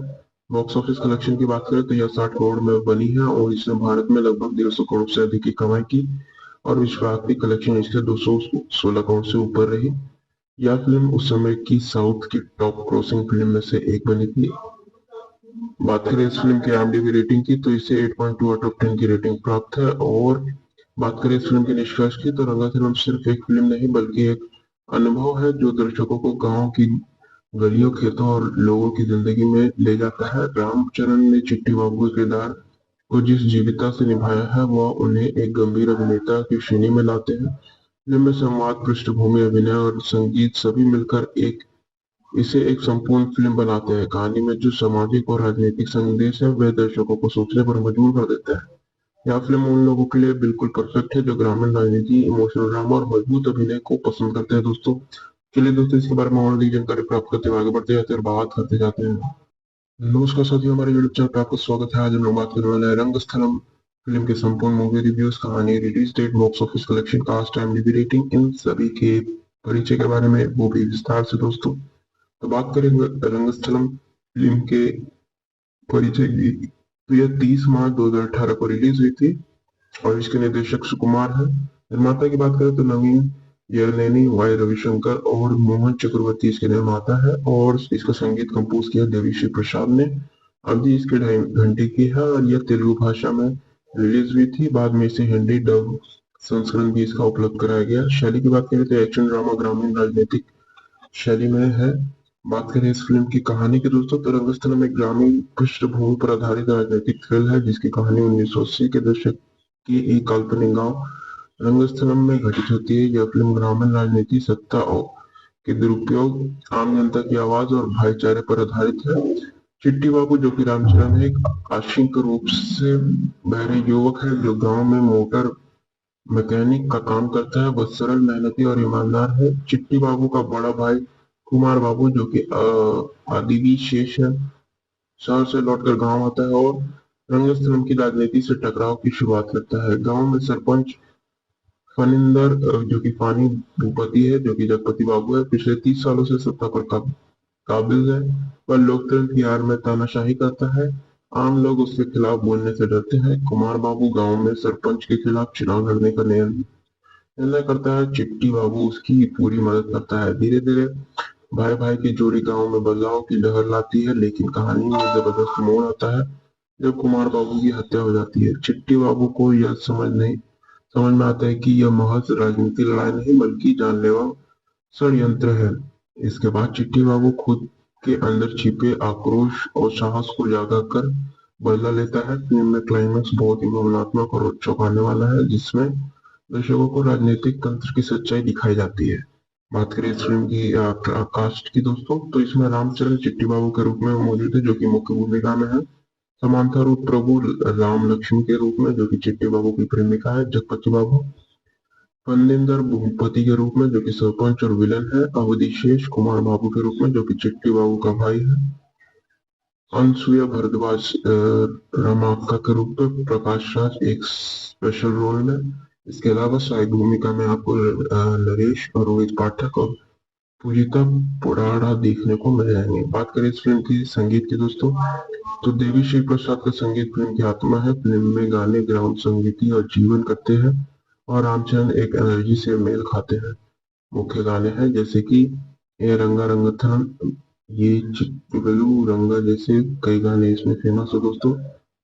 बॉक्स ऑफिस कलेक्शन की बात करें तो यह 60 करोड़ में बनी है और इसने भारत में लगभग 150 करोड़ से अधिक की कमाई की और विश्वव्यापी कलेक्शन इसके 216 करोड़ से ऊपर रही। यह फिल्म उस समय की साउथ की टॉप क्रॉसिंग फिल्म में से एक बनी थी। बात करें इस फिल्म की IMDb रेटिंग की, तो इसे 8.2 आउट ऑफ 10 की रेटिंग प्राप्त है। और बात करें इस फिल्म के निष्कर्ष की, तो रंगा फिल्म सिर्फ एक फिल्म नहीं बल्कि एक अनुभव है जो दर्शकों को गांव की गलियों, खेतों और लोगों की जिंदगी में ले जाता है। रामचरण ने चिट्टी बाबू के किरदार को जिस जीविता से निभाया है, वह उन्हें एक गंभीर अभिनेता की श्रेणी में लाते हैं। फिल्म में संवाद, पृष्ठभूमि, अभिनय और संगीत सभी मिलकर इसे एक संपूर्ण फिल्म बनाते हैं। कहानी में जो सामाजिक और राजनीतिक संदेश है, वह दर्शकों को सोचने पर मजबूर कर देता है। यह फिल्म उन लोगों के लिए बिल्कुल परफेक्ट है जो ग्रामीण राजनीति, इमोशनल ड्रामा और मजबूत अभिनय को पसंद करते हैं दोस्तों। चलिए दोस्तों, इसके बारे में और अधिक जानकारी प्राप्त करते हुए आगे बढ़ते जाते हैं और बात करते जाते हैं। नमस्कार साथियों, हमारे यूट्यूब चैनल पे आपका स्वागत है। आज हम लोग बात करने वाले हैं रंगस्थलम फिल्म के संपूर्ण मूवी रिव्यूज, कहानी, release date, box office collection, cast, IMDb rating, इन सभी के परिचय के बारे में, वो भी विस्तार से दोस्तों। तो बात करें रंगस्थलम फिल्म के परिचय की, तो यह 30 मार्च 2018 को रिलीज हुई थी और इसके निर्देशक सुकुमार है। निर्माता की बात करें तो नवीन येरनेनी, वाई रविशंकर और मोहन चक्रवर्ती इसके निर्माता है और इसका संगीत कंपोज किया देवीश्री प्रसाद ने। अवधि इसके 2.5 घंटे की है और यह तेलुगु भाषा में रिलीज हुई थी। बाद में इसे हिंदी डब संस्करण भी इसका उपलब्ध कराया गया। शैली की बात करें तो एक्शन ड्रामा ग्रामीण राजनीतिक शैली में है। बात करें इस फिल्म की कहानी की दोस्तों, तो रंगस्थलम एक ग्रामीण पृष्ठभूमि पर आधारित राजनीतिक थ्रिल है जिसकी कहानी 1980 के दशक की एक काल्पनिक गांव रंगस्थलम में घटित होती है। यह फिल्म ग्रामीण राजनीति, सत्ता और के दुरुपयोग, आम जनता की आवाज और भाईचारे पर आधारित है। चिट्टी बाबू जो कि रामचरण है, एक आंशिक रूप से बहरे युवक है जो गांव में मोटर मैकेनिक का काम करता है। वह सरल, मेहनती और ईमानदार है। चिट्टी बाबू का बड़ा भाई कुमार बाबू जो कि आदिवी शेष है, शहर से लौटकर गांव आता है और रंगस्थलम की राजनीति से टकराव की शुरुआत करता है। गांव में सरपंच फनिंदर जो कि फानी भूपति है, जो कि जगपति बाबू है, पिछले 30 सालों से सत्ता पर काबिज है। वह लोकतंत्र की आड़ में तानाशाही करता है। आम लोग उसके खिलाफ बोलने से डरते हैं। कुमार बाबू गांव में सरपंच के खिलाफ चुनाव लड़ने का निर्णय करता है। चिट्टी बाबू उसकी पूरी मदद करता है। धीरे धीरे भाई भाई की जोड़ी गांव में बदलाव की लहर लाती है, लेकिन कहानी में जबरदस्त मोड़ आता है जब कुमार बाबू की हत्या हो जाती है। चिट्टी बाबू को यह समझ में आता है कि यह महज राजनीतिक लड़ाई नहीं बल्कि जानलेवा षड्यंत्र है। इसके बाद चिट्टी बाबू खुद के अंदर छिपे आक्रोश और साहस को जागा कर बदला लेता है। फिल्म में क्लाइमैक्स बहुत ही भावनात्मक और चौंकाने वाला है, जिसमें दर्शकों को राजनीतिक तंत्र की सच्चाई दिखाई जाती है। बात करें इस फिल्म की कास्ट की दोस्तों, तो इसमें रामचरण चिट्टी बाबू के रूप में मौजूद है, जो कि मुख्य भूमिका में है। समांथा रूप प्रभु राम लक्ष्मण के रूप में, जो कि चिट्टी बाबू की प्रेमिका है जगपति बाबू। फनिंदर भूपति के रूप में, जो कि सरपंच और विलन है। अवधि कुमार बाबू के रूप में, जो कि चिट्टी बाबू का भाई है। अनसुया भारद्वाज रमाका के रूप में। प्रकाश राज एक स्पेशल रोल में। इसके अलावा सहायक भूमिका में आपको नरेश और रोहित पाठक और पूजिता पुराड़ा देखने को मिल जाएंगे। बात करें इस फिल्म की संगीत की दोस्तों, तो देवी श्री प्रसाद का संगीत फिल्म की आत्मा है। फिल्म में गाने ग्राउंड संगीति और जीवन करते हैं और रामचरण एक एनर्जी से मेल खाते हैं। मुख्य गाने हैं जैसे कि ए रंगा रंगथन, ये चिट्टू रंगा जैसे कई गाने इसमें फेमस है दोस्तों।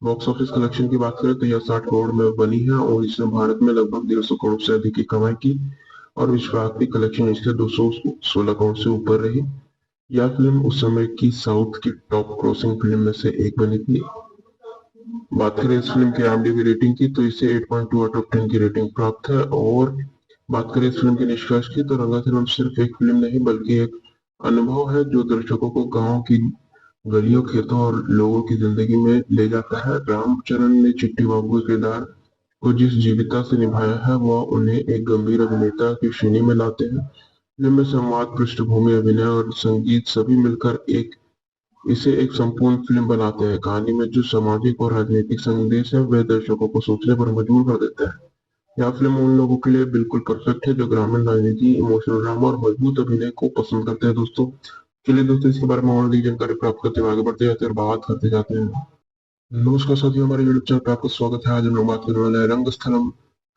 बॉक्स ऑफिस कलेक्शन की बात करें तो यह 60 करोड़ में बनी है और इसने भारत में लगभग 150 करोड़ से अधिक की कमाई की और विश्वव्यापी कलेक्शन इसके 216 करोड़ से ऊपर रही। यह फिल्म उस समय की साउथ की टॉप क्रॉसिंग फिल्म में से एक बनी थी। बात करें इस फिल्म की IMDb रेटिंग की, तो इसे 8.2 आउट ऑफ 10 की रेटिंग प्राप्त है। और बात करें इस फिल्म के निष्कर्ष की, तो रंगाफिल्म सिर्फ एक फिल्म नहीं बल्कि एक अनुभव है जो दर्शकों को गांव की गलियों, खेतों और लोगों की जिंदगी में ले जाता है। रामचरण ने चिट्टी बाबू के किरदार को जिस जीविता से निभाया है वह उन्हें एक गंभीर अभिनेता की श्रेणी में लाते हैं। फिल्म में संवाद, पृष्ठभूमि, अभिनय और संगीत सभी मिलकर इसे एक संपूर्ण फिल्म बनाते हैं। कहानी में जो सामाजिक और राजनीतिक संदेश है वह दर्शकों को सोचने पर मजबूर कर देता है। यह फिल्म उन लोगों के लिए बिल्कुल परफेक्ट है जो ग्रामीण राजनीति, इमोशनल ड्रामा और मजबूत अभिनय को पसंद करते हैं दोस्तों। चलिए दोस्तों, इसके बारे में और अधिक जानकारी प्राप्त करते हुए आगे बढ़ते जाते हैं और बात करते जाते हैं। नमस्कार साथियों, हमारे यूट्यूब चैनल पर आपका स्वागत है। आज हम लोग बात करने वाले हैं रंगस्थलम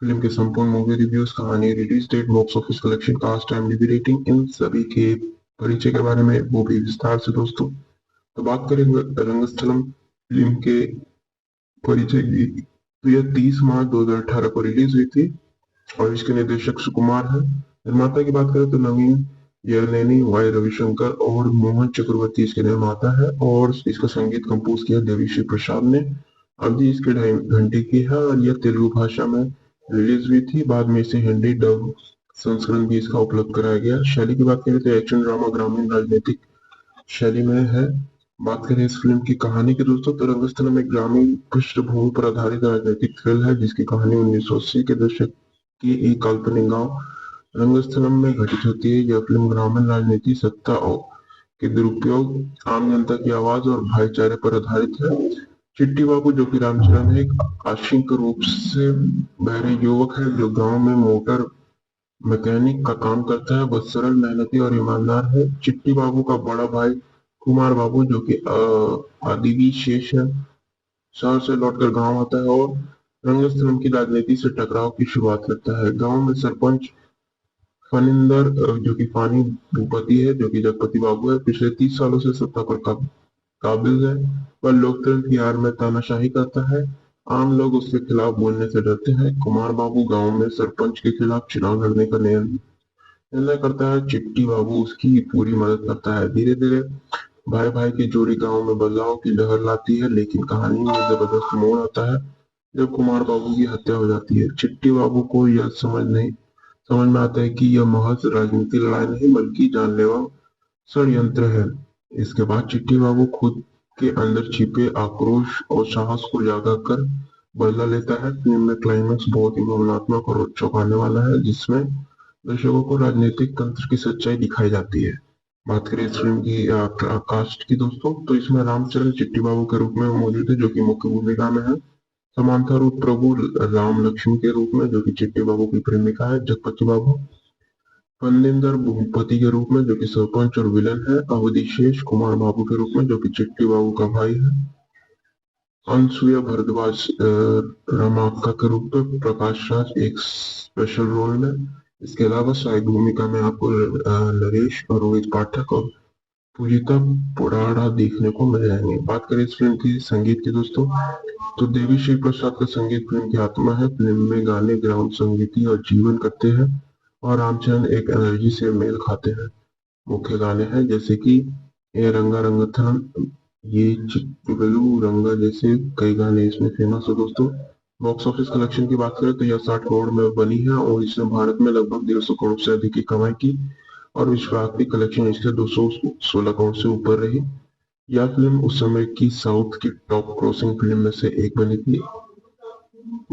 फिल्म के संपूर्ण मूवी रिव्यूज, कहानी, release date, box office collection, cast, IMDb rating, इन सभी के परिचय के बारे में, वो भी विस्तार से दोस्तों। तो बात करें रंगस्थलम फिल्म के परिचय की, तो यह 30 मार्च 2018 को रिलीज हुई थी और इसके निर्देशक सुकुमार है। निर्माता की बात करें तो नवीन यरनेनी, वाई रविशंकर और मोहन चक्रवर्ती इसके निर्माता है और इसका संगीत कंपोज किया देवीश्री प्रसाद ने। अवधि इसके 2.5 घंटे की है और यह तेलुगु भाषा में रिलीज हुई थी। बाद में इसे हिंदी डब संस्करण भी इसका उपलब्ध कराया गया। शैली की बात करें तो एक्शन ड्रामा ग्रामीण राजनीतिक शैली में है। बात करें इस फिल्म की कहानी की दोस्तों, तो रंगस्थलम एक ग्रामीण पृष्ठभूमि पर आधारित राजनीतिक थ्रिल है जिसकी कहानी 1980 के दशक की एक काल्पनिक गांव रंगस्थलम में घटित होती है। यह फिल्म ग्रामीण राजनीति, सत्ता और के दुरुपयोग, आम जनता की आवाज और भाईचारे पर आधारित है। चिट्टी बाबू, जो कि रामचरण है, एक आंशिक रूप से बहरे युवक है जो गांव में मोटर मैकेनिक का काम करता है। वह सरल, मेहनती और ईमानदार है। चिट्टी बाबू का बड़ा भाई कुमार बाबू, जो कि आदिवी शेष है, शहर से लौटकर गांव आता है और रंगस्थलम की राजनीति से टकराव की शुरुआत करता है। गांव में सरपंच फनिंदर, जो कि फानी भूपति है, जो कि जगपति बाबू है, पिछले 30 सालों से सत्ता पर काबिज है। वह लोकतंत्र की आड़ में तानाशाही करता है। आम लोग उसके खिलाफ बोलने से डरते हैं। कुमार बाबू गांव में सरपंच के खिलाफ चुनाव लड़ने का निर्णय करता है। चिट्टी बाबू उसकी पूरी मदद करता है। धीरे धीरे भाई भाई की जोड़ी गांव में बदलाव की लहर लाती है, लेकिन कहानी में जबरदस्त मोड़ आता है जब कुमार बाबू की हत्या हो जाती है। चिट्टी बाबू को यह समझ में आता है कि यह महज राजनीतिक लड़ाई नहीं बल्कि जानलेवा षड्यंत्र है। इसके बाद चिट्टी बाबू खुद के अंदर छिपे आक्रोश और साहस को जागा कर बदला लेता है। फिल्म में क्लाइमैक्स बहुत ही भावनात्मक और चौंकाने वाला है, जिसमें दर्शकों को राजनीतिक तंत्र की सच्चाई दिखाई जाती है। बात करें इस फिल्म की कास्ट की दोस्तों, तो इसमें रामचरण चिट्टी बाबू के रूप में मौजूद है, जो कि मुख्य भूमिका में है। समांथा रूप प्रभु राम लक्ष्मण के रूप में, जो कि चिट्टी बाबू की प्रेमिका है जगपति बाबू। फनिंदर भूपति के रूप में, जो कि सरपंच और विलन है। अवधि कुमार बाबू के रूप में, जो कि चिट्टी बाबू का भाई है। अनसुया भारद्वाज रमाका के रूप में। प्रकाश राज एक स्पेशल रोल में। इसके अलावा सहायक भूमिका में आपको नरेश और रोहित पाठक और पूजिता पुराड़ा देखने को मिल जाएंगे। बात करें इस फिल्म की संगीत की दोस्तों, तो देवी श्री प्रसाद का संगीत फिल्म की आत्मा है। फिल्म में गाने ग्राउंड संगीति और जीवन करते हैं और रामचरण एक एनर्जी से मेल खाते हैं। मुख्य गाने हैं जैसे कि ए रंगा रंगथरम, ये चिट्टू रंगा जैसे कई गाने इसमें फेमस है दोस्तों। बॉक्स ऑफिस कलेक्शन की बात करें तो यह 60 करोड़ में बनी है और इसने भारत में लगभग 150 करोड़ से अधिक की कमाई की और विश्वव्यापी कलेक्शन इसके 216 करोड़ से ऊपर रही। यह फिल्म उस समय की साउथ की टॉप क्रॉसिंग फिल्म में से एक बनी थी।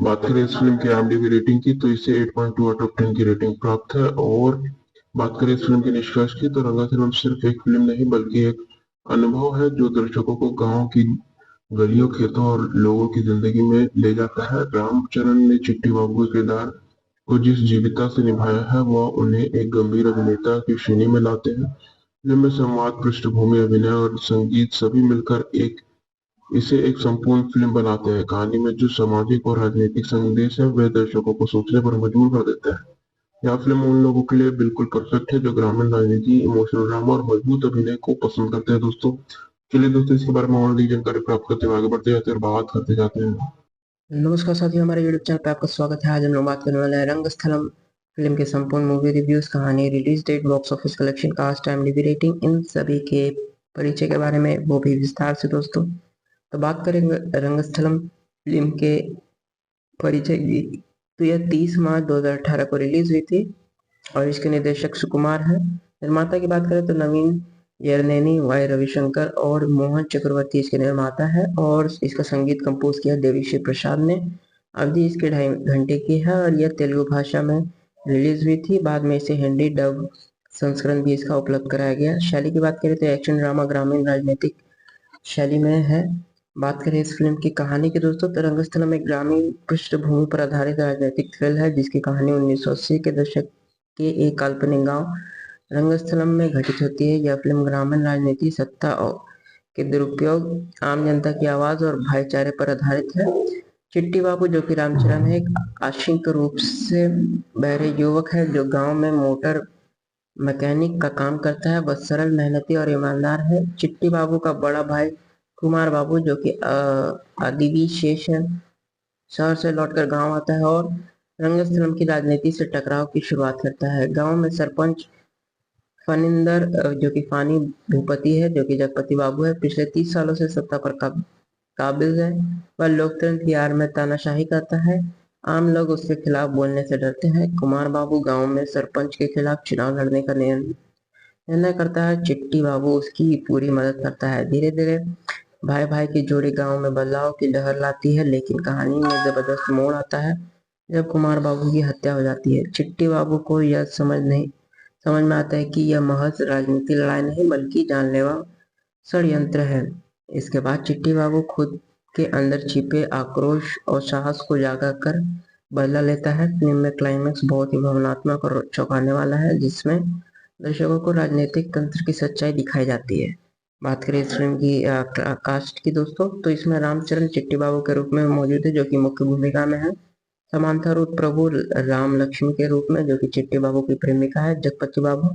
बात करें इस फिल्म की IMDb रेटिंग की तो इसे 8.2 आउट ऑफ 10 की रेटिंग प्राप्त है। और बात करें इस फिल्म के निष्कर्ष की तो रंगा फिल्म सिर्फ एक फिल्म नहीं बल्कि एक अनुभव है जो दर्शकों को गांव की गलियों, खेतों और लोगों की जिंदगी में ले जाता है। रामचरण ने चिट्टी बाबू के किरदार को जिस जीवंतता से निभाया है वह उन्हें एक गंभीर अभिनेता की श्रेणी में लाते हैं। फिल्म में संवाद, पृष्ठभूमि, अभिनय और संगीत सभी मिलकर इसे एक संपूर्ण फिल्म बनाते हैं। कहानी में जो सामाजिक और राजनीतिक संदेश है वह दर्शकों को सोचने पर मजबूर कर देता है। यह फिल्म उन लोगों के लिए बिल्कुल परफेक्ट है जो ग्रामीण राजनीति, इमोशनल ड्रामा और मजबूत अभिनय को पसंद करते हैं दोस्तों। चलिए दोस्तों, इसके बारे में और अधिक जानकारी प्राप्त करते हुए आगे बढ़ते जाते हैं और बात करते जाते हैं। नमस्कार साथियों, हमारे यूट्यूब चैनल पे आपका स्वागत है। आज हम लोग बात करने वाले हैं रंगस्थलम फिल्म के संपूर्ण मूवी रिव्यूज, कहानी, release date, box office collection, cast, IMDb rating, इन सभी के परिचय के बारे में, वो भी विस्तार से दोस्तों। तो बात करेंगे रंगस्थलम फिल्म के परिचय की, तो यह 30 मार्च 2018 को रिलीज हुई थी और इसके निर्देशक सुकुमार है। निर्माता की बात करें तो नवीन यरनेनी, वाई रविशंकर और मोहन चक्रवर्ती इसके निर्माता है और इसका संगीत कंपोज किया देवीश्री प्रसाद ने। अवधि इसके 2.5 घंटे की है और यह तेलुगु भाषा में रिलीज हुई थी। बाद में इसे हिंदी डब संस्करण भी इसका उपलब्ध कराया गया। शैली की बात करें तो एक्शन ड्रामा ग्रामीण राजनीतिक शैली में है। बात करें इस फिल्म की कहानी की दोस्तों, तो रंगस्थलम एक ग्रामीण पृष्ठभूमि पर आधारित राजनीतिक थ्रिल है जिसकी कहानी 1980 के दशक के एक काल्पनिक गांव रंगस्थलम में घटित होती है। यह फिल्म ग्रामीण राजनीति, सत्ता और के दुरुपयोग, आम जनता की आवाज और भाईचारे पर आधारित है। चिट्टी बाबू जो कि रामचरण है, एक आंशिक रूप से बहरे युवक है जो गांव में मोटर मैकेनिक का काम करता है। वह सरल, मेहनती और ईमानदार है। चिट्टी बाबू का बड़ा भाई कुमार बाबू जो कि आदिवी शेष है, शहर से लौटकर गांव आता है और रंगस्थलम की राजनीति से टकराव की शुरुआत करता है। गांव में सरपंच फनिंदर जो कि फानी भूपति है, जो कि जगपति बाबू है, पिछले 30 सालों से सत्ता पर काबिज है। वह लोकतंत्र की आड़ में तानाशाही करता है। आम लोग उसके खिलाफ बोलने से डरते हैं। कुमार बाबू गांव में सरपंच के खिलाफ चुनाव लड़ने का निर्णय करता है। चिट्टी बाबू उसकी पूरी मदद करता है। धीरे धीरे भाई भाई की जोड़ी गांव में बदलाव की लहर लाती है, लेकिन कहानी में जबरदस्त मोड़ आता है जब कुमार बाबू की हत्या हो जाती है। चिट्टी बाबू को यह समझ में आता है कि यह महज राजनीतिक लड़ाई नहीं बल्कि जानलेवा षड्यंत्र है। इसके बाद चिट्टी बाबू खुद के अंदर छिपे आक्रोश और साहस को जागा कर बदला लेता है। फिल्म में क्लाइमैक्स बहुत ही भावनात्मक और चौंकाने वाला है जिसमें दर्शकों को राजनीतिक तंत्र की सच्चाई दिखाई जाती है। बात करें इस फिल्म की कास्ट की दोस्तों, तो इसमें रामचरण चिट्टी बाबू के रूप में मौजूद है जो कि मुख्य भूमिका में है। समांथा रूप प्रभु राम लक्ष्मी के रूप में जो कि चिट्टी बाबू की प्रेमिका है। जगपति बाबू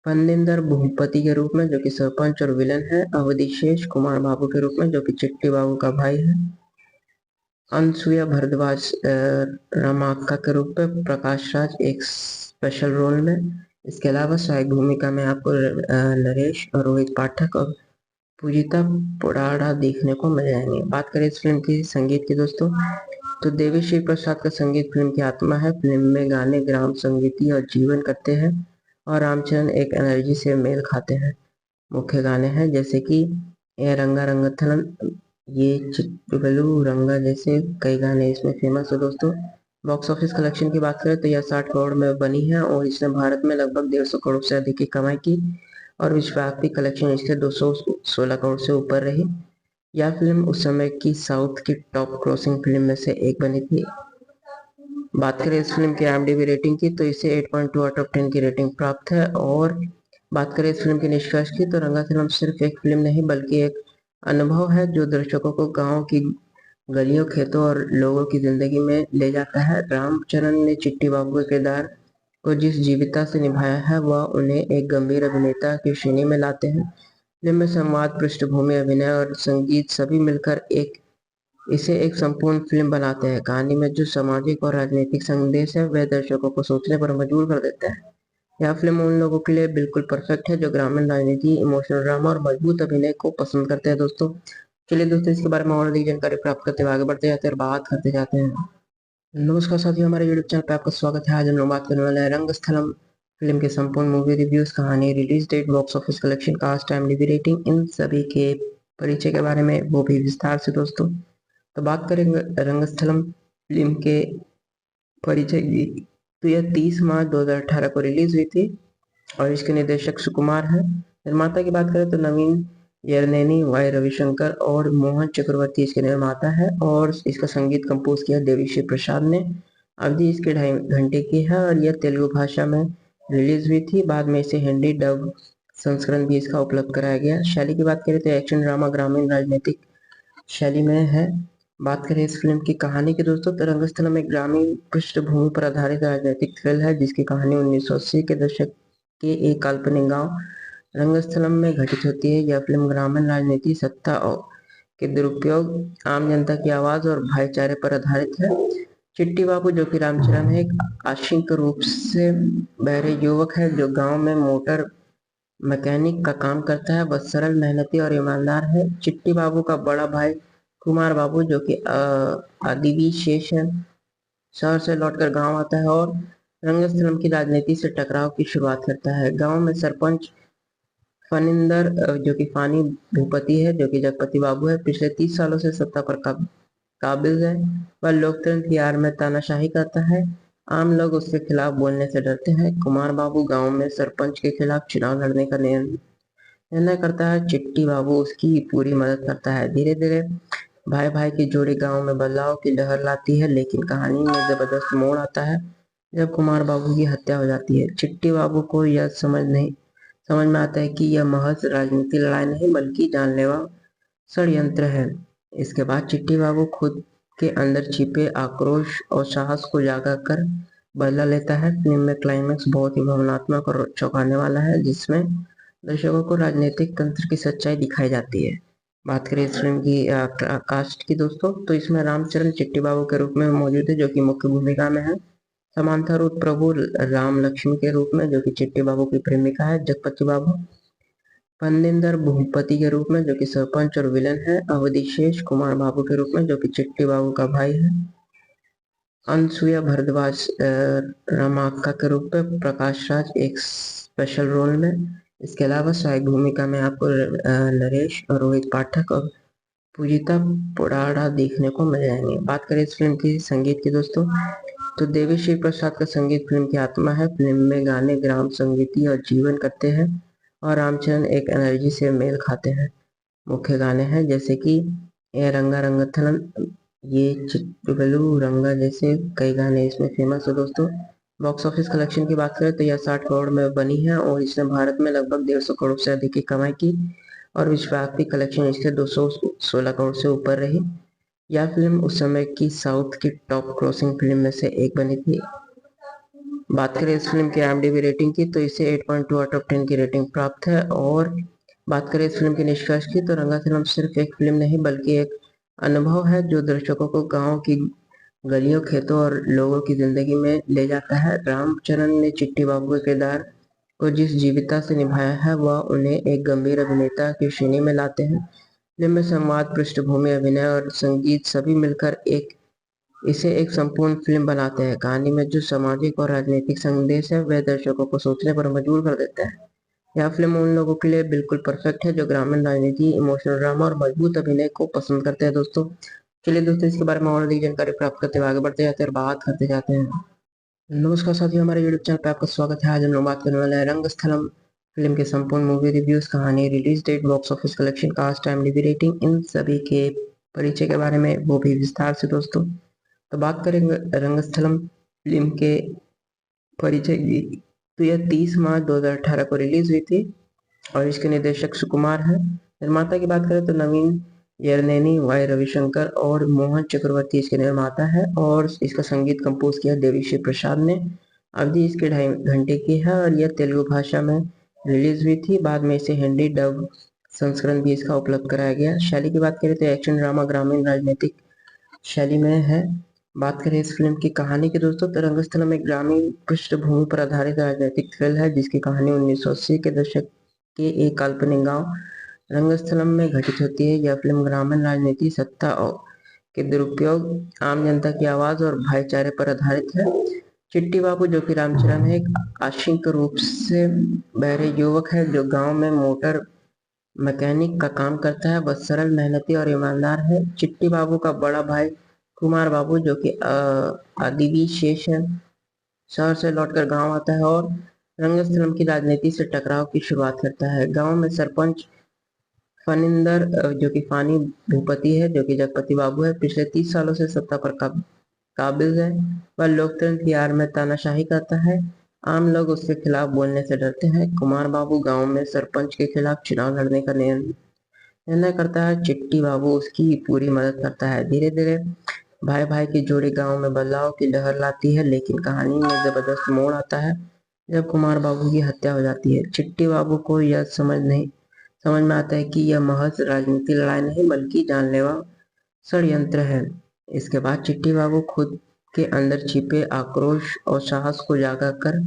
फनिंदर भूपति के रूप में जो कि सरपंच और विलन है। अवधिशेष कुमार बाबू के रूप में जो कि चिट्टी बाबू का भाई है। अनसुया भारद्वाज रमाक्का के रूप में। प्रकाश राज एक स्पेशल रोल में। इसके अलावा सहायक भूमिका में आपको नरेश और रोहित पाठक और पूजिता पुराड़ा देखने को मिल जाएंगे। बात करें इस फिल्म की संगीत की दोस्तों, तो देवीश्री प्रसाद का संगीत फिल्म की आत्मा है। फिल्म में गाने ग्राम संगीति और जीवन करते हैं और रामचरण एक एनर्जी से मेल खाते हैं। मुख्य गाने हैं जैसे कि ए रंगा रंगथलम, ये चिट्टू रंगा जैसे कई गाने इसमें फेमस है दोस्तों। बॉक्स ऑफिस कलेक्शन की बात करें तो यह 60 करोड़ में बनी है और इसने भारत में लगभग 150 करोड़ से अधिक की कमाई की और विश्वव्यापी कलेक्शन इसके 216 करोड़ से ऊपर रही। यह फिल्म उस समय की साउथ की टॉप क्रॉसिंग फिल्म में से एक बनी थी। बात करें इस फिल्म की IMDb रेटिंग की तो इसे 8.2 आउट ऑफ 10 की रेटिंग प्राप्त है। और बात करें इस फिल्म के निष्कर्ष की तो रंगा फिल्म सिर्फ एक फिल्म नहीं बल्कि एक अनुभव है जो दर्शकों को गांव की गलियों, खेतों और लोगों की जिंदगी में ले जाता है। रामचरण ने चिट्टी बाबू के किरदार को जिस जीवंतता से निभाया है वह उन्हें एक गंभीर अभिनेता की श्रेणी में लाते हैं। फिल्म में संवाद, पृष्ठभूमि, अभिनय और संगीत सभी मिलकर इसे एक संपूर्ण फिल्म बनाते हैं। कहानी में जो सामाजिक और राजनीतिक संदेश है वह दर्शकों को सोचने पर मजबूर कर देता है। यह फिल्म उन लोगों के लिए बिल्कुल परफेक्ट है जो ग्रामीण राजनीति, इमोशनल ड्रामा और मजबूत अभिनय को पसंद करते हैं दोस्तों। चलिए दोस्तों, इसके बारे में और अधिक जानकारी प्राप्त करते हुए आगे बढ़ते जाते हैं और बात करते जाते हैं। नमस्कार साथियों, हमारे यूट्यूब चैनल पे आपका स्वागत है। आज हम लोग बात करने वाले हैं रंगस्थलम फिल्म के संपूर्ण मूवी रिव्यूज, कहानी, release date, box office collection, cast, IMDb rating, इन सभी के परिचय के बारे में, वो भी विस्तार से दोस्तों। तो बात करेंगे रंगस्थलम फिल्म के परिचय की, तो यह 30 मार्च 2018 को रिलीज हुई थी और इसके निर्देशक सुकुमार है। निर्माता की बात करें तो नवीन यरनेनी, वाई रविशंकर और मोहन चक्रवर्ती इसके निर्माता है और इसका संगीत कंपोज किया देवीश्री प्रसाद ने। अवधि इसके 2.5 घंटे की है और यह तेलुगु भाषा में रिलीज हुई थी। बाद में इसे हिंदी डब संस्करण भी इसका उपलब्ध कराया गया। शैली की बात करें तो एक्शन ड्रामा ग्रामीण राजनीतिक शैली में है। बात करें इस फिल्म की कहानी की दोस्तों, तो रंगस्थलम एक ग्रामीण पृष्ठभूमि पर आधारित राजनीतिक थ्रिल है जिसकी कहानी 1980 के दशक के एक काल्पनिक गांव रंगस्थलम में घटित होती है। यह फिल्म ग्रामीण राजनीति, सत्ता और के दुरुपयोग, आम जनता की आवाज और भाईचारे पर आधारित है। चिट्टी बाबू जो कि रामचरण है, एक आंशिक रूप से बहरे युवक है जो गांव में मोटर मैकेनिक का काम करता है। वह सरल, मेहनती और ईमानदार है। चिट्टी बाबू का बड़ा भाई कुमार बाबू जो कि आदिवी शेष है, शहर से लौटकर गांव आता है और रंगस्थलम की राजनीति से टकराव की शुरुआत करता है। गांव में सरपंच फनिंदर जो कि फानी भूपति है, जो कि जगपति बाबू है, पिछले 30 सालों से सत्ता पर काबिज है। वह लोकतंत्र की आड़ में तानाशाही करता है। आम लोग उसके खिलाफ बोलने से डरते हैं। कुमार बाबू गांव में सरपंच के खिलाफ चुनाव लड़ने का निर्णय करता है। चिट्टी बाबू उसकी पूरी मदद करता है। धीरे धीरे भाई भाई की जोड़ी गांव में बदलाव की लहर लाती है, लेकिन कहानी में जबरदस्त मोड़ आता है जब कुमार बाबू की हत्या हो जाती है। चिट्टी बाबू को यह समझ में आता है कि यह महज राजनीति लड़ाई नहीं बल्कि जानलेवा षड्यंत्र है। इसके बाद चिट्टी बाबू खुद के अंदर छिपे आक्रोश और साहस को जागा कर बदला लेता है। फिल्म में क्लाइमैक्स बहुत ही भावनात्मक और चौंकाने वाला है जिसमें दर्शकों को राजनीतिक तंत्र की सच्चाई दिखाई जाती है। बात करें इस फिल्म की कास्ट की दोस्तों, तो इसमें रामचरण चिट्टी बाबू के रूप में मौजूद है जो कि मुख्य भूमिका में है। समांथा रूप प्रभु राम लक्ष्मी के रूप में जो कि चिट्टी बाबू की प्रेमिका है। जगपति बाबू फनिंदर भूपति के रूप में जो कि सरपंच और विलन है। अवधिशेष कुमार बाबू के रूप में जो कि चिट्टी बाबू का भाई है। अनसुया भरद्वाज रमाक्का के रूप में। प्रकाश राज एक स्पेशल रोल में। इसके अलावा सहायक भूमिका में आपको नरेश और रोहित पाठक और पूजिता पोडाड़ा देखने को मिल जाएंगे। बात करें इस फिल्म की संगीत की दोस्तों, तो देवीश्री प्रसाद का संगीत फिल्म की आत्मा है। फिल्म में गाने ग्राम संगीति और जीवन करते हैं और रामचरण एक एनर्जी से मेल खाते हैं। मुख्य गाने हैं जैसे कि ए रंगा रंगथलन, ये चित्रगलू रंगा जैसे कई गाने इसमें फेमस है दोस्तों। बॉक्स ऑफिस कलेक्शन की बात करें तो यह 60 करोड़ में बनी है और इसने भारत में लगभग 150 करोड़ से अधिक की कमाई की और विश्वव्यापी कलेक्शन इसके 216 करोड़ से ऊपर रही। यह फिल्म उस समय की साउथ की टॉप क्रॉसिंग फिल्म में से एक बनी थी। बात करें इस फिल्म की IMDb रेटिंग की, तो इसे 8.2 आउट ऑफ 10 की रेटिंग प्राप्त है। और बात करें इस फिल्म के निष्कर्ष की, तो रंगस्थलम सिर्फ एक फिल्म नहीं बल्कि एक अनुभव है जो दर्शकों को गांव की गलियों, खेतों और लोगों की जिंदगी में ले जाता है। रामचरण ने चिट्टी बाबू के किरदार को जिस जीवंतता से निभाया है वह उन्हें एक गंभीर अभिनेता की श्रेणी में लाते हैं। फिल्म में संवाद, पृष्ठभूमि, अभिनय और संगीत सभी मिलकर इसे एक संपूर्ण फिल्म बनाते हैं। कहानी में जो सामाजिक और राजनीतिक संदेश है वह दर्शकों को सोचने पर मजबूर कर देता है। यह फिल्म उन लोगों के लिए बिल्कुल परफेक्ट है जो ग्रामीण राजनीति, इमोशनल ड्रामा और मजबूत अभिनय को पसंद करते हैं दोस्तों। चलिए दोस्तों, इसके बारे में और अधिक जानकारी प्राप्त करते हुए आगे बढ़ते जाते हैं और बात करते जाते हैं। नमस्कार साथियों, हमारे यूट्यूब चैनल पे आपका स्वागत है। आज हम लोग बात करने वाले हैं रंगस्थलम फिल्म के संपूर्ण मूवी रिव्यूज, कहानी, release date, box office collection, cast, IMDb rating, इन सभी के परिचय के बारे में, वो भी विस्तार से दोस्तों। तो बात करेंगे रंगस्थलम फिल्म के परिचय की, तो यह 30 मार्च 2018 को रिलीज हुई थी और इसके निर्देशक सुकुमार है। निर्माता की बात करें तो नवीन यरनेनी, वाई रविशंकर और मोहन चक्रवर्ती इसके निर्माता है और इसका संगीत कंपोज किया देवीश्री प्रसाद ने। अवधि इसके 2.5 घंटे की है और यह तेलुगु भाषा में रिलीज हुई थी। बाद में इसे हिंदी डब संस्करण भी इसका उपलब्ध कराया गया। शैली की बात करें तो एक्शन ड्रामा ग्रामीण राजनीतिक शैली में है। बात करें इस फिल्म की कहानी की दोस्तों, तो रंगस्थलम एक ग्रामीण पृष्ठभूमि पर आधारित राजनीतिक थ्रिल है जिसकी कहानी 1980 के दशक के एक काल्पनिक गांव रंगस्थलम में घटित होती है। यह फिल्म ग्रामीण राजनीति, सत्ता और के दुरुपयोग, आम जनता की आवाज और भाईचारे पर आधारित है। चिट्टी बाबू जो कि रामचरण है, एक आंशिक रूप से बहरे युवक है जो गांव में मोटर मैकेनिक का काम करता है। वह सरल, मेहनती और ईमानदार है। चिट्टी बाबू का बड़ा भाई कुमार बाबू जो कि अदीबी शेष है, शहर से लौटकर गांव आता है और रंगस्थलम की राजनीति से टकराव की शुरुआत करता है। गांव में सरपंच फनिंदर जो कि फानी भूपति है, जो कि जगपति बाबू है, पिछले 30 सालों से सत्ता पर काबिज है। वह लोकतंत्र की आड़ में तानाशाही करता है। आम लोग उसके खिलाफ बोलने से डरते हैं। कुमार बाबू गांव में सरपंच के खिलाफ चुनाव लड़ने का निर्णय करता है। चिट्टी बाबू उसकी पूरी मदद करता है। धीरे धीरे भाई भाई की जोड़ी गांव में बदलाव की लहर लाती है, लेकिन कहानी में जबरदस्त मोड़ आता है जब कुमार बाबू की हत्या हो जाती है। चिट्टी बाबू को यह समझ में आता है कि यह महज राजनीतिक लड़ाई नहीं बल्कि जानलेवा षड्यंत्र है। इसके बाद चिट्टी बाबू खुद के अंदर छिपे आक्रोश और साहस को जागा कर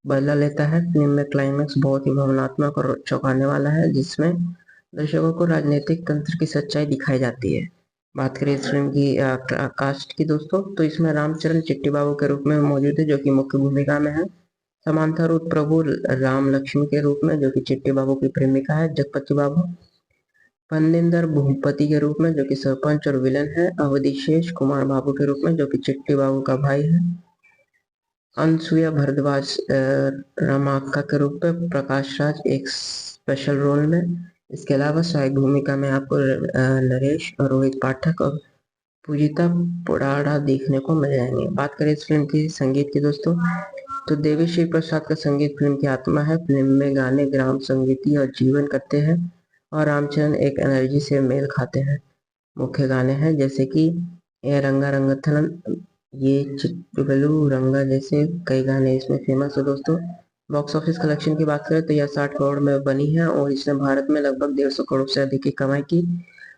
बदला लेता है। फिल्म में क्लाइमैक्स बहुत ही भावनात्मक और चौंकाने वाला है, जिसमें दर्शकों को राजनीतिक तंत्र की सच्चाई दिखाई जाती है। बात करें इस फिल्म की कास्ट की दोस्तों, तो इसमें रामचरण चिट्टी बाबू के रूप में मौजूद है जो कि मुख्य भूमिका में है। समांथा रूप प्रभु राम लक्ष्मी के रूप में जो कि चिट्टी बाबू की प्रेमिका है, जगपति बाबू फनिंदर भूपति के रूप में जो कि सरपंच और विलन है, अवधि कुमार बाबू के रूप में जो कि चिट्टी बाबू का भाई है, अनसुया भारद्वाज रमाका के रूप में, प्रकाश राज एक स्पेशल रोल में। इसके अलावा सहायक भूमिका में आपको नरेश और रोहित पाठक और पूजिता पुराड़ा देखने को मिल जाएंगे। बात करें इस फिल्म की संगीत की दोस्तों, तो देवी श्री प्रसाद का संगीत फिल्म की आत्मा है। फिल्म में गाने ग्राम संगीति और जीवन करते हैं और रामचरण एक एनर्जी से मेल खाते हैं। मुख्य गाने हैं जैसे कि ए रंगा रंगथलन, ये चिट्टुगलू रंगा जैसे कई गाने इसमें फेमस है दोस्तों। बॉक्स ऑफिस कलेक्शन की बात करें तो यह 60 करोड़ में बनी है और इसने भारत में लगभग 150 करोड़ से अधिक की कमाई की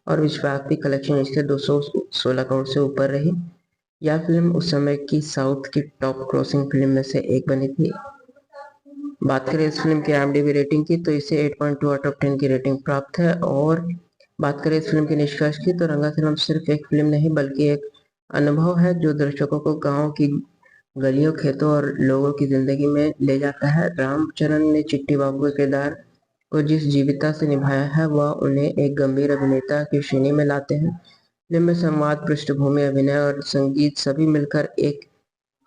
और विश्वव्यापी कलेक्शन इसके 216 करोड़ से ऊपर रही। यह फिल्म उस समय की साउथ की टॉप क्रॉसिंग फिल्म में से एक बनी थी। बात करें इस फिल्म की IMDb रेटिंग की, तो इसे 8.2 आउट ऑफ 10 की रेटिंग प्राप्त है। और बात करें इस फिल्म के निष्कर्ष की, तो रंगस्थलम सिर्फ एक फिल्म नहीं बल्कि एक अनुभव है जो दर्शकों को गांव की गलियों, खेतों और लोगों की जिंदगी में ले जाता है। रामचरण ने चिट्टी बाबू के किरदार को जिस जीवंतता से निभाया है वह उन्हें एक गंभीर अभिनेता की श्रेणी में लाते हैं। फिल्म में संवाद, पृष्ठभूमि, अभिनय और संगीत सभी मिलकर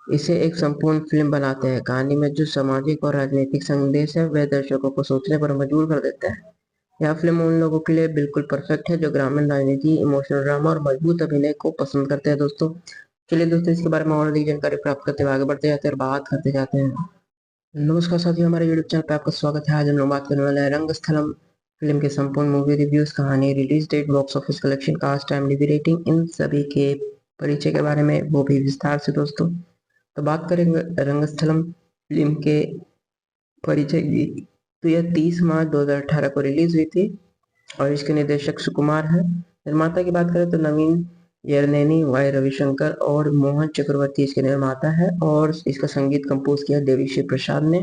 इसे एक संपूर्ण फिल्म बनाते हैं। कहानी में जो सामाजिक और राजनीतिक संदेश है वह दर्शकों को सोचने पर मजबूर कर देता है। यह फिल्म उन लोगों के लिए बिल्कुल परफेक्ट है जो ग्रामीण राजनीति, इमोशनल ड्रामा और मजबूत अभिनय को पसंद करते हैं दोस्तों। चलिए दोस्तों, इसके बारे में और अधिक जानकारी प्राप्त करते हुए आगे बढ़ते जाते हैं और बात करते जाते हैं। नमस्कार साथियों, हमारे यूट्यूब चैनल पे आपका स्वागत है। आज हम लोग बात करने वाले हैं रंगस्थलम फिल्म के संपूर्ण मूवी रिव्यूज, कहानी, release date, box office collection, cast, IMDb rating, इन सभी के परिचय के बारे में, वो भी विस्तार से दोस्तों। तो बात करेंगे रंगस्थलम फिल्म के परिचय की, तो यह 30 मार्च 2018 को रिलीज हुई थी और इसके निर्देशक सुकुमार है। निर्माता की बात करें तो नवीन यरनेनी, वाई रविशंकर और मोहन चक्रवर्ती इसके निर्माता है और इसका संगीत कंपोज किया देवीश्री प्रसाद ने।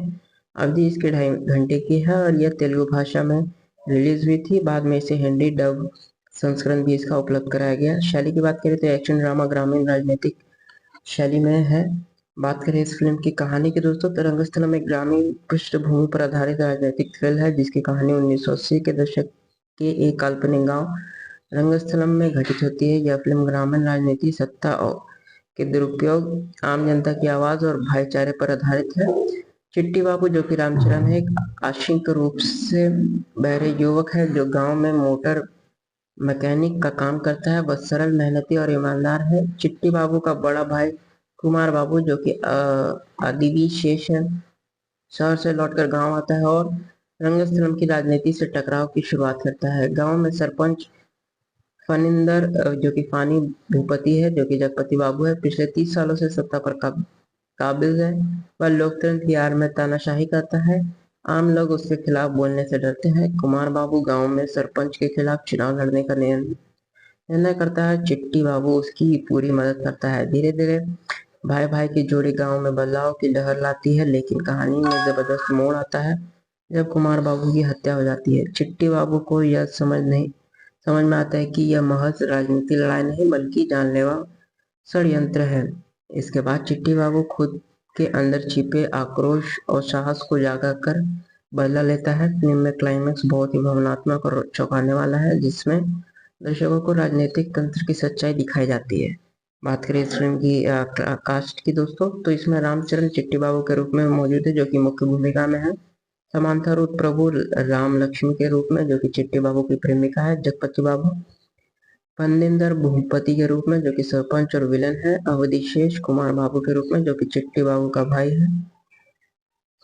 अवधि इसके 2.5 घंटे की है और यह तेलुगु भाषा में रिलीज हुई थी। बाद में इसे हिंदी डब संस्करण भी इसका उपलब्ध कराया गया। शैली की बात करें तो एक्शन ड्रामा ग्रामीण राजनीतिक शैली में है। बात करें इस फिल्म की कहानी की दोस्तों, तो रंगस्थलम एक ग्रामीण पृष्ठभूमि पर आधारित राजनीतिक थ्रिल है जिसकी कहानी 1980 के दशक के एक काल्पनिक गांव रंगस्थलम में घटित होती है। यह फिल्म ग्रामीण राजनीति, सत्ता और के दुरुपयोग, आम जनता की आवाज और भाईचारे पर आधारित है। चिट्टी बाबू जो कि रामचरण है, एक आंशिक रूप से बहरे युवक है जो गांव में मोटर मैकेनिक का काम करता है। वह सरल, मेहनती और ईमानदार है। चिट्टी बाबू का बड़ा भाई कुमार बाबू जो कि अदीबी शेष है, शहर से लौटकर गांव आता है और रंगस्थलम की राजनीति से टकराव की शुरुआत करता है। गांव में सरपंच फनिंदर जो कि फानी भूपति है, जो कि जगपति बाबू है, पिछले 30 सालों से सत्ता पर काबिज है। वह लोकतंत्र की आड़ में तानाशाही करता है। आम लोग उसके खिलाफ बोलने से डरते हैं। कुमार बाबू गांव में सरपंच के खिलाफ चुनाव लड़ने का निर्णय करता है चिट्टी बाबू उसकी पूरी मदद करता है। धीरे धीरे भाई भाई की जोड़ी गांव में बदलाव की लहर लाती है, लेकिन कहानी में जबरदस्त मोड़ आता है जब कुमार बाबू की हत्या हो जाती है। चिट्टी बाबू को यह समझ में आता है कि यह महज राजनीतिक लड़ाई नहीं बल्कि जानलेवा षड्यंत्र है। इसके बाद चिट्टी बाबू खुद के अंदर छिपे आक्रोश और साहस को जागा कर बदला लेता है। फिल्म में क्लाइमैक्स बहुत ही भावनात्मक और चौंकाने वाला है, जिसमें दर्शकों को राजनीतिक तंत्र की सच्चाई दिखाई जाती है। बात करें इस फिल्म की कास्ट की दोस्तों, तो इसमें रामचरण चिट्टी बाबू के रूप में मौजूद है, जो कि मुख्य भूमिका में है। समांथा रूप प्रभु राम लक्ष्मी के रूप में, जो कि चिट्टी बाबू की प्रेमिका है जगपति बाबू। फनिंदर भूपति के रूप में, जो कि सरपंच और विलन है। अवधेश कुमार बाबू के रूप में, जो कि चिट्टी बाबू का भाई है।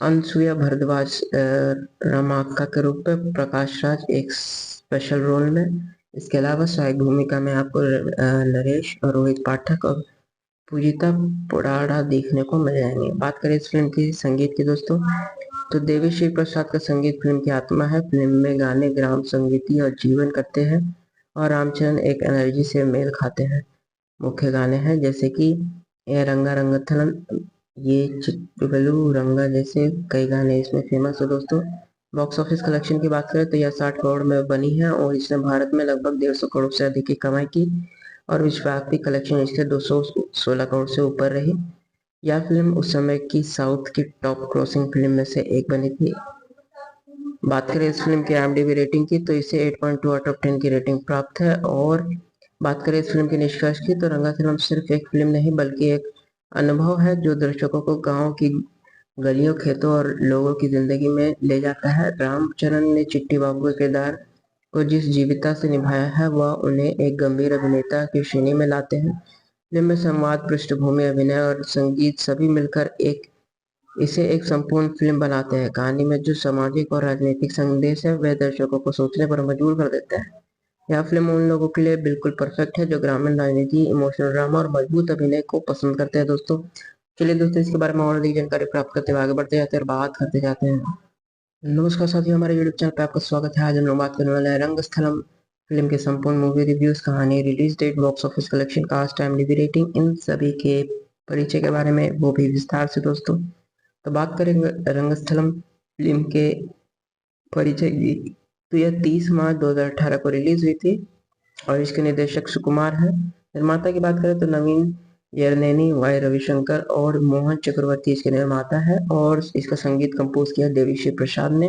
अनसुया भारद्वाज रमाक्का के रूप में। प्रकाश राज एक स्पेशल रोल में। इसके अलावा सहायक भूमिका में आपको नरेश और रोहित पाठक और पूजिता पुराड़ा देखने को मिल जाएंगे। बात करें इस फिल्म की संगीत की दोस्तों, तो देवीश्री प्रसाद का संगीत फिल्म की आत्मा है। फिल्म में गाने ग्राम संगीति और जीवन करते हैं और रामचरण एक एनर्जी से मेल खाते हैं। मुख्य गाने हैं जैसे कि ए रंगा रंगथलन, ये चिट्टू रंगा जैसे कई गाने इसमें फेमस है दोस्तों। बॉक्स ऑफिस कलेक्शन की बात करें तो यह 60 करोड़ में बनी है और इसने भारत में लगभग 150 करोड़ से अधिक की कमाई की और विश्वव्यापी कलेक्शन इसके 216 करोड़ से ऊपर रही। यह फिल्म उस समय की साउथ की टॉप क्रॉसिंग फिल्म में से एक बनी थी। बात करें इस फिल्म की IMDb रेटिंग की, तो इसे 8.2 आउट ऑफ 10 की रेटिंग प्राप्त है। और बात करें इस फिल्म के निष्कर्ष की, तो रंगा फिल्म सिर्फ एक फिल्म नहीं बल्कि एक अनुभव है जो दर्शकों को गांव की गलियों, खेतों और लोगों की जिंदगी में ले जाता है। रामचरण ने चिट्टी बाबू के किरदार को जिस जीवंतता से निभाया है, वह उन्हें एक गंभीर अभिनेता की श्रेणी में लाते हैं। फिल्म में संवाद, पृष्ठभूमि, अभिनय और संगीत सभी मिलकर इसे एक संपूर्ण फिल्म बनाते हैं। कहानी में जो सामाजिक और राजनीतिक संदेश है, वह दर्शकों को सोचने पर मजबूर कर देता है। यह फिल्म उन लोगों के लिए बिल्कुल परफेक्ट है जो ग्रामीण राजनीति, इमोशनल ड्रामा और मजबूत अभिनय को पसंद करते हैं दोस्तों। चलिए दोस्तों, इसके बारे में और अधिक जानकारी प्राप्त करते हुए आगे बढ़ते जाते हैं और बात करते जाते हैं। नमस्कार साथियों, हमारे यूट्यूब चैनल पर आपका स्वागत है। आज हम लोग बात करने वाले हैं रंगस्थलम फिल्म के संपूर्ण मूवी रिव्यूज, कहानी, release date, box office collection, cast, IMDb rating, इन सभी के परिचय के बारे में, वो भी विस्तार से दोस्तों। तो बात करेंगे रंगस्थलम फिल्म के परिचय की, तो यह 30 मार्च 2018 को रिलीज हुई थी और इसके निर्देशक सुकुमार है। निर्माता की बात करें तो नवीन यरनेनी, वाई रविशंकर और मोहन चक्रवर्ती इसके निर्माता है और इसका संगीत कंपोज किया देवीश्री प्रसाद ने।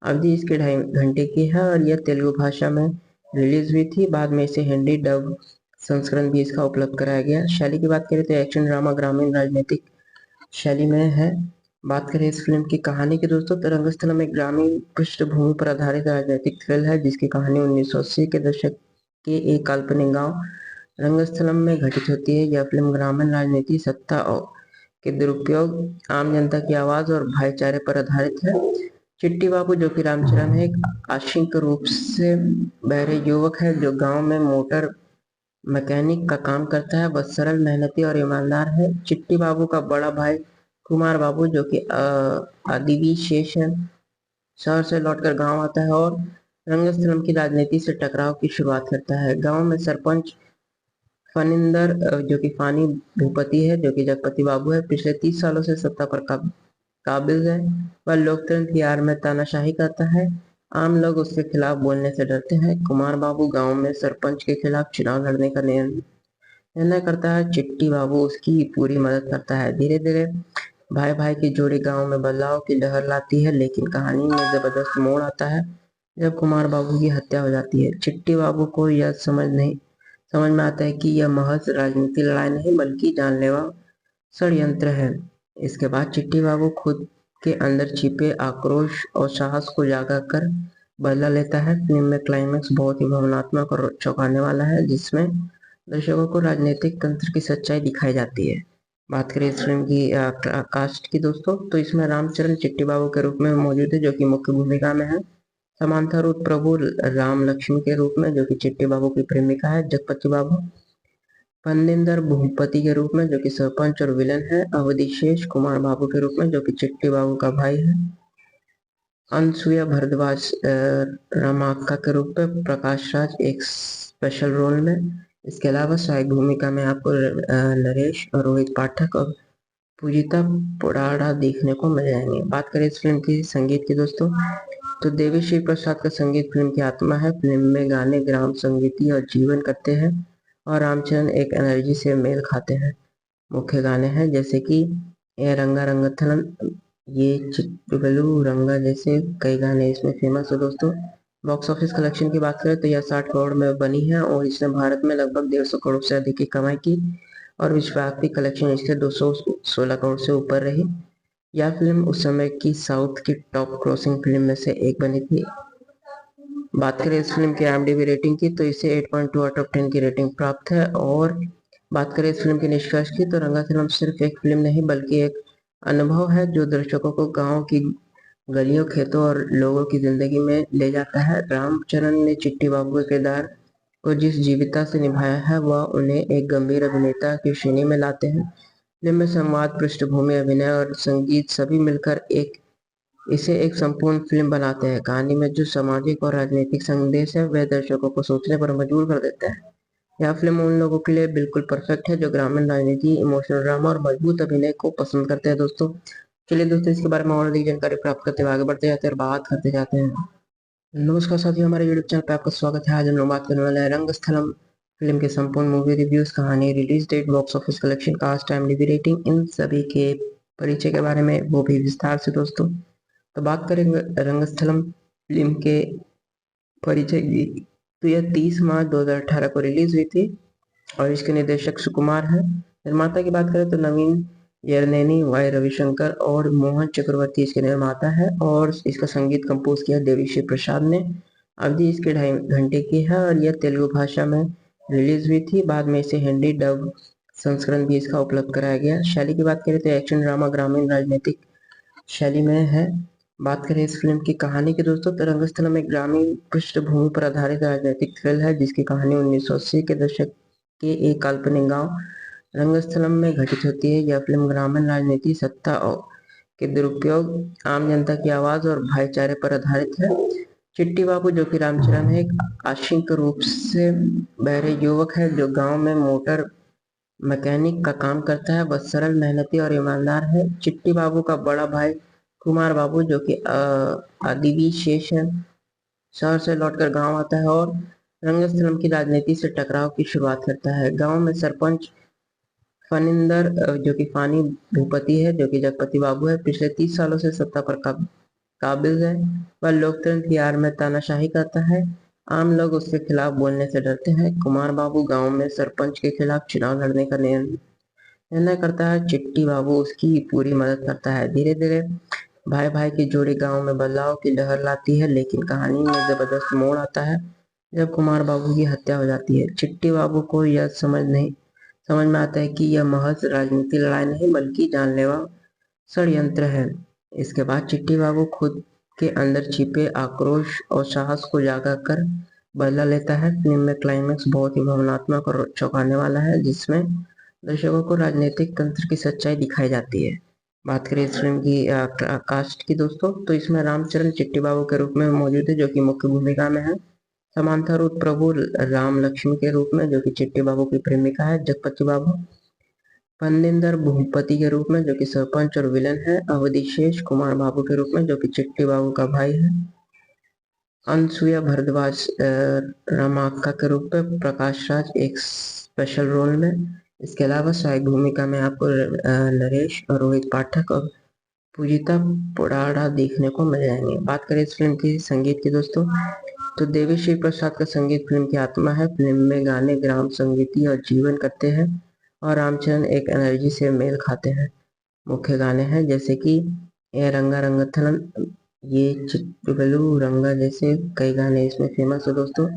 अवधि इसके 2.5 घंटे की है और यह तेलुगु भाषा में रिलीज हुई थी। बाद में इसे हिंदी डब संस्करण भी इसका उपलब्ध कराया गया। शैली की बात करें तो एक्शन ड्रामा ग्रामीण राजनीतिक शैली में है। बात करें इस फिल्म की कहानी की दोस्तों, तो रंगस्थलम एक ग्रामीण पृष्ठभूमि पर आधारित राजनीतिक थ्रिल है जिसकी कहानी 1980 के दशक के एक काल्पनिक गांव रंगस्थलम में घटित होती है। यह फिल्म ग्रामीण राजनीति, सत्ता और के दुरुपयोग, आम जनता की आवाज और भाईचारे पर आधारित है। चिट्टी बाबू, जो कि रामचरण है, एक आंशिक रूप से बहरे युवक है जो गांव में मोटर मैकेनिक का काम करता है। वह सरल, मेहनती और ईमानदार है। चिट्टी बाबू का बड़ा भाई कुमार बाबू, जो कि अदीबी शेष है, शहर से लौटकर गांव आता है और रंगस्थलम की राजनीति से टकराव की शुरुआत करता है। गांव में सरपंच फनिंदर, जो कि फानी भूपति है, जो कि जगपति बाबू है, पिछले 30 सालों से सत्ता पर काबिज है। वह लोकतंत्र की आड़ में तानाशाही करता है। आम लोग उसके खिलाफ बोलने से डरते हैं। कुमार बाबू गांव में सरपंच के खिलाफ चुनाव लड़ने का निर्णय करता है। चिट्टी बाबू उसकी पूरी मदद करता है। धीरे धीरे भाई भाई की जोड़ी गांव में बदलाव की लहर लाती है, लेकिन कहानी में जबरदस्त मोड़ आता है जब कुमार बाबू की हत्या हो जाती है। चिट्टी बाबू को यह समझ में आता है कि यह महज राजनीतिक लड़ाई नहीं बल्कि जानलेवा षड्यंत्र है। इसके बाद चिट्टी बाबू खुद के अंदर छिपे आक्रोश और साहस को जागा कर बदला लेता है। फिल्म में क्लाइमैक्स बहुत ही भावनात्मक और चौंकाने वाला है, जिसमें दर्शकों को राजनीतिक तंत्र की सच्चाई दिखाई जाती है। बात करें इस फिल्म की कास्ट की दोस्तों, तो इसमें रामचरण चिट्टी बाबू के रूप में मौजूद है, जो कि मुख्य भूमिका में है। समांथा रूप प्रभु राम लक्ष्मी के रूप में, जो कि चिट्टी बाबू की प्रेमिका है जगपति बाबू। फनिंदर भूपति के रूप में, जो कि सरपंच और विलन है। अवधेश कुमार बाबू के रूप में, जो कि चिट्टी बाबू का भाई है। अनसुया भारद्वाज रमाक्का के रूप में। प्रकाश राज एक स्पेशल रोल में। इसके अलावा सहायक भूमिका में आपको नरेश और रोहित पाठक और पूजिता पोडाड़ा देखने को मिल जाएंगे। बात करें इस फिल्म की संगीत की दोस्तों, तो देवी श्री प्रसाद का संगीत फिल्म की आत्मा है। फिल्म में गाने ग्राम संगीति और जीवन करते हैं और रामचरण एक एनर्जी से मेल खाते हैं। मुख्य गाने हैं जैसे कि ए रंगा रंगथलम, ये चिट्टुगलू रंगा जैसे कई गाने इसमें फेमस है दोस्तों। बॉक्स ऑफिस कलेक्शन की बात करें तो यह 60 करोड़ में बनी है और इसने भारत में लगभग 150 करोड़ से अधिक की कमाई की और विश्वव्यापी कलेक्शन इसके 216 करोड़ से ऊपर रही। यह फिल्म उस समय की साउथ की टॉप क्रॉसिंग फिल्म में से एक बनी थी। बात करें इस फिल्म की IMDb रेटिंग की तो इसे 8.2 आउट ऑफ 10 की रेटिंग प्राप्त है। और बात करें इस फिल्म के निष्कर्ष की तो रंगस्थलम सिर्फ एक फिल्म नहीं बल्कि एक अनुभव है जो दर्शकों को गांव की गलियों, खेतों और लोगों की जिंदगी में ले जाता है। रामचरण ने चिट्टी बाबू के किरदार को जिस जीवंतता से निभाया है वह उन्हें एक गंभीर अभिनेता की श्रेणी में लाते हैं। फिल्म में संवाद, पृष्ठभूमि, अभिनय और संगीत सभी मिलकर इसे एक संपूर्ण फिल्म बनाते हैं। कहानी में जो सामाजिक और राजनीतिक संदेश है वह दर्शकों को सोचने पर मजबूर कर देता है। यह फिल्म उन लोगों के लिए बिल्कुल परफेक्ट है जो ग्रामीण राजनीति, इमोशनल ड्रामा और मजबूत अभिनय को पसंद करते हैं दोस्तों। चलिए दोस्तों, इसके बारे में और अधिक जानकारी प्राप्त करते हुए आगे बढ़ते जाते हैं और बात करते जाते हैं। नमस्कार साथियों, हमारे यूट्यूब चैनल पर आपका स्वागत है। आज हम लोग बात करने वाले हैं रंगस्थलम फिल्म के संपूर्ण मूवी रिव्यूज, कहानी, release date, box office collection, cast, IMDb rating, इन सभी के परिचय के बारे में, वो भी विस्तार से दोस्तों। तो बात करेंगे रंगस्थलम फिल्म के परिचय की, तो यह 30 मार्च 2018 को रिलीज हुई थी और इसके निर्देशक सुकुमार है। निर्माता की बात करें तो नवीन यरनेनी, वाई रविशंकर और मोहन चक्रवर्ती इसके निर्माता है और इसका संगीत कंपोज किया देवीश्री प्रसाद ने। अवधि इसके 2.5 घंटे की है और यह तेलुगु भाषा में रिलीज हुई थी। बाद में इसे हिंदी डब संस्करण भी इसका उपलब्ध कराया गया। शैली की बात करें तो एक्शन ड्रामा ग्रामीण राजनीतिक शैली में है। बात करें इस फिल्म की कहानी की दोस्तों, तो रंगस्थलम एक ग्रामीण पृष्ठभूमि पर आधारित राजनीतिक थ्रिल है जिसकी कहानी 1980 के दशक के एक काल्पनिक गांव रंगस्थलम में घटित होती है। यह फिल्म ग्रामीण राजनीति, सत्ता और के दुरुपयोग, आम जनता की आवाज और भाईचारे पर आधारित है। चिट्टी बाबू जो कि रामचरण है, एक आंशिक रूप से बहरे युवक है जो गांव में मोटर मैकेनिक का काम करता है। वह सरल, मेहनती और ईमानदार है। चिट्टी बाबू का बड़ा भाई कुमार बाबू जो कि आदिवी शेष है, शहर से लौटकर गांव आता है और रंगस्थलम की राजनीति से टकराव की शुरुआत करता है। गांव में सरपंच फनिंदर जो कि फानी भूपति है, जो कि जगपति बाबू है, पिछले 30 सालों से सत्ता पर काबिज है। वह लोकतंत्र की आड़ में तानाशाही करता है। आम लोग उसके खिलाफ बोलने से डरते हैं। कुमार बाबू गांव में सरपंच के खिलाफ चुनाव लड़ने का निर्णय करता है। चिट्टी बाबू उसकी पूरी मदद करता है। धीरे धीरे भाई भाई की जोड़ी गांव में बदलाव की लहर लाती है, लेकिन कहानी में जबरदस्त मोड़ आता है जब कुमार बाबू की हत्या हो जाती है। चिट्टी बाबू को यह समझ में आता है कि यह महज राजनीतिक लड़ाई नहीं बल्कि जानलेवा षड्यंत्र है। इसके बाद चिट्टी बाबू खुद के अंदर छिपे आक्रोश और साहस को जागा कर बदला लेता है। फिल्म में क्लाइमैक्स बहुत ही भावनात्मक और चौंकाने वाला है जिसमें दर्शकों को राजनीतिक तंत्र की सच्चाई दिखाई जाती है। बात करें इस फिल्म की कास्ट की दोस्तों, तो इसमें रामचरण चिट्टी बाबू के रूप में मौजूद है जो कि मुख्य भूमिका में है। समांथा रूथ प्रभु राम लक्ष्मी के रूप में जो कि चिट्टी बाबू की प्रेमिका है। जगपति बाबू फनिंदर भूपति के रूप में जो कि सरपंच और विलन है। अवधि शेष कुमार बाबू के रूप में जो कि चिट्टी बाबू का भाई है। अनसुया भारद्वाज रमाक्का के रूप में। प्रकाश राज एक स्पेशल रोल में। इसके अलावा सहायक भूमिका में आपको नरेश और रोहित पाठक और पूजिता पोडाड़ा देखने को मिल जाएंगे। बात करें इस फिल्म की संगीत की दोस्तों, तो देवी श्री प्रसाद का संगीत फिल्म की आत्मा है। फिल्म में गाने ग्राम संगीति और जीवन करते हैं और रामचरण एक एनर्जी से मेल खाते हैं। मुख्य गाने हैं जैसे कि ए रंगा रंगथलम, ये चिट्टुगलू रंगा जैसे कई गाने इसमें फेमस है दोस्तों।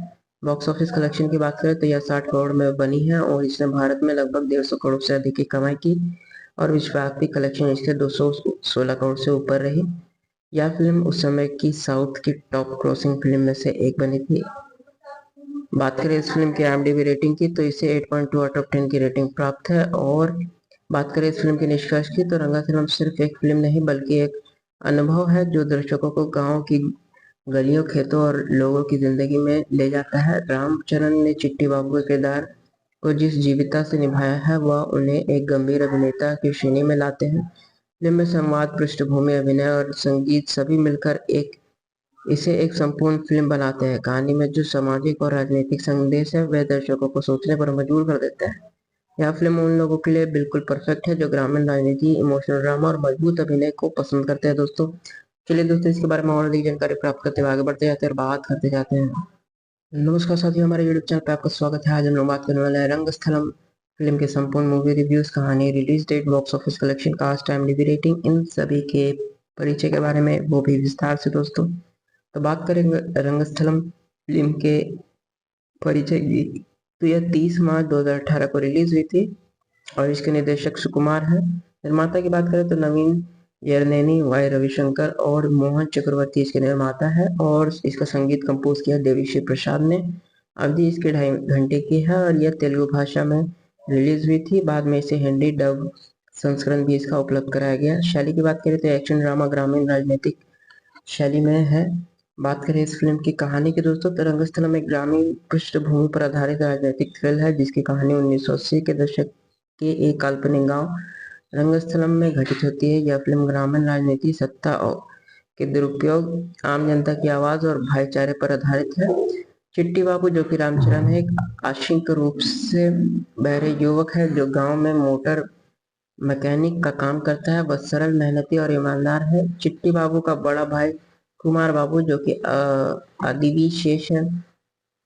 बॉक्स ऑफिस कलेक्शन की बात करें तो यह 60 करोड़ में बनी है और इसने भारत में लगभग 150 करोड़ से अधिक की कमाई की और विश्वव्यापी कलेक्शन इसके 216 करोड़ से ऊपर रही। यह फिल्म उस समय की साउथ की टॉप क्रॉसिंग फिल्म में से एक बनी थी। बात करें इस फिल्म की IMDb रेटिंग की तो इसे 8.2 आउट ऑफ 10 की रेटिंग प्राप्त है। और बात करें इस फिल्म के निष्कर्ष की तो रंगस्थलम सिर्फ एक फिल्म नहीं बल्कि एक अनुभव है जो दर्शकों को गांव की गलियों, खेतों और लोगों की जिंदगी में ले जाता है। रामचरण ने चिट्टी बाबू के किरदार को जिस जीवंतता से निभाया है वह उन्हें एक गंभीर अभिनेता की श्रेणी में लाते हैं। फिल्म में संवाद, पृष्ठभूमि, अभिनय और संगीत सभी मिलकर इसे एक संपूर्ण फिल्म बनाते हैं। कहानी में जो सामाजिक और राजनीतिक संदेश है वह दर्शकों को सोचने पर मजबूर कर देता है। यह फिल्म उन लोगों के लिए बिल्कुल परफेक्ट है जो ग्रामीण राजनीति, इमोशनल ड्रामा और मजबूत अभिनय को पसंद करते हैं दोस्तों। चलिए दोस्तों, इसके बारे में और अधिक जानकारी प्राप्त करते हुए आगे बढ़ते जाते हैं और बात करते जाते हैं। नमस्कार साथियों, हमारे यूट्यूब चैनल पे आपका स्वागत है। आज हम लोग बात करने वाले हैं रंगस्थलम फिल्म के संपूर्ण मूवी रिव्यूज, कहानी, release date, box office collection, cast, IMDb rating, इन सभी के परिचय के बारे में, वो भी विस्तार से दोस्तों। तो बात करेंगे रंगस्थलम फिल्म के परिचय की, तो यह 30 मार्च 2018 को रिलीज हुई थी और इसके निर्देशक सुकुमार है। निर्माता की बात करें तो नवीन यरनेनी, वाई रविशंकर और मोहन चक्रवर्ती इसके निर्माता है और इसका संगीत कंपोज किया देवीश्री प्रसाद ने। अवधि इसके 2.5 घंटे की है और यह तेलुगु भाषा में रिलीज हुई थी। बाद में इसे हिंदी डब संस्करण भी इसका उपलब्ध कराया गया। शैली की बात करें तो एक्शन ड्रामा ग्रामीण राजनीतिक शैली में है। बात करें इस फिल्म की कहानी की दोस्तों, तो रंगस्थलम एक ग्रामीण पृष्ठभूमि पर आधारित राजनीतिक थ्रिल है जिसकी कहानी 1980 के दशक के एक काल्पनिक गांव रंगस्थलम में घटित होती है। यह फिल्म ग्रामीण राजनीति, सत्ता और के दुरुपयोग, आम जनता की आवाज और भाईचारे पर आधारित है। चिट्टी बाबू जो कि रामचरण है, एक आंशिक रूप से बहरे युवक है जो गांव में मोटर मैकेनिक का काम करता है। वह सरल, मेहनती और ईमानदार है। चिट्टी बाबू का बड़ा भाई कुमार बाबू जो कि अदीबी शेष है,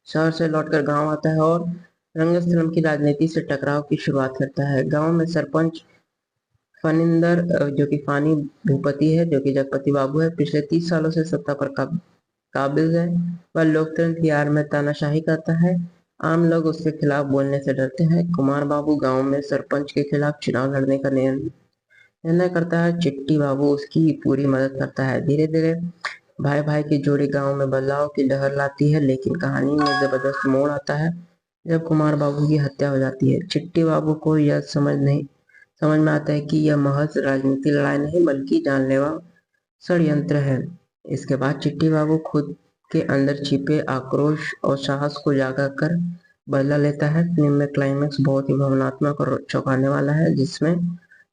शहर से लौटकर गांव आता है और रंगस्थलम की राजनीति से टकराव की शुरुआत करता है। गांव में सरपंच फनिंदर जो कि फानी भूपति है, जो कि जगपति बाबू है, पिछले 30 सालों से सत्ता पर काबिज है। वह लोकतंत्र की आड़ में तानाशाही करता है। आम लोग उसके खिलाफ बोलने से डरते हैं। कुमार बाबू गांव में सरपंच के खिलाफ चुनाव लड़ने का निर्णय करता है। चिट्टी बाबू उसकी पूरी मदद करता है। धीरे धीरे भाई भाई की जोड़ी गांव में बदलाव की लहर लाती है, लेकिन कहानी में जबरदस्त मोड़ आता है जब कुमार बाबू की हत्या हो जाती है। चिट्टी बाबू को यह समझ में आता है कि यह महज राजनीतिक लड़ाई नहीं बल्कि जानलेवा षड्यंत्र है। इसके बाद चिट्टी बाबू खुद के अंदर छिपे आक्रोश और साहस को जागा कर बदला लेता है। फिल्म में क्लाइमैक्स बहुत ही भावनात्मक और चौंकाने वाला है जिसमें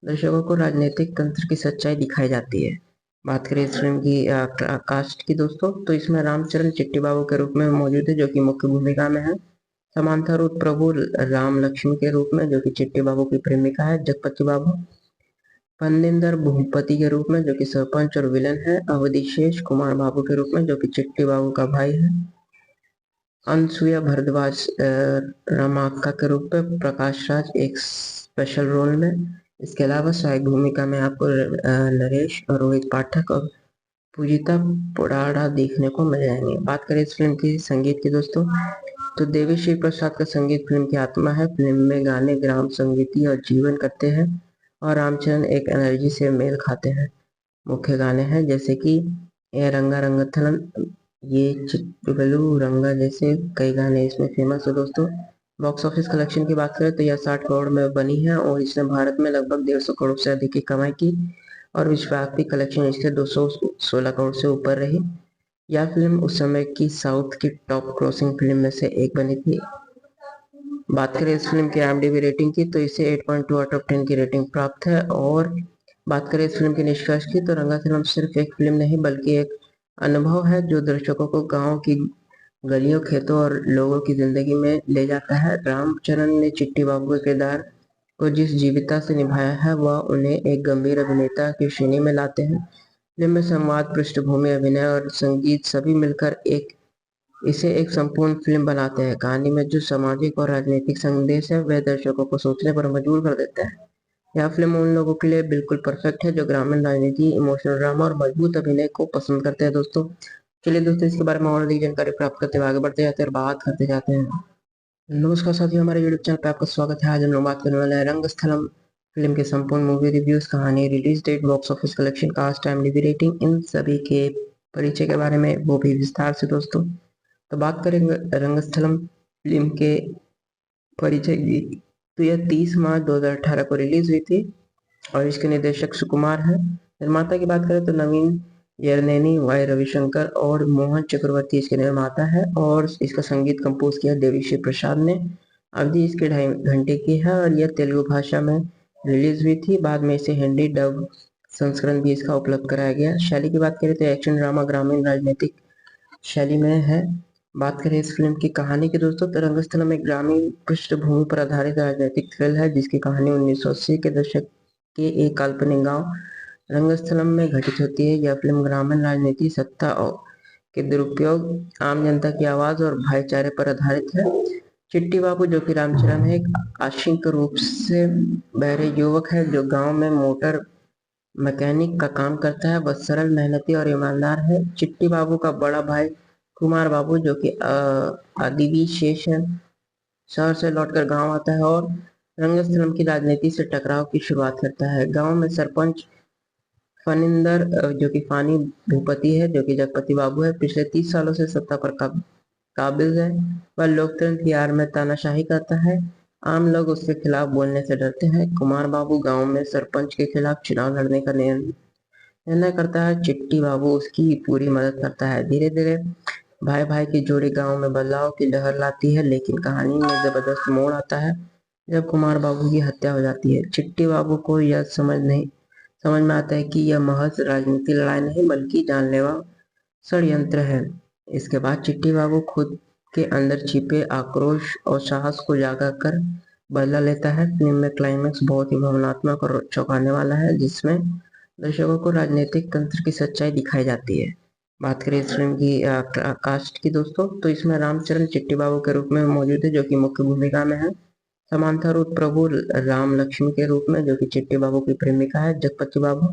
दर्शकों को राजनीतिक तंत्र की सच्चाई दिखाई जाती है। बात करें इस फिल्म की कास्ट की दोस्तों, तो इसमें रामचरण चिट्टी बाबू के रूप में मौजूद है जो कि मुख्य भूमिका में है। समांथा रूप प्रभु राम लक्ष्मी के रूप में जो कि चिट्टी बाबू की प्रेमिका है जगपति बाबू। फनिंदर भूपति के रूप में जो कि सरपंच और विलन है। अवधिशेष कुमार बाबू के रूप में जो कि चिट्टी बाबू का भाई है। अनसुया भारद्वाज रमाक्का के रूप में। प्रकाश राज एक स्पेशल रोल में। इसके अलावा सहायक भूमिका में आपको नरेश और रोहित पाठक और पूजिता पोडाड़ा देखने को मिल जाएंगे। बात करें इस फिल्म की संगीत की दोस्तों, तो देवीश्री प्रसाद का संगीत फिल्म की आत्मा है। फिल्म में गाने ग्राम संगीति और जीवन करते हैं और रामचरण एक एनर्जी से मेल खाते हैं। मुख्य गाने हैं जैसे कि ए रंगा रंगथलम, ये चिट्टुगलू रंगा, जैसे कई गाने इसमें फेमस है दोस्तों। बॉक्स ऑफिस कलेक्शन की बात करें तो यह 60 करोड़ में बनी है और इसने भारत में लगभग 150 करोड़ से अधिक की कमाई की और विश्वव्यापी कलेक्शन इसके 216 करोड़ से ऊपर रही। यह फिल्म उस समय की साउथ की टॉप क्रॉसिंग फिल्म में से एक बनी थी। बात करें इस फिल्म की IMDb रेटिंग की, तो इसे 8.2 आउट ऑफ 10 की रेटिंग प्राप्त है। और बात करें इस फिल्म के निष्कर्ष की, तो रंगस्थलम सिर्फ एक फिल्म नहीं बल्कि एक अनुभव है जो दर्शकों को गांव की गलियों, खेतों और लोगों की जिंदगी में ले जाता है। रामचरण ने चिट्टी बाबू के किरदार को जिस जीवंतता से निभाया है वह उन्हें एक गंभीर अभिनेता की श्रेणी में लाते हैं। फिल्म में संवाद, पृष्ठभूमि, अभिनय और संगीत सभी मिलकर इसे एक संपूर्ण फिल्म बनाते हैं। कहानी में जो सामाजिक और राजनीतिक संदेश है वह दर्शकों को सोचने पर मजबूर कर देता है। यह फिल्म उन लोगों के लिए बिल्कुल परफेक्ट है जो ग्रामीण राजनीति, इमोशनल ड्रामा और मजबूत अभिनय को पसंद करते हैं दोस्तों। चलिए दोस्तों, इसके बारे में और अधिक जानकारी प्राप्त करते हुए आगे बढ़ते जाते हैं और बात करते जाते हैं। नमस्कार साथियों, हमारे यूट्यूब चैनल पे आपका स्वागत है। आज हम लोग बात करने वाले हैं रंगस्थलम फिल्म के संपूर्ण मूवी रिव्यूज, कहानी, release date, box office collection, cast, IMDb rating, इन सभी के परिचय के बारे में, वो भी विस्तार से दोस्तों। तो बात करेंगे रंगस्थलम फिल्म के परिचय की, तो यह 30 मार्च 2018 को रिलीज हुई थी और इसके निर्देशक सुकुमार है। निर्माता की बात करें तो नवीन यरनेनी वाई रविशंकर और मोहन चक्रवर्ती इसके निर्माता है और इसका संगीत कंपोज किया देवीश्री प्रसाद ने। अवधि इसके 2.5 घंटे की है और यह तेलुगु भाषा में रिलीज हुई थी। बाद में इसे हिंदी डब संस्करण भी इसका उपलब्ध कराया गया। शैली की बात करें तो एक्शन ड्रामा ग्रामीण राजनीतिक शैली में है। बात करें इस फिल्म की कहानी की दोस्तों, तो रंगस्थलम एक ग्रामीण पृष्ठभूमि पर आधारित राजनीतिक थ्रिल है जिसकी कहानी 1980 के दशक के एक काल्पनिक गांव रंगस्थलम में घटित होती है। यह फिल्म ग्रामीण राजनीति, सत्ता और के दुरुपयोग, आम जनता की आवाज और भाईचारे पर आधारित है। चिट्टी बाबू जो कि रामचरण है, एक आंशिक रूप से बहरे युवक है जो गांव में मोटर मैकेनिक का काम करता है। वह सरल, मेहनती और ईमानदार है। चिट्टी बाबू का बड़ा भाई कुमार बाबू जो कि आदिवी शेष है, शहर से लौटकर गांव आता है और रंगस्थलम की राजनीति से टकराव की शुरुआत करता है। गांव में सरपंच फनिंदर जो कि फानी भूपति है, जो कि जगपति बाबू है, पिछले 30 सालों से सत्ता पर काबिज है। वह लोकतंत्र की आड़ में तानाशाही करता है। आम लोग उसके खिलाफ बोलने से डरते हैं। कुमार बाबू गांव में सरपंच के खिलाफ चुनाव लड़ने का निर्णय करता है। चिट्टी बाबू उसकी पूरी मदद करता है। धीरे धीरे भाई भाई की जोड़ी गांव में बदलाव की लहर लाती है, लेकिन कहानी में जबरदस्त मोड़ आता है जब कुमार बाबू की हत्या हो जाती है। चिट्टी बाबू को यह समझ में आता है कि यह महज राजनीतिक लड़ाई नहीं बल्कि जानलेवा षड्यंत्र है। इसके बाद चिट्टी बाबू खुद के अंदर छिपे आक्रोश और साहस को जागा कर बदला लेता है। फिल्म में क्लाइमैक्स बहुत ही भावनात्मक और चौंकाने वाला है जिसमें दर्शकों को राजनीतिक तंत्र की सच्चाई दिखाई जाती है। बात करें इस फिल्म की कास्ट की दोस्तों, तो इसमें रामचरण चिट्टी बाबू के रूप में मौजूद है जो कि मुख्य भूमिका में है। समांथा रूप प्रभु राम लक्ष्मी के रूप में जो कि चिट्टी बाबू की प्रेमिका है। जगपति बाबू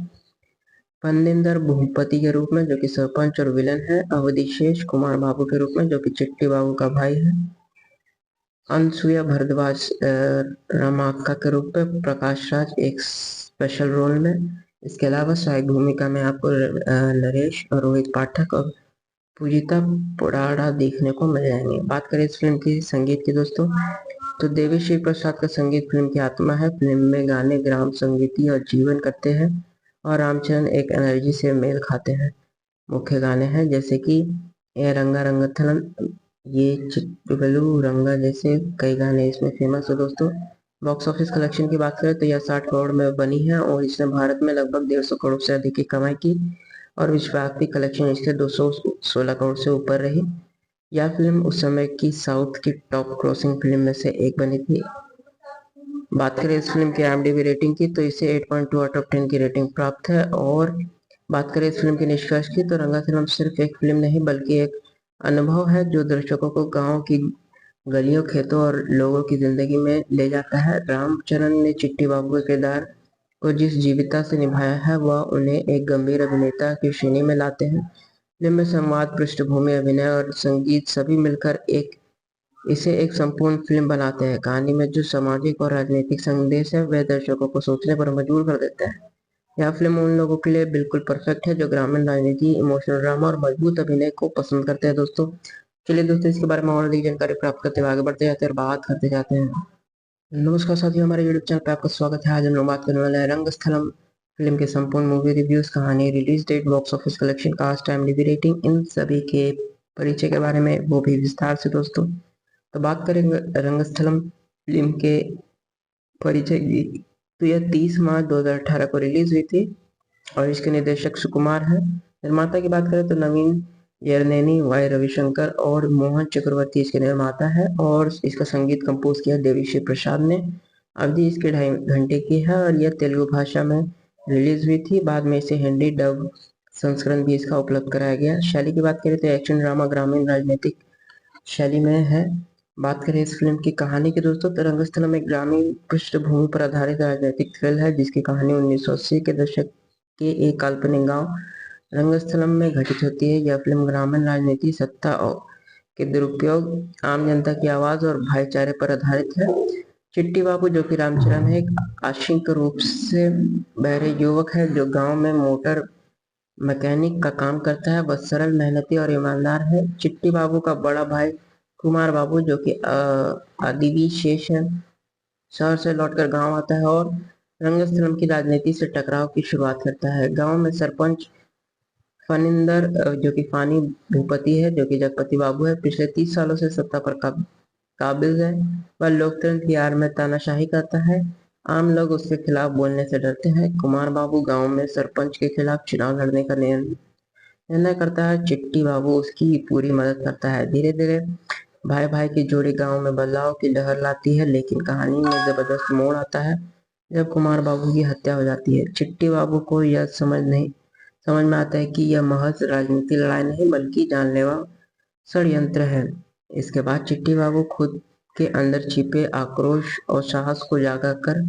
फनिंदर भूपति के रूप में जो कि सरपंच और विलन है। अवधिशेष कुमार बाबू के रूप में जो कि चिट्टी बाबू का भाई है। अनसुया भारद्वाज रमाक्का के रूप में। प्रकाश राज एक स्पेशल रोल में। इसके अलावा सहायक भूमिका में आपको नरेश और रोहित पाठक और पूजिता पोडाड़ा देखने को मिल जाएंगे। बात करें इस फिल्म की संगीत की दोस्तों, तो देवीश्री प्रसाद का संगीत फिल्म की आत्मा है। फिल्म में गाने ग्राम संगीति और जीवन करते हैं और रामचरण एक एनर्जी से मेल खाते हैं। मुख्य गाने हैं जैसे कि ए रंगा रंगथलन, ये चिट्टुगलू रंगा जैसे कई गाने इसमें फेमस है दोस्तों। बॉक्स ऑफिस कलेक्शन की बात करें तो यह 60 करोड़ में बनी है और इसने भारत में लगभग 150 करोड़ से अधिक की कमाई की और विश्वव्यापी कलेक्शन इसके 216 करोड़ से ऊपर रही। यह फिल्म उस समय की साउथ की टॉप क्रॉसिंग फिल्म में से एक बनी थी। बात करें इस फिल्म की IMDb रेटिंग की तो इसे 8.2 आउट ऑफ 10 की रेटिंग प्राप्त है। और बात करें इस फिल्म के निष्कर्ष की तो रंगस्थलम सिर्फ एक फिल्म नहीं बल्कि एक अनुभव है जो दर्शकों को गांव की गलियों, खेतों और लोगों की जिंदगी में ले जाता है। रामचरण ने चिट्टी बाबू के किरदार को जिस जीवंतता से निभाया है वह उन्हें एक गंभीर अभिनेता की श्रेणी में लाते हैं। फिल्म में संवाद, पृष्ठभूमि, अभिनय और संगीत सभी मिलकर इसे एक संपूर्ण फिल्म बनाते हैं। कहानी में जो सामाजिक और राजनीतिक संदेश है वह दर्शकों को सोचने पर मजबूर कर देता है। यह फिल्म उन लोगों के लिए बिल्कुल परफेक्ट है जो ग्रामीण राजनीति, इमोशनल ड्रामा और मजबूत अभिनय को पसंद करते हैं दोस्तों। चलिए दोस्तों, इसके बारे में और अधिक जानकारी प्राप्त करते हुए आगे बढ़ते जाते हैं और बात करते जाते हैं। नमस्कार साथियों, हमारे यूट्यूब चैनल पे आपका स्वागत है। आज हम लोग बात करने वाले हैं रंगस्थलम फिल्म के संपूर्ण मूवी रिव्यूज, कहानी, release date, box office collection, cast, IMDb rating, इन सभी के परिचय के बारे में, वो भी विस्तार से दोस्तों। तो बात करेंगे रंगस्थलम फिल्म के परिचय की, तो यह 30 मार्च 2018 को रिलीज हुई थी और इसके निर्देशक सुकुमार है। निर्माता की बात करें तो नवीन यरनेनी वाई रविशंकर और मोहन चक्रवर्ती इसके निर्माता है और इसका संगीत कंपोज किया देवीश्री प्रसाद ने। अवधि इसके 2.5 घंटे की है और यह तेलुगु भाषा में रिलीज हुई थी। बाद में इसे हिंदी डब संस्करण भी इसका उपलब्ध कराया गया। शैली की बात करें तो एक्शन ड्रामा ग्रामीण राजनीतिक शैली में है। बात करें इस फिल्म की कहानी की दोस्तों, तो रंगस्थलम एक ग्रामीण पृष्ठभूमि पर आधारित राजनीतिक थ्रिल है जिसकी कहानी 1980 के दशक के एक काल्पनिक गांव रंगस्थलम में घटित होती है। यह फिल्म ग्रामीण राजनीति, सत्ता और के दुरुपयोग, आम जनता की आवाज और भाईचारे पर आधारित है। चिट्टी बाबू जो कि रामचरण है, एक आंशिक रूप से बहरे युवक है जो गांव में मोटर मैकेनिक का काम करता है। वह सरल, मेहनती और ईमानदार है। चिट्टी बाबू का बड़ा भाई कुमार बाबू जो कि आदिवी शेष है, शहर से लौटकर गांव आता है और रंगस्थलम की राजनीति से टकराव की शुरुआत करता है। गांव में सरपंच फनिंदर जो कि फानी भूपति है, जो कि जगपति बाबू है, पिछले 30 सालों से सत्ता पर काबिज है। वह लोकतंत्र की आड़ में तानाशाही करता है। आम लोग उसके खिलाफ बोलने से डरते हैं। कुमार बाबू गांव में सरपंच के खिलाफ चुनाव लड़ने का निर्णय करता है। चिट्टी बाबू उसकी पूरी मदद करता है। धीरे धीरे भाई भाई की जोड़ी गांव में बदलाव की लहर लाती है, लेकिन कहानी में जबरदस्त मोड़ आता है जब कुमार बाबू की हत्या हो जाती है। चिट्टी बाबू को यह समझ में आता है कि यह महज राजनीतिक लड़ाई नहीं बल्कि जानलेवा षड्यंत्र है। इसके बाद चिट्टी बाबू खुद के अंदर छिपे आक्रोश और साहस को जागा कर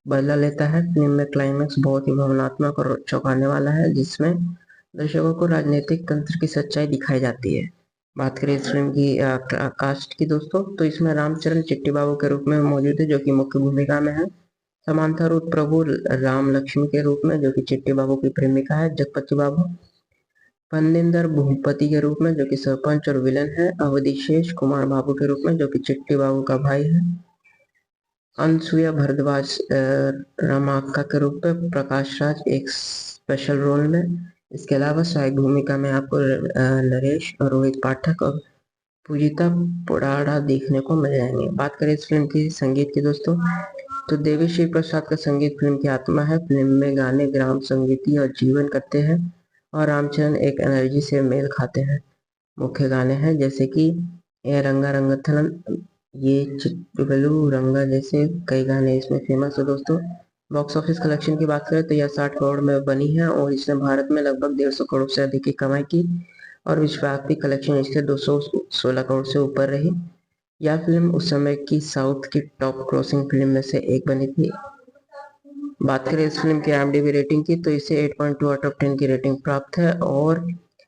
बदला लेता है। फिल्म में क्लाइमैक्स बहुत ही भावनात्मक और चौंकाने वाला है, जिसमें दर्शकों को राजनीतिक तंत्र की सच्चाई दिखाई जाती है। बात करें इस फिल्म की कास्ट की दोस्तों, तो इसमें रामचरण चिट्टी बाबू के रूप में मौजूद है, जो कि मुख्य भूमिका में है। समांथा रूप प्रभु राम लक्ष्मी के रूप में, जो कि चिट्टी बाबू की प्रेमिका है जगपति बाबू। फनिंदर भूपति के रूप में, जो कि सरपंच और विलन है। अवधेश कुमार बाबू के रूप में, जो कि चिट्टी बाबू का भाई है। अनसुया भारद्वाज रमाक्का के रूप में। प्रकाश राज एक स्पेशल रोल में। इसके अलावा सहायक भूमिका में आपको नरेश और रोहित पाठक और पूजिता पोडाड़ा देखने को मिल जाएंगे। बात करें इस फिल्म की संगीत की दोस्तों, तो देवी श्री प्रसाद का संगीत फिल्म की आत्मा है। फिल्म में गाने ग्राम संगीति और जीवन करते हैं और रामचरण एक एनर्जी से मेल खाते हैं। मुख्य गाने हैं जैसे कि ए रंगा रंगथलन, ये चित्रगलू रंगा जैसे कई गाने इसमें फेमस है दोस्तों। बॉक्स ऑफिस कलेक्शन की बात करें तो यह 60 करोड़ में बनी है और इसने भारत में लगभग 150 करोड़ से अधिक की कमाई की और विश्वव्यापी कलेक्शन इसके 216 करोड़ से ऊपर रही। यह फिल्म उस समय की साउथ की टॉप क्रॉसिंग फिल्म में से एक बनी थी। बात करें इस फिल्म की IMDb रेटिंग की, तो इसे 8.2 आउट ऑफ 10 की रेटिंग प्राप्त है। और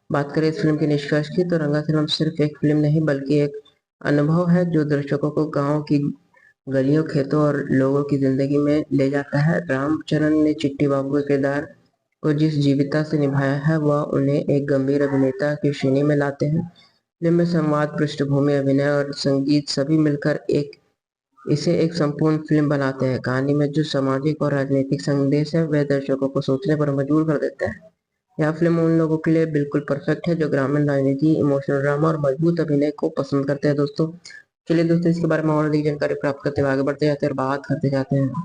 बात करें इस फिल्म के निष्कर्ष की, तो रंगाफिल्म सिर्फ एक फिल्म नहीं बल्कि एक अनुभव है जो दर्शकों को गांव की गलियों, खेतों और लोगों की जिंदगी में ले जाता है। रामचरण ने चिट्टी बाबू के किरदार को जिस जीवंतता से निभाया है, वह उन्हें एक गंभीर अभिनेता की श्रेणी में लाते हैं। फिल्म में संवाद, पृष्ठभूमि, अभिनय और संगीत सभी मिलकर इसे एक संपूर्ण फिल्म बनाते हैं। कहानी में जो सामाजिक और राजनीतिक संदेश है, वह दर्शकों को सोचने पर मजबूर कर देता है। यह फिल्म उन लोगों के लिए बिल्कुल परफेक्ट है जो ग्रामीण राजनीति, इमोशनल ड्रामा और मजबूत अभिनय को पसंद करते हैं दोस्तों। चलिए दोस्तों, इसके बारे में और अधिक जानकारी प्राप्त करते हुए आगे बढ़ते जाते हैं और बात करते जाते हैं